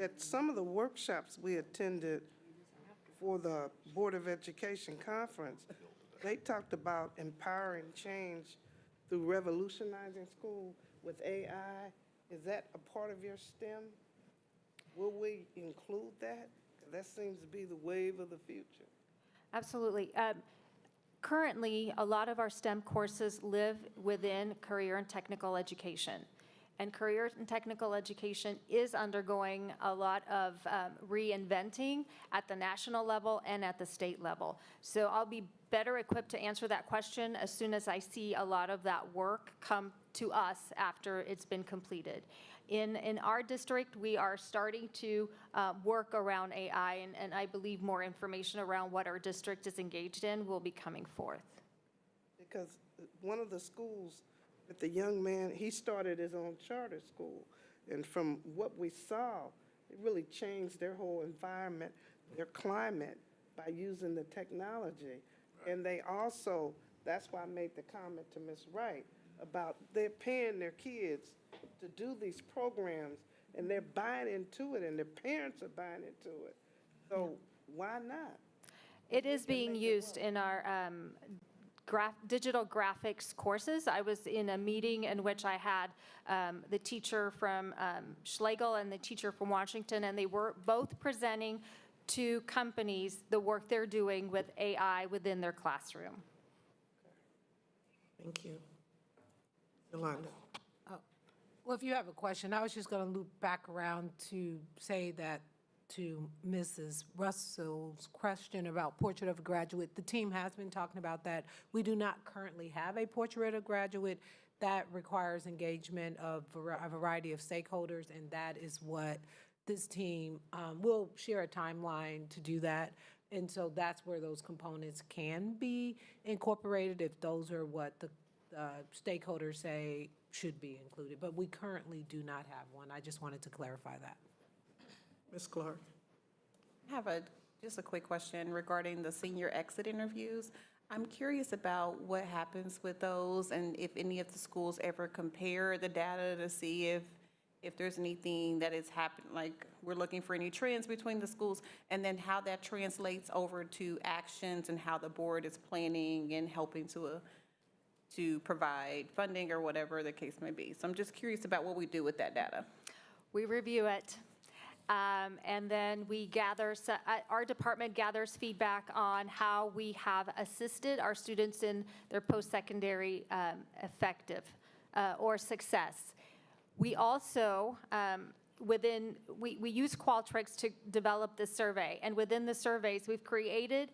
at some of the workshops we attended for the Board of Education conference, they talked about empowering change through revolutionizing school with AI. Is that a part of your STEM? Will we include that? 'Cause that seems to be the wave of the future. Absolutely. Currently, a lot of our STEM courses live within career and technical education. And career and technical education is undergoing a lot of reinventing at the national level and at the state level. So I'll be better equipped to answer that question as soon as I see a lot of that work come to us after it's been completed. In our district, we are starting to work around AI, and I believe more information around what our district is engaged in will be coming forth. Because one of the schools that the young man, he started his own charter school. And from what we saw, it really changed their whole environment, their climate, by using the technology. And they also, that's why I made the comment to Ms. Wright about they're paying their kids to do these programs, and they're buying into it, and their parents are buying into it. So why not? It is being used in our digital graphics courses. I was in a meeting in which I had the teacher from Schlegel and the teacher from Washington, and they were both presenting to companies the work they're doing with AI within their classroom. Thank you. Yolanda. Well, if you have a question, I was just going to loop back around to say that to Mrs. Russell's question about portrait of a graduate, the team has been talking about that. We do not currently have a portrait of graduate. That requires engagement of a variety of stakeholders, and that is what this team will share a timeline to do that. And so that's where those components can be incorporated if those are what the stakeholders say should be included. But we currently do not have one. I just wanted to clarify that. Ms. Clark. I have just a quick question regarding the senior exit interviews. I'm curious about what happens with those and if any of the schools ever compare the data to see if there's anything that has happened, like we're looking for any trends between the schools, and then how that translates over to actions and how the board is planning and helping to provide funding or whatever the case may be. So I'm just curious about what we do with that data. We review it. And then we gather, our department gathers feedback on how we have assisted our students in their post-secondary effective or success. We also, we use Qualtrics to develop this survey. And within the surveys, we've created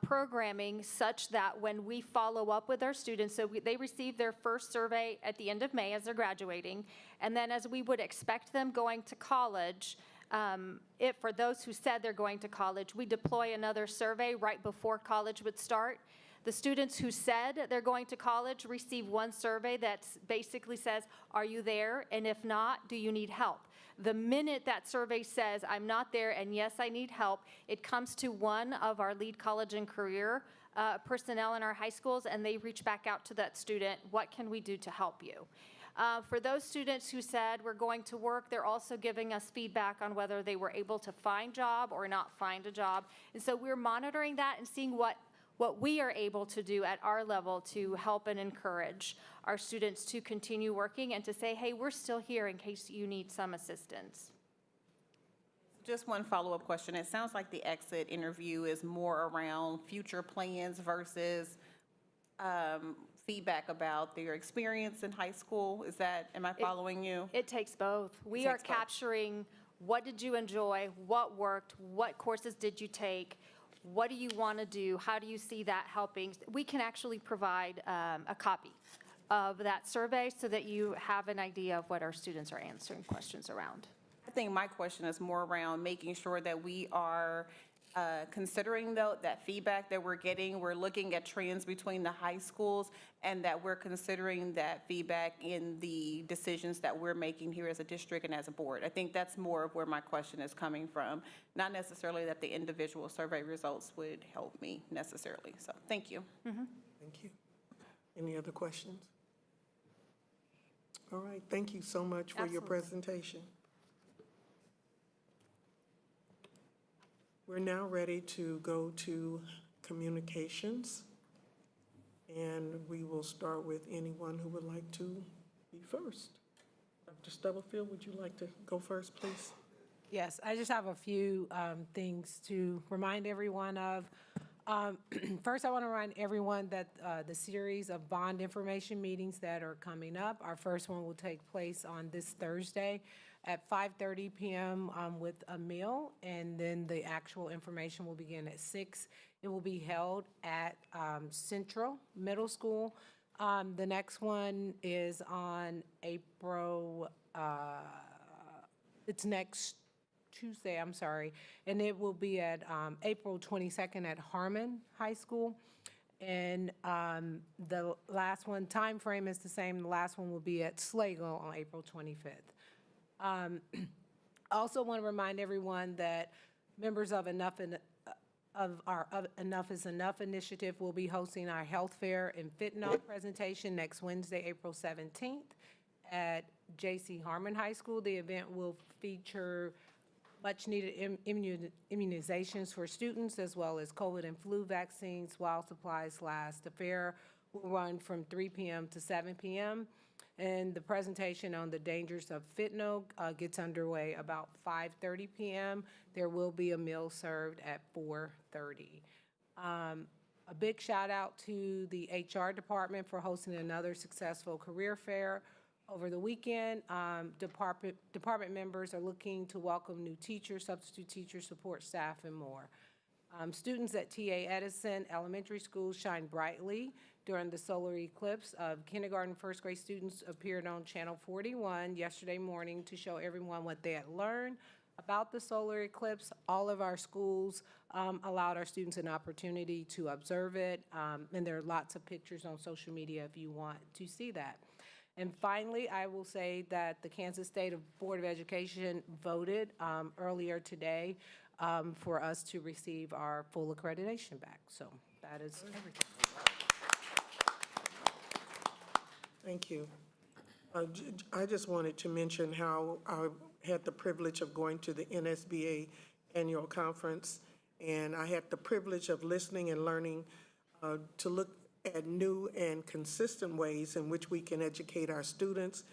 programming such that when we follow up with our students, so they receive their first survey at the end of May as they're graduating. And then as we would expect them going to college, for those who said they're going to college, we deploy another survey right before college would start. The students who said they're going to college receive one survey that basically says, are you there? And if not, do you need help? The minute that survey says, I'm not there, and yes, I need help, it comes to one of our lead college and career personnel in our high schools, and they reach back out to that student, what can we do to help you? For those students who said we're going to work, they're also giving us feedback on whether they were able to find a job or not find a job. And so we're monitoring that and seeing what we are able to do at our level to help and encourage our students to continue working and to say, hey, we're still here in case you need some assistance. Just one follow-up question. It sounds like the exit interview is more around future plans versus feedback about their experience in high school. Am I following you? It takes both. We are capturing what did you enjoy, what worked, what courses did you take, what do you want to do, how do you see that helping? We can actually provide a copy of that survey so that you have an idea of what our students are answering questions around. I think my question is more around making sure that we are considering that feedback that we're getting, we're looking at trends between the high schools, and that we're considering that feedback in the decisions that we're making here as a district and as a board. I think that's more of where my question is coming from, not necessarily that the individual survey results would help me necessarily. So thank you. Mm-hmm. Thank you. Any other questions? All right, thank you so much for your presentation. We're now ready to go to communications. And we will start with anyone who would like to be first. Dr. Stubblefield, would you like to go first, please? Yes, I just have a few things to remind everyone of. First, I want to remind everyone that the series of bond information meetings that are coming up, our first one will take place on this Thursday at 5:30 p.m. With a meal, and then the actual information will begin at 6. It will be held at Central Middle School. The next one is on April, it's next Tuesday, I'm sorry, and it will be at April 22nd at Harmon High School. And the last one, time frame is the same. The last one will be at Sligo on April 25th. Also want to remind everyone that members of Enough is Enough initiative will be hosting our health fair and fentanyl presentation next Wednesday, April 17th at J.C. Harmon High School. The event will feature much-needed immunizations for students, as well as COVID and flu vaccines while supplies last. The fair will run from 3 p.m. to 7 p.m., and the presentation on the dangers of fentanyl gets underway about 5:30 p.m. There will be a meal served at 4:30. A big shout out to the HR department for hosting another successful career fair over the weekend. Department members are looking to welcome new teachers, substitute teachers, support staff, and more. Students at TA Edison Elementary School shine brightly during the solar eclipse. Kindergarten, first grade students appeared on Channel 41 yesterday morning to show everyone what they had learned about the solar eclipse. All of our schools allowed our students an opportunity to observe it, and there are lots of pictures on social media if you want to see that. And finally, I will say that the Kansas State Board of Education voted earlier today for us to receive our full accreditation back. So that is everything. Thank you. I just wanted to mention how I had the privilege of going to the NSBA annual conference, and I had the privilege of listening and learning to look at new and consistent ways in which we can educate our students.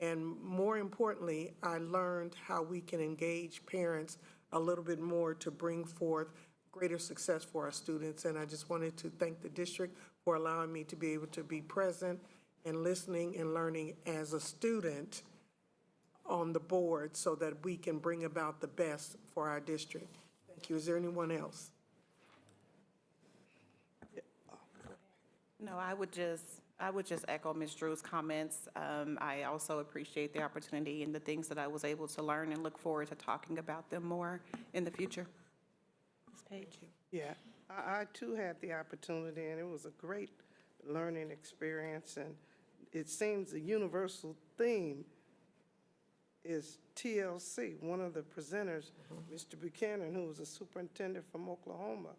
And more importantly, I learned how we can engage parents a little bit more to bring forth greater success for our students. And I just wanted to thank the district for allowing me to be able to be present and listening and learning as a student on the board so that we can bring about the best for our district. Thank you. Is there anyone else? No, I would just echo Ms. Drew's comments. I also appreciate the opportunity and the things that I was able to learn, and look forward to talking about them more in the future. Ms. Page. Yeah, I too had the opportunity, and it was a great learning experience. And it seems the universal theme is TLC. One of the presenters, Mr. Buchanan, who was a superintendent from Oklahoma,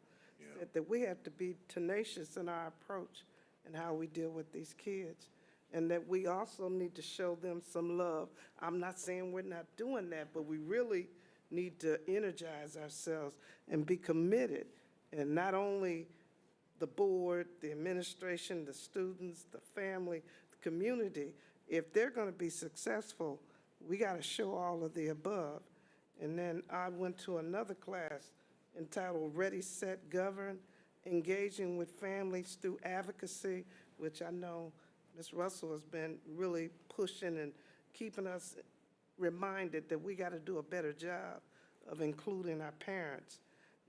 said that we have to be tenacious in our approach and how we deal with these kids, and that we also need to show them some love. I'm not saying we're not doing that, but we really need to energize ourselves and be committed. And not only the board, the administration, the students, the family, the community, if they're going to be successful, we got to show all of the above. And then I went to another class entitled Ready, Set, Govern, Engaging with Families Through Advocacy, which I know Ms. Russell has been really pushing and keeping us reminded that we got to do a better job of including our parents.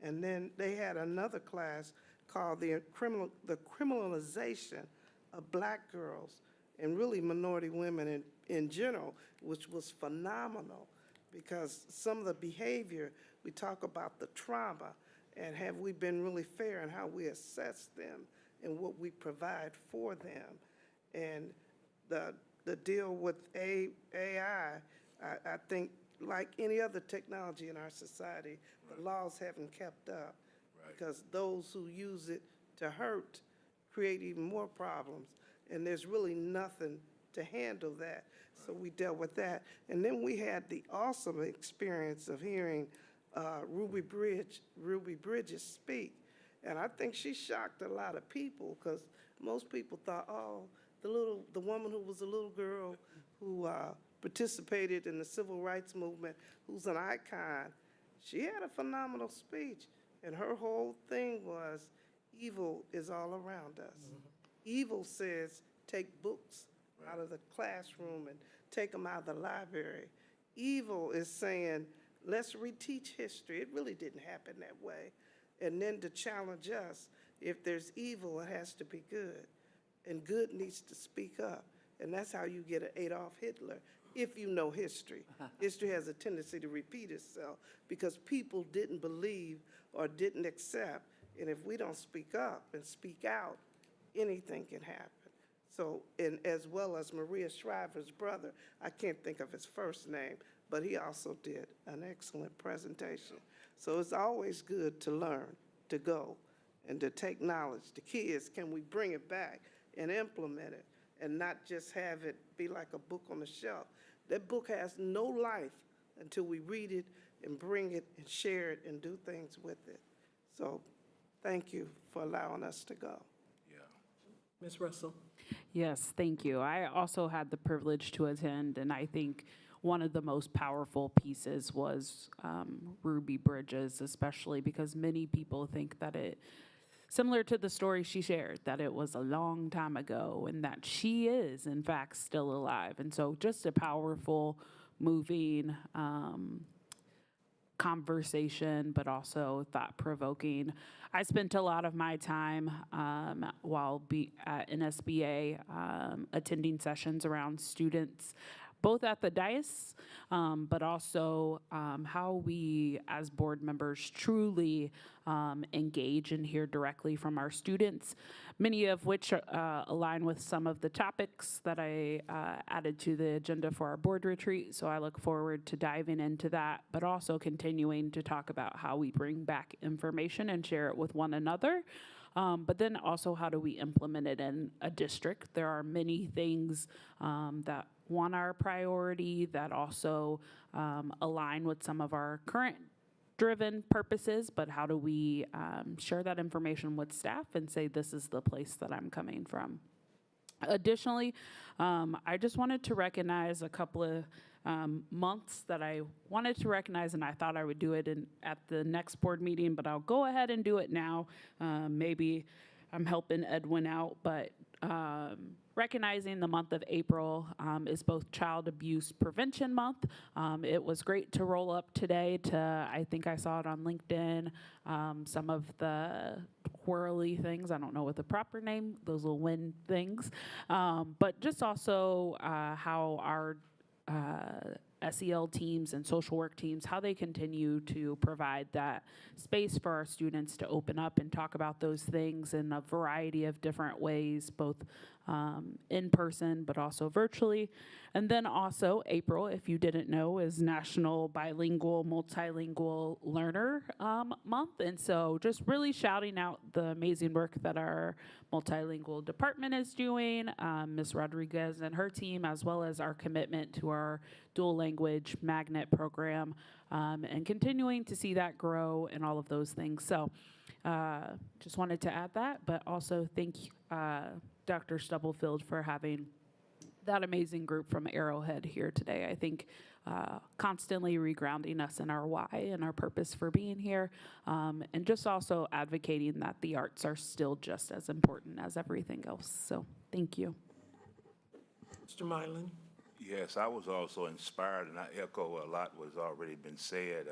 And then they had another class called the criminalization of Black girls and really minority women in general, which was phenomenal, because some of the behavior, we talk about the trauma, and have we been really fair in how we assess them and what we provide for them. And the deal with AI, I think, like any other technology in our society, the laws haven't kept up, because those who use it to hurt create even more problems, and there's really nothing to handle that. So we dealt with that. And then we had the awesome experience of hearing Ruby Bridges speak. And I think she shocked a lot of people because most people thought, oh, the woman who was a little girl who participated in the civil rights movement, who's an icon, she had a phenomenal speech. And her whole thing was, evil is all around us. Evil says, take books out of the classroom and take them out of the library. Evil is saying, let's reteach history. It really didn't happen that way. And then to challenge us, if there's evil, it has to be good. And good needs to speak up. And that's how you get an Adolf Hitler, if you know history. History has a tendency to repeat itself because people didn't believe or didn't accept. And if we don't speak up and speak out, anything can happen. So, and as well as Maria Shriver's brother, I can't think of his first name, but he also did an excellent presentation. So it's always good to learn, to go, and to take knowledge. The key is, can we bring it back and implement it and not just have it be like a book on the shelf? That book has no life until we read it and bring it and share it and do things with it. So thank you for allowing us to go. Ms. Russell? Yes, thank you. I also had the privilege to attend, and I think one of the most powerful pieces was Ruby Bridges, especially because many people think that it, similar to the story she shared, that it was a long time ago and that she is, in fact, still alive. And so just a powerful, moving conversation, but also thought-provoking. I spent a lot of my time while at NSBA attending sessions around students, both at the dais, but also how we as board members truly engage and hear directly from our students, many of which align with some of the topics that I added to the agenda for our board retreat. So I look forward to diving into that, but also continuing to talk about how we bring back information and share it with one another. But then also, how do we implement it in a district? There are many things that want our priority that also align with some of our current driven purposes, but how do we share that information with staff and say, this is the place that I'm coming from? Additionally, I just wanted to recognize a couple of months that I wanted to recognize, and I thought I would do it at the next board meeting, but I'll go ahead and do it now. Maybe I'm helping Edwin out, but recognizing the month of April is both Child Abuse Prevention Month. It was great to roll up today to, I think I saw it on LinkedIn, some of the whirly things, I don't know what the proper name, those little wind things, but just also how our SEL teams and social work teams, how they continue to provide that space for our students to open up and talk about those things in a variety of different ways, both in person, but also virtually. And then also April, if you didn't know, is National Bilingual Multilingual Learner Month. And so just really shouting out the amazing work that our multilingual department is doing, Ms. Rodriguez and her team, as well as our commitment to our dual language magnet program, and continuing to see that grow and all of those things. So just wanted to add that, but also thank Dr. Stubblefield for having that amazing group from Arrowhead here today. I think constantly regrounding us in our why and our purpose for being here, and just also advocating that the arts are still just as important as everything else. So thank you. Mr. Mylan? Yes, I was also inspired, and I echo a lot was already been said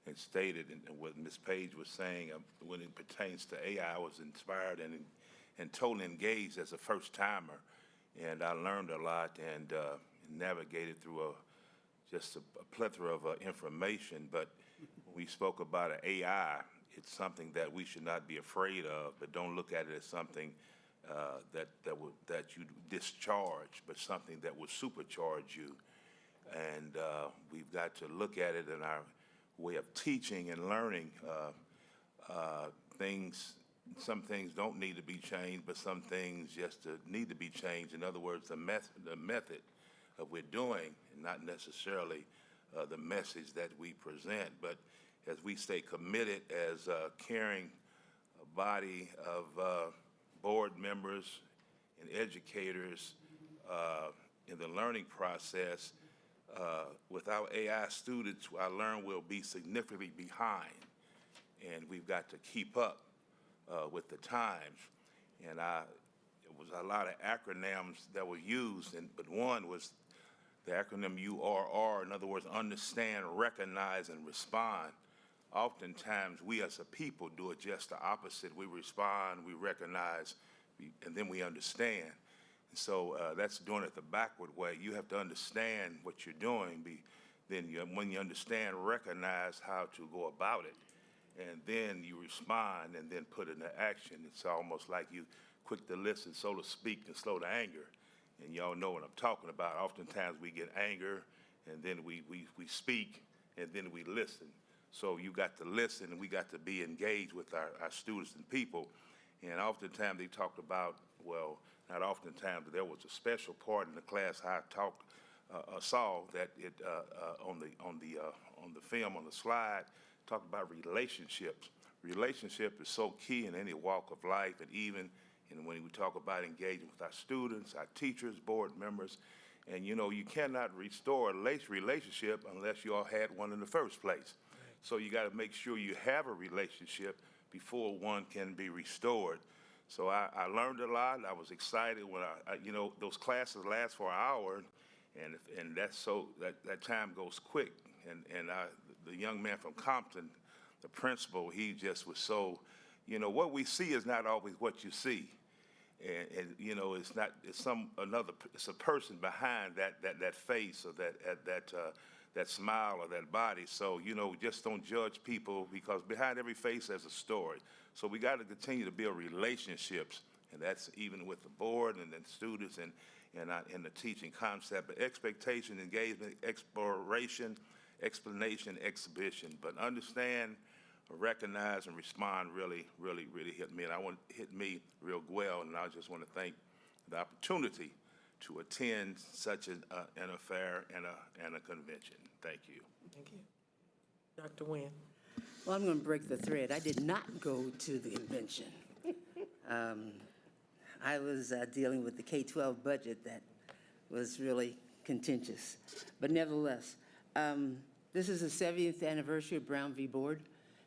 and stated, and what Ms. Page was saying when it pertains to AI. I was inspired and totally engaged as a first-timer, and I learned a lot and navigated through just a plethora of information. But when we spoke about an AI, it's something that we should not be afraid of, but don't look at it as something that you discharge, but something that will supercharge you. And we've got to look at it in our way of teaching and learning things. Some things don't need to be changed, but some things just need to be changed. In other words, the method of we're doing, and not necessarily the message that we present. But as we stay committed as a caring body of board members and educators in the learning process. Without AI, students, I learned, will be significantly behind, and we've got to keep up with the times. And it was a lot of acronyms that were used, but one was the acronym URR, in other words, understand, recognize, and respond. Oftentimes, we as a people do it just the opposite. We respond, we recognize, and then we understand. And so that's doing it the backward way. You have to understand what you're doing. When you understand, recognize how to go about it. And then you respond and then put it into action. It's almost like you quick to listen, so to speak, and slow to anger. And y'all know what I'm talking about. Oftentimes we get anger, and then we speak, and then we listen. So you got to listen, and we got to be engaged with our students and people. And oftentimes they talked about, well, not oftentimes, but there was a special part in the class I saw that it on the film, on the slide, talked about relationships. Relationship is so key in any walk of life, and even when we talk about engaging with our students, our teachers, board members. And you cannot restore a relationship unless you all had one in the first place. So you got to make sure you have a relationship before one can be restored. So I learned a lot. I was excited when those classes last for an hour, and that time goes quick. And the young man from Compton, the principal, he just was so, what we see is not always what you see. And it's a person behind that face or that smile or that body. So, just don't judge people, because behind every face there's a story. So we got to continue to build relationships, and that's even with the board and then students and the teaching concept. But expectation, engagement, exploration, explanation, exhibition. But understand, recognize, and respond really hit me. And hit me real well, and I just want to thank the opportunity to attend such an affair and a convention. Thank you. Thank you. Dr. Nguyen. Well, I'm going to break the thread. I did not go to the convention. I was dealing with the K-12 budget that was really contentious. But nevertheless, this is the 70th anniversary of Brown v. Board,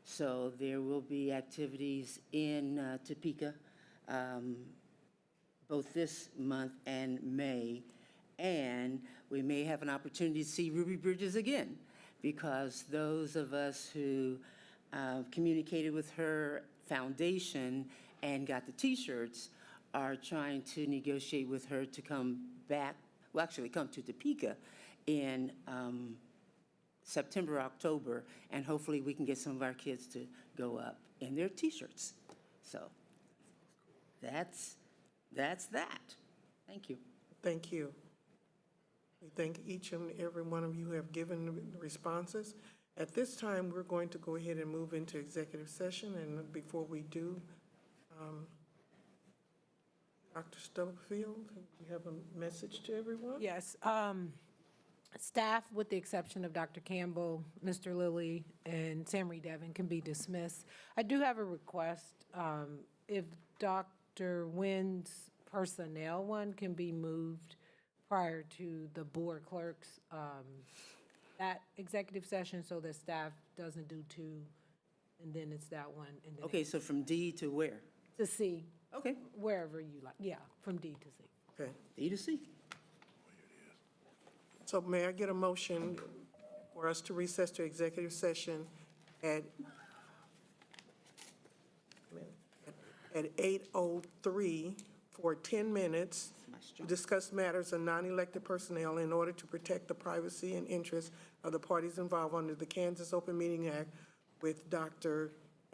so there will be activities in Topeka both this month and May, and we may have an opportunity to see Ruby Bridges again, because those of us who communicated with her foundation and got the T-shirts are trying to negotiate with her to come back, well, actually come to Topeka in September, October, and hopefully we can get some of our kids to go up in their T-shirts. So that's that. Thank you. Thank you. We thank each and every one of you who have given the responses. At this time, we're going to go ahead and move into executive session, and before we do, Dr. Stubblefield, you have a message to everyone? Yes. Staff, with the exception of Dr. Campbell, Mr. Lilly, and Samry Devon, can be dismissed. I do have a request. If Dr. Nguyen's personnel one can be moved prior to the board clerk's that executive session, so that staff doesn't do two, and then it's that one. And then Okay, so from D to where? to C. Okay. Wherever you like. Yeah, from D to C. Okay. D to C. So may I get a motion for us to recess to executive session at 8:03 for 10 minutes to discuss matters of non-elected personnel in order to protect the privacy and interests of the parties involved under the Kansas Open Meeting Act, with Dr.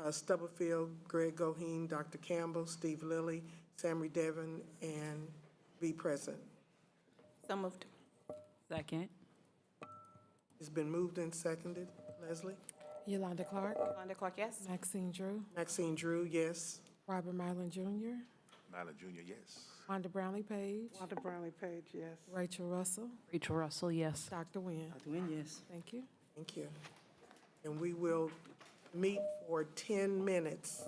Stubblefield, Greg Goheen, Dr. Campbell, Steve Lilly, Samry Devon, and be present. So moved. Second. It's been moved and seconded. Leslie? Yolanda Clark, Yolanda Clark, yes. Maxine Drew, Maxine Drew, yes. Robert Mylan Jr., Nyla Jr., yes. Wanda Brownlee Page, Wanda Brownlee Page, yes. Rachel Russell, Rachel Russell, yes. Dr. Nguyen. Dr. Nguyen, yes. Thank you. Thank you. And we will meet for 10 minutes.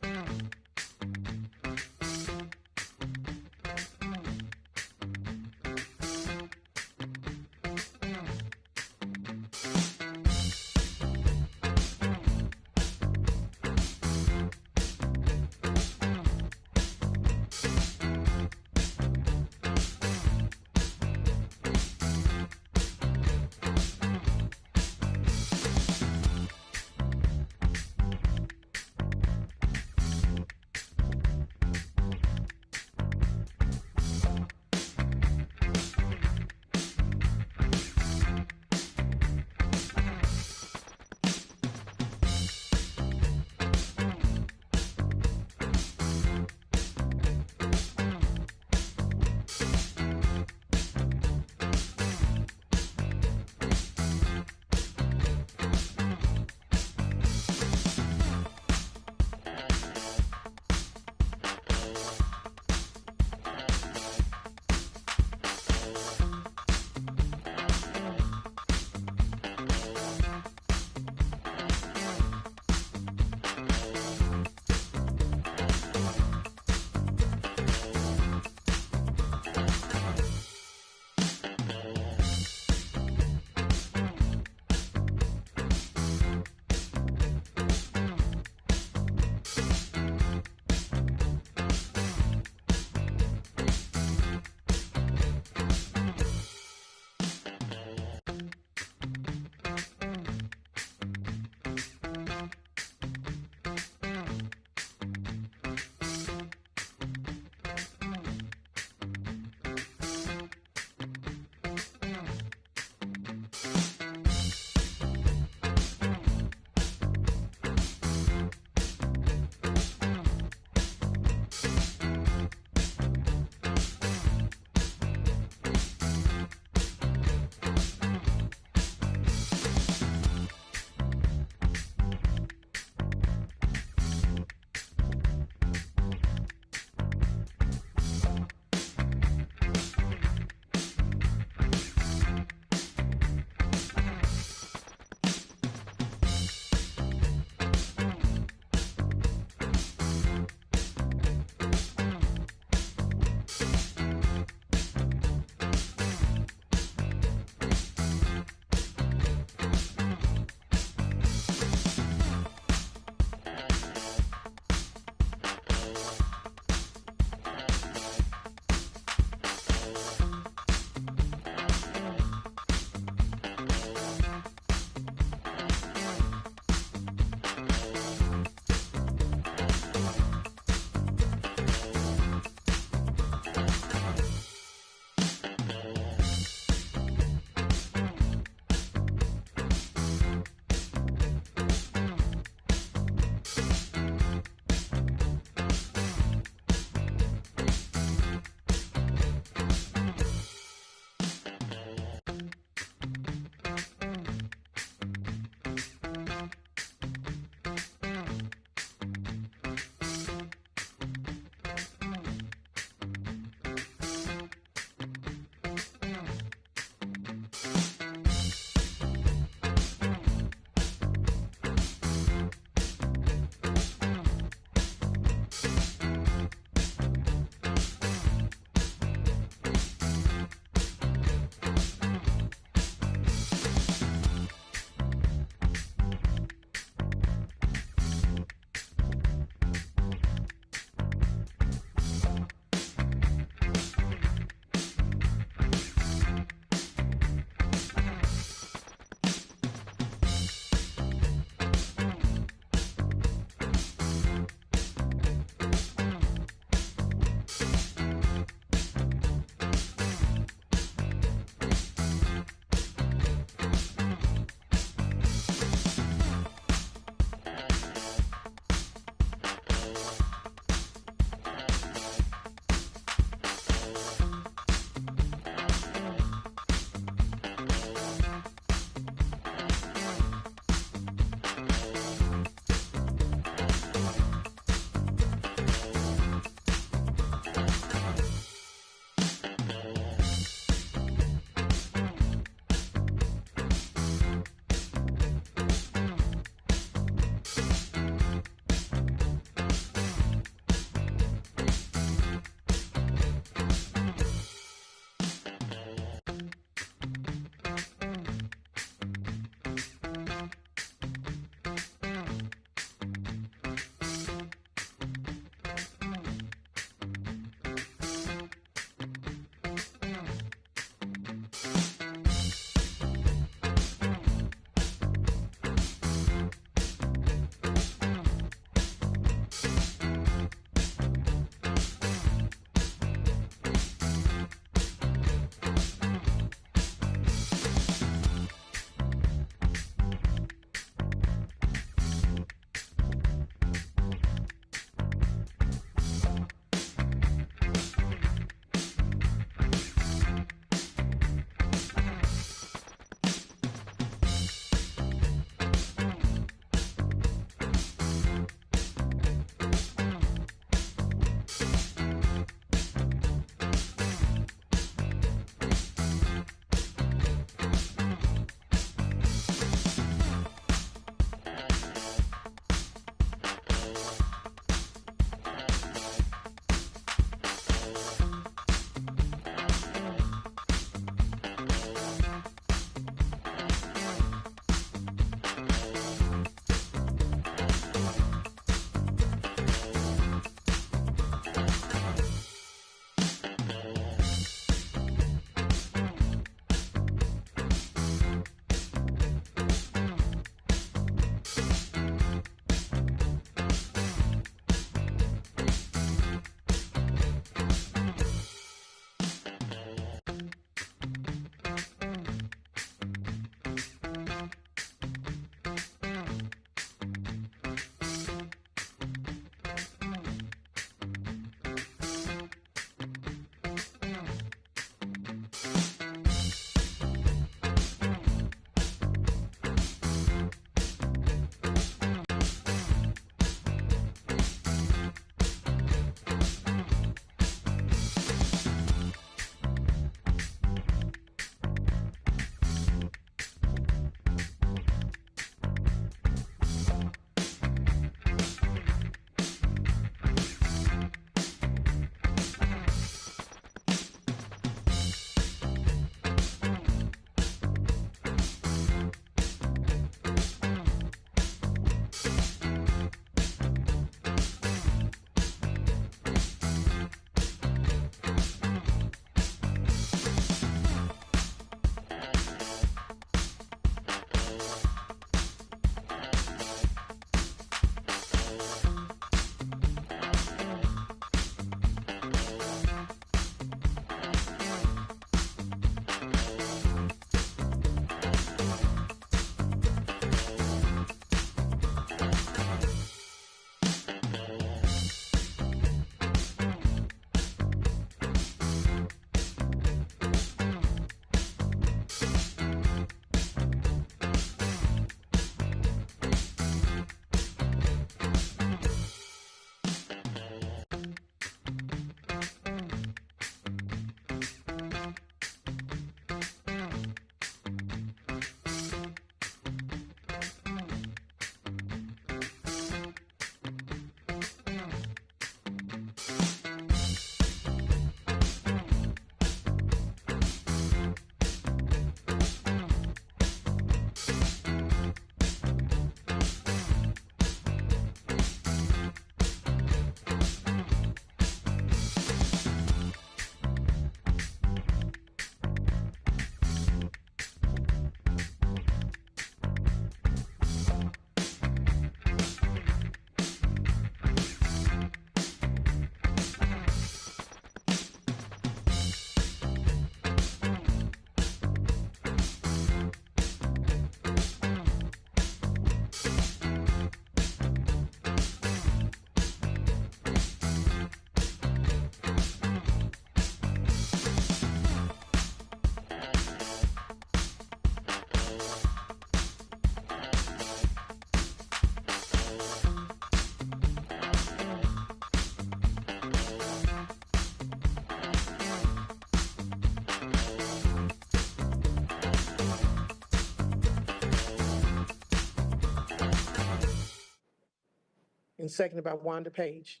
and seconded by Wanda Page.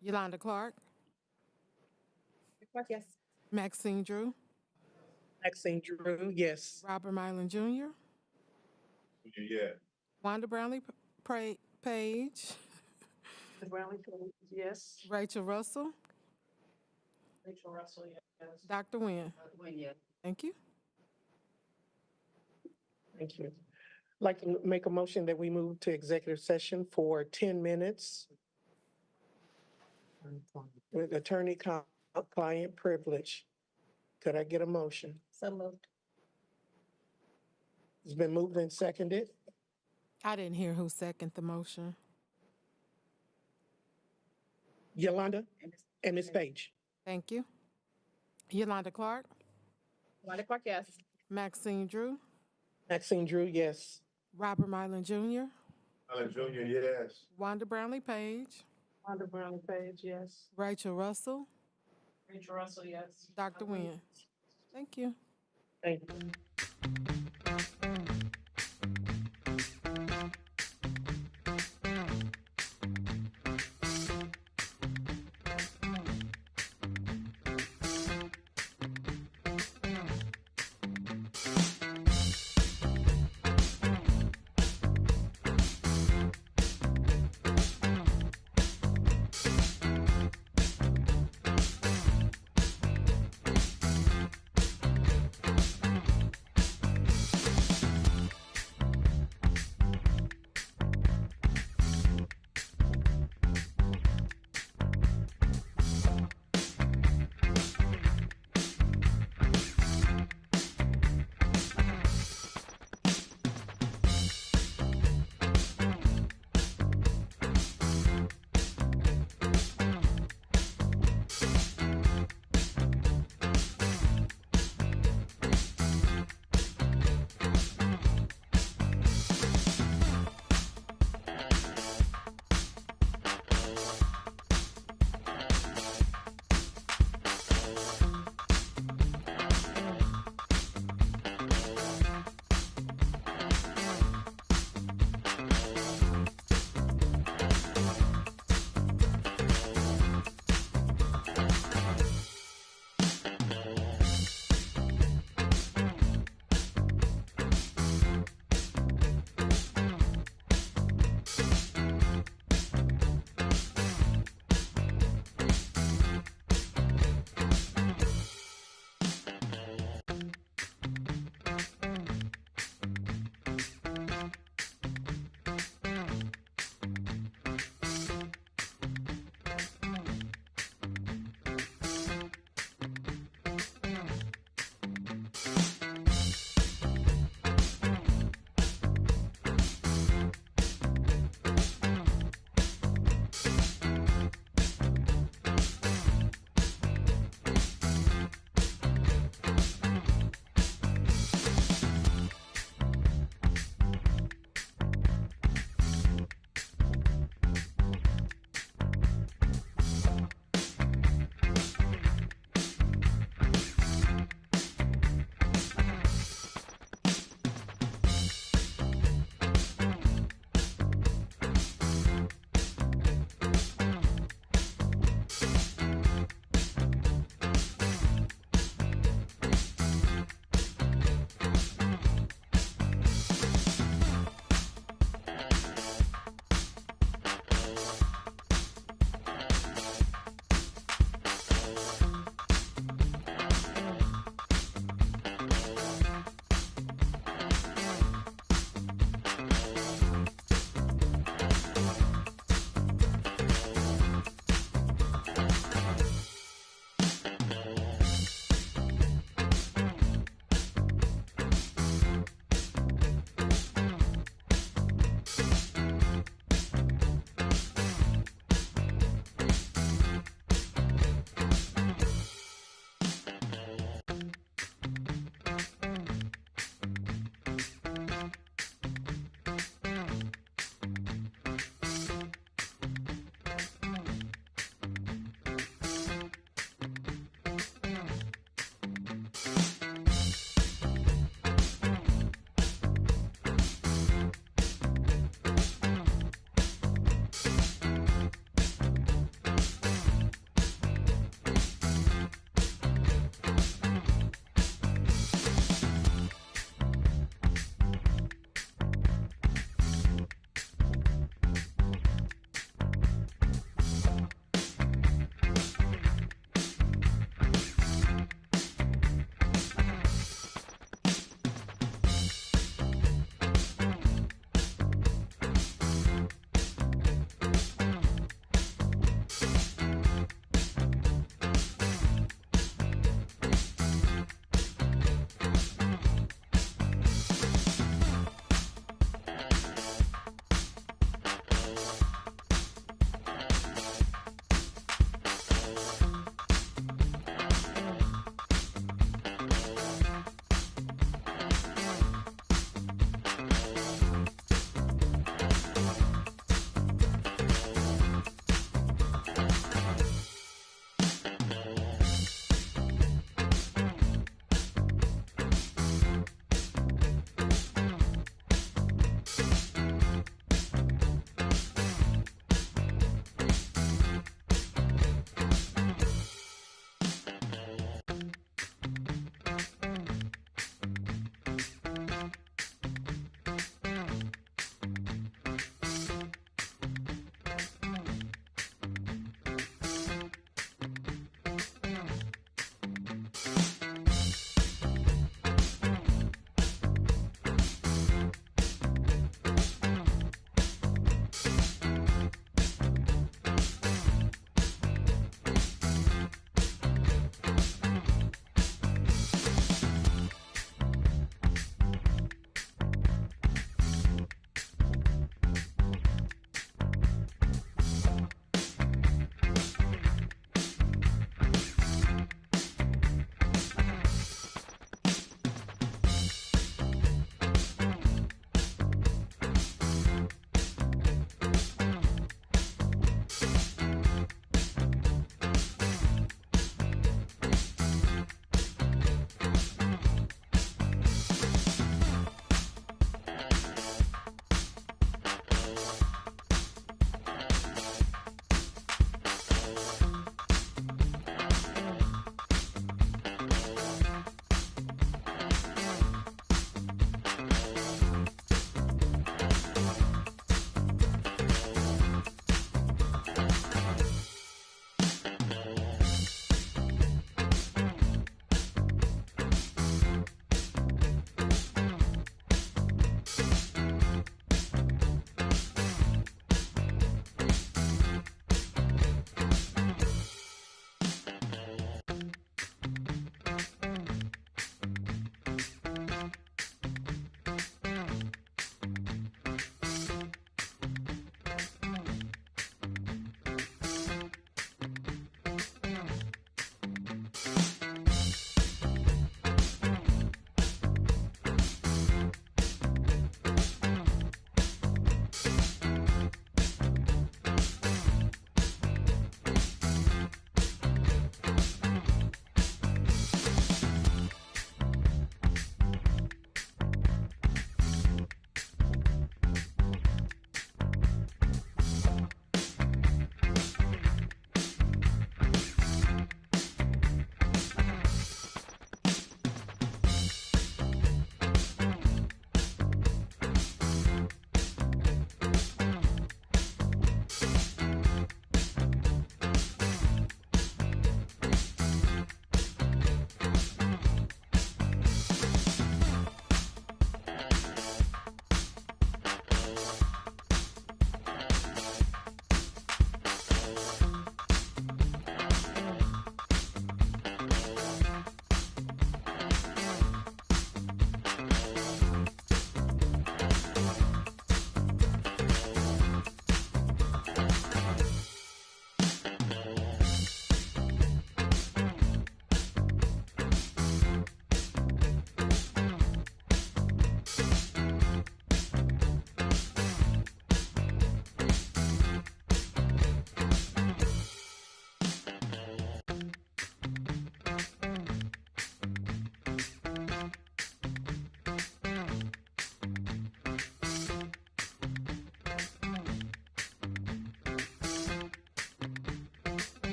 Yolanda Clark, Yes. Maxine Drew, Maxine Drew, yes. Robert Mylan Jr., Yeah. Wanda Brownlee Page, Brownlee Page, yes. Rachel Russell, Rachel Russell, yes. Dr. Nguyen. Thank you. Thank you. I'd like to make a motion that we move to executive session for 10 minutes with attorney-client privilege. Could I get a motion? So moved. It's been moved and seconded. I didn't hear who seconded the motion. Yolanda and Ms. Page. Thank you. Yolanda Clark, Yolanda Clark, yes. Maxine Drew, Maxine Drew, yes. Robert Mylan Jr., Allen Jr., yes. Wanda Brownlee Page, Wanda Brownlee Page, yes. Rachel Russell, Rachel Russell, yes. Dr. Nguyen. Thank you. Thank you.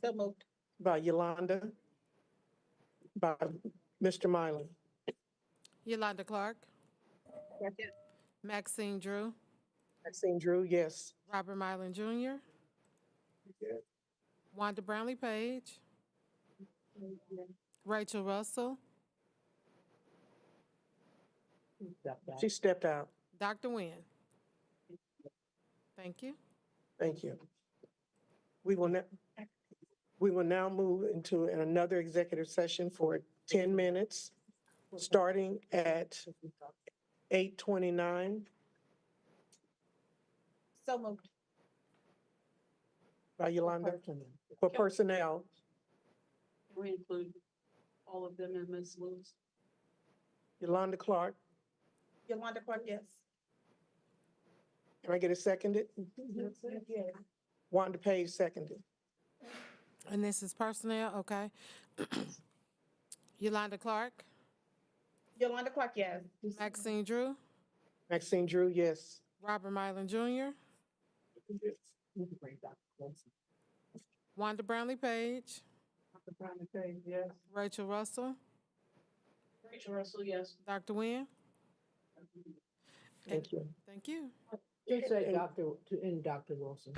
So moved. By Yolanda. By Mr. Mylan. Yolanda Clark. Maxine Drew. Maxine Drew, yes. Robert Mylan Jr. Wanda Brownlee Page. Rachel Russell. She stepped out. Dr. Nguyen. Thank you. Thank you. We will now move into another executive session for 10 minutes, starting at 8:29. So moved. By Yolanda. For personnel. Can we include all of them in Ms. Lewis? Yolanda Clark. Yolanda Clark, yes. Can I get it seconded? Wanda Page seconded. And this is personnel, okay. Yolanda Clark. Yolanda Clark, yes. Maxine Drew. Maxine Drew, yes. Robert Mylan Jr. Wanda Brownlee Page. Yes. Rachel Russell. Rachel Russell, yes. Dr. Nguyen. Thank you. Thank you. Just say Dr. Wilson.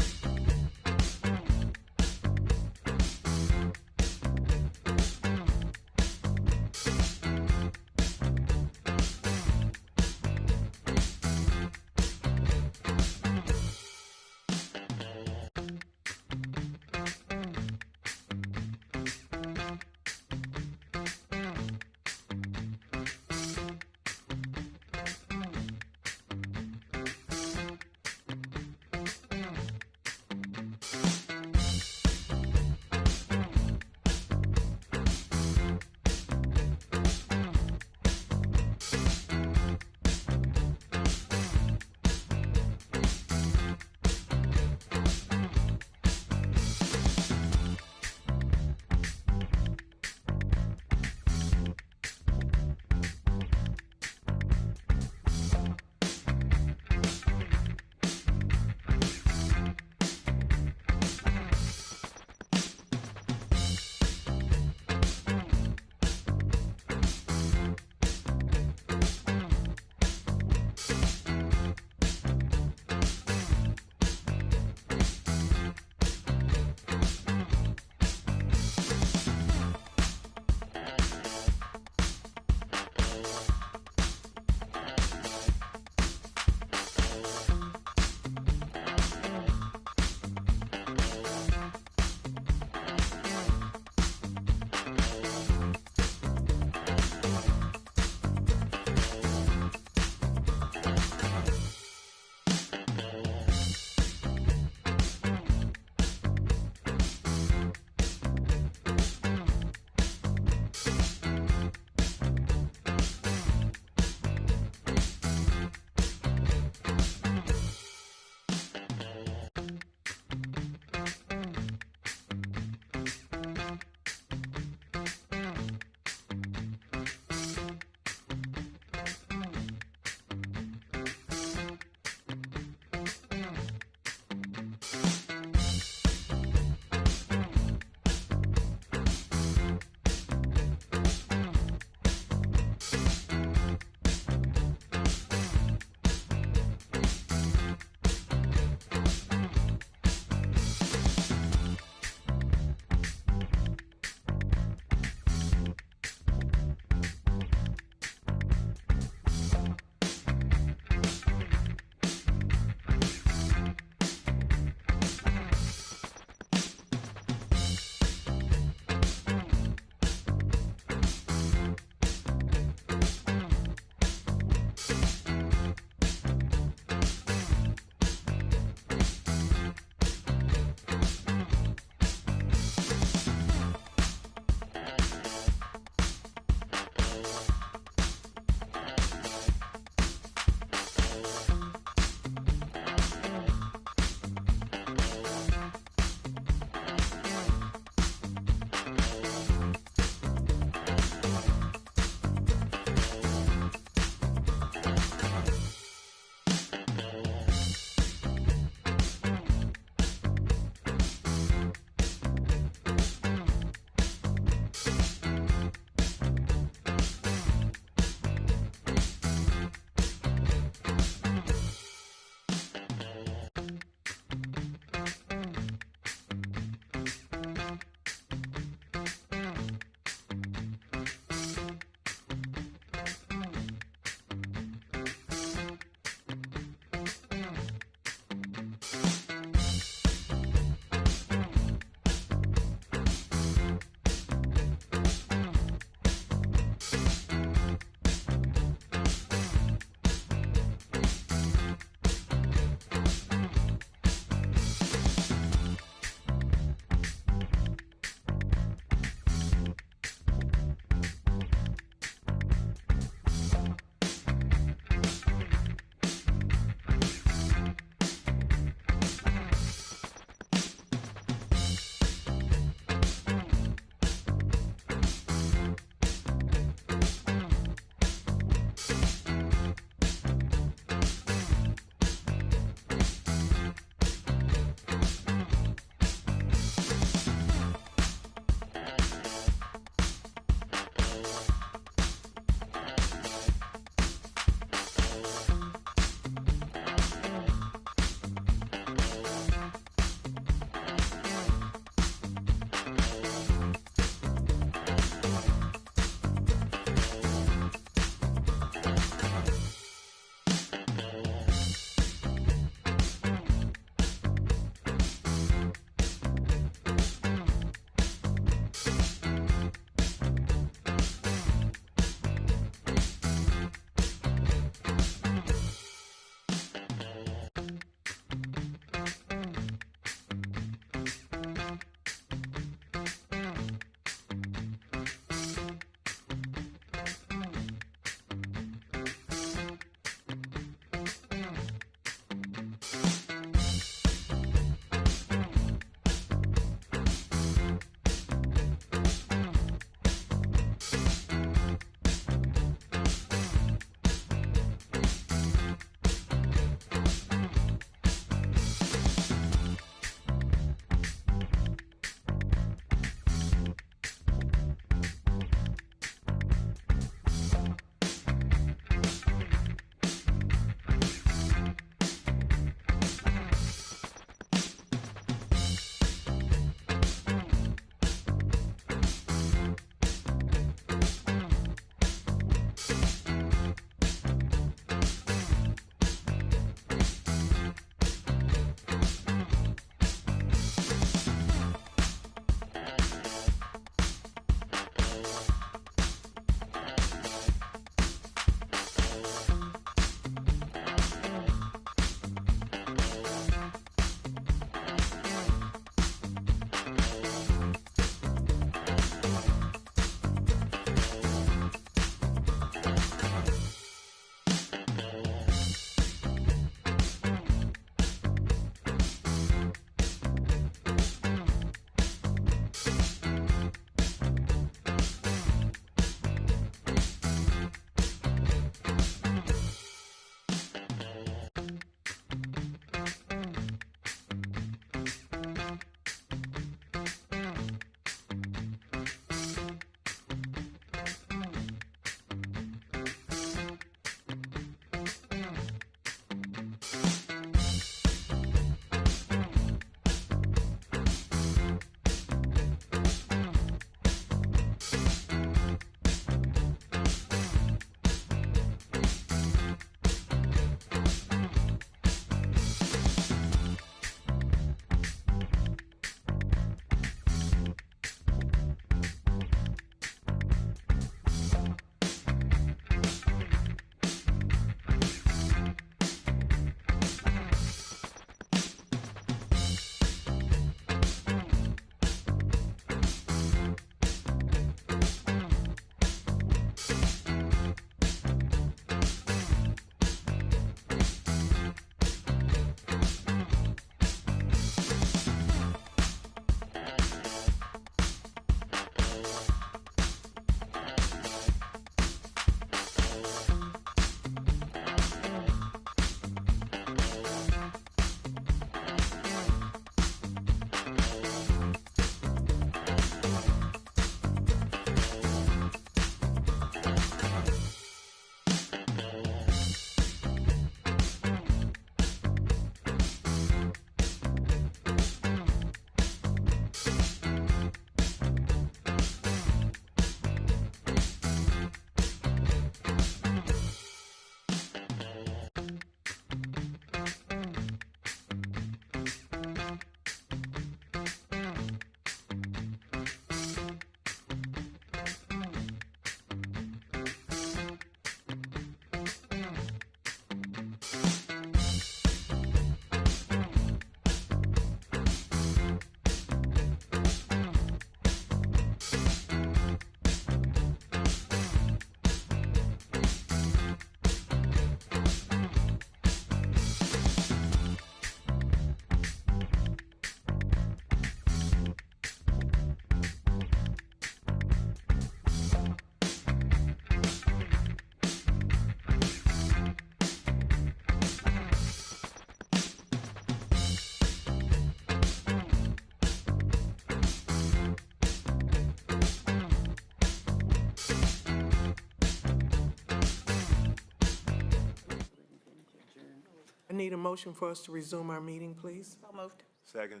need a motion for us to resume our meeting, please. So moved. Second.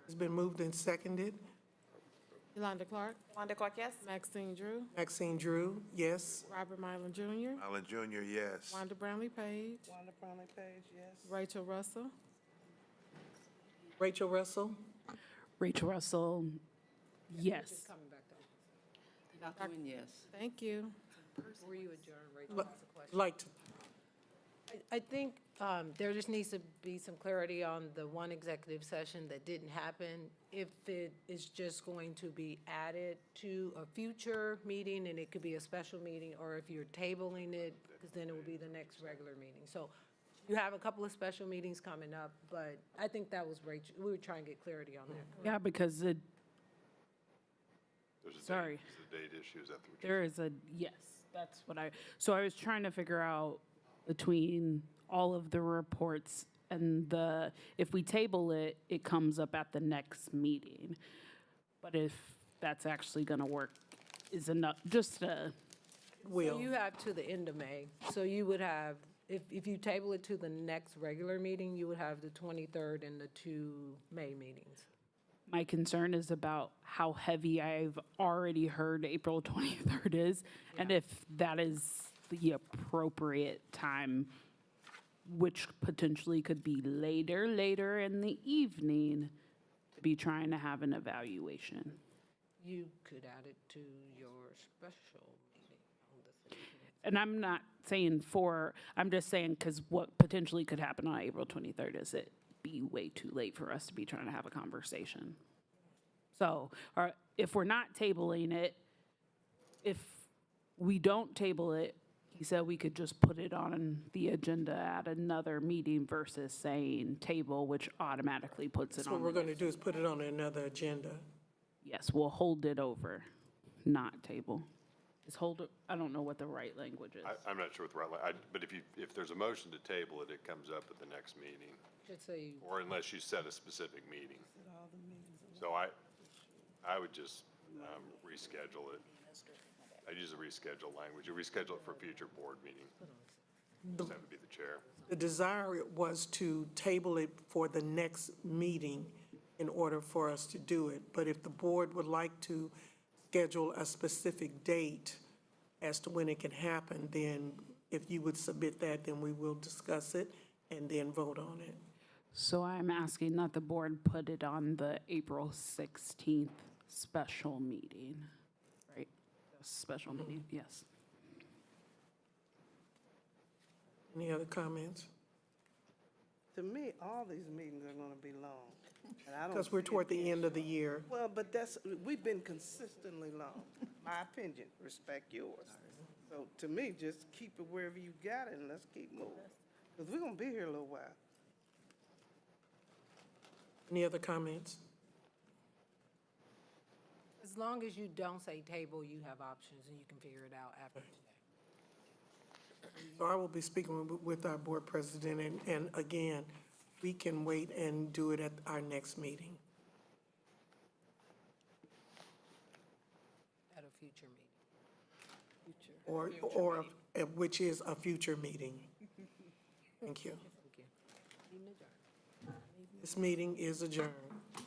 It's been moved and seconded. Yolanda Clark, Wanda Clark, yes? Maxine Drew, Maxine Drew, yes. Robert Mylan Jr., Allen Junior, yes. Wanda Brownlee Page, Wanda Brownlee Page, yes. Rachel Russell, Rachel Russell, Rachel Russell, yes. Dr. Nguyen, yes. thank you. Before you adjourn, Rachel Li- has a question. like to, I think there just needs to be some clarity on the one executive session that didn't happen. If it is just going to be added to a future meeting, and it could be a special meeting, or if you're tabling it, because then it will be the next regular meeting. So you have a couple of special meetings coming up, but I think that was Rachel, we were trying to get clarity on that. Yeah, because There's a Sorry. There's a date issue, is that what you're there is a, yes, that's what so I was trying to figure out between all of the reports and if we table it, it comes up at the next meeting. But if that's actually gonna work, is enough, just So will. you have to the end of May. So you would have, if you table it to the next regular meeting, you would have the 23rd and the 2 May meetings. my concern is about how heavy I've already heard April 23rd is, and if that is the appropriate time, which potentially could be later in the evening, to be trying to have an evaluation. You could add it to your special meeting on the 13th. And I'm not saying I'm just saying because what potentially could happen on April 23rd is it be way too late for us to be trying to have a conversation. So, or if we're not tabling it, if we don't table it, he said we could just put it on the agenda at another meeting versus saying table, which automatically puts it So on. what we're the going to do is put it on another agenda. Yes, we'll hold it over, not table. Is hold, I don't know what the right language is. I'm not sure what the right, but if there's a motion to table it, it comes up at the next meeting, Should say, or unless you set a specific meeting. So I would just reschedule it. I'd use a reschedule language. You reschedule it for a future board meeting. Just have to be the chair. The desire was to table it for the next meeting in order for us to do it. But if the board would like to schedule a specific date as to when it can happen, then if you would submit that, then we will discuss it and then vote on it. So I'm asking that the board put it on the April 16th special meeting, right? Special meeting, yes. Any other comments? To me, all these meetings are gonna be long. and I don't Because we're see it toward the being end of short. the year. Well, but we've been consistently long. My opinion, respect yours. So to me, just keep it wherever you got it and let's keep moving. Because we're gonna be here a little while. Any other comments? as long as you don't say table, you have options and you can figure it out after today. So I will be speaking with our board president, and again, we can wait and do it at our next meeting. At a future meeting. Or, which is a future meeting. Thank you. This meeting is adjourned.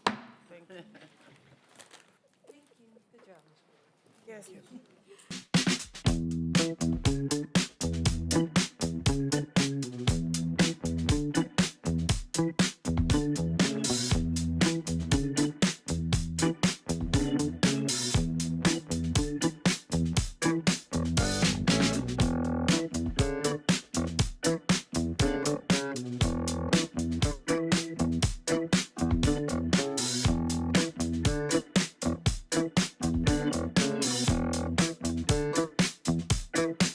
Thank you. Good job, Ms. Yes.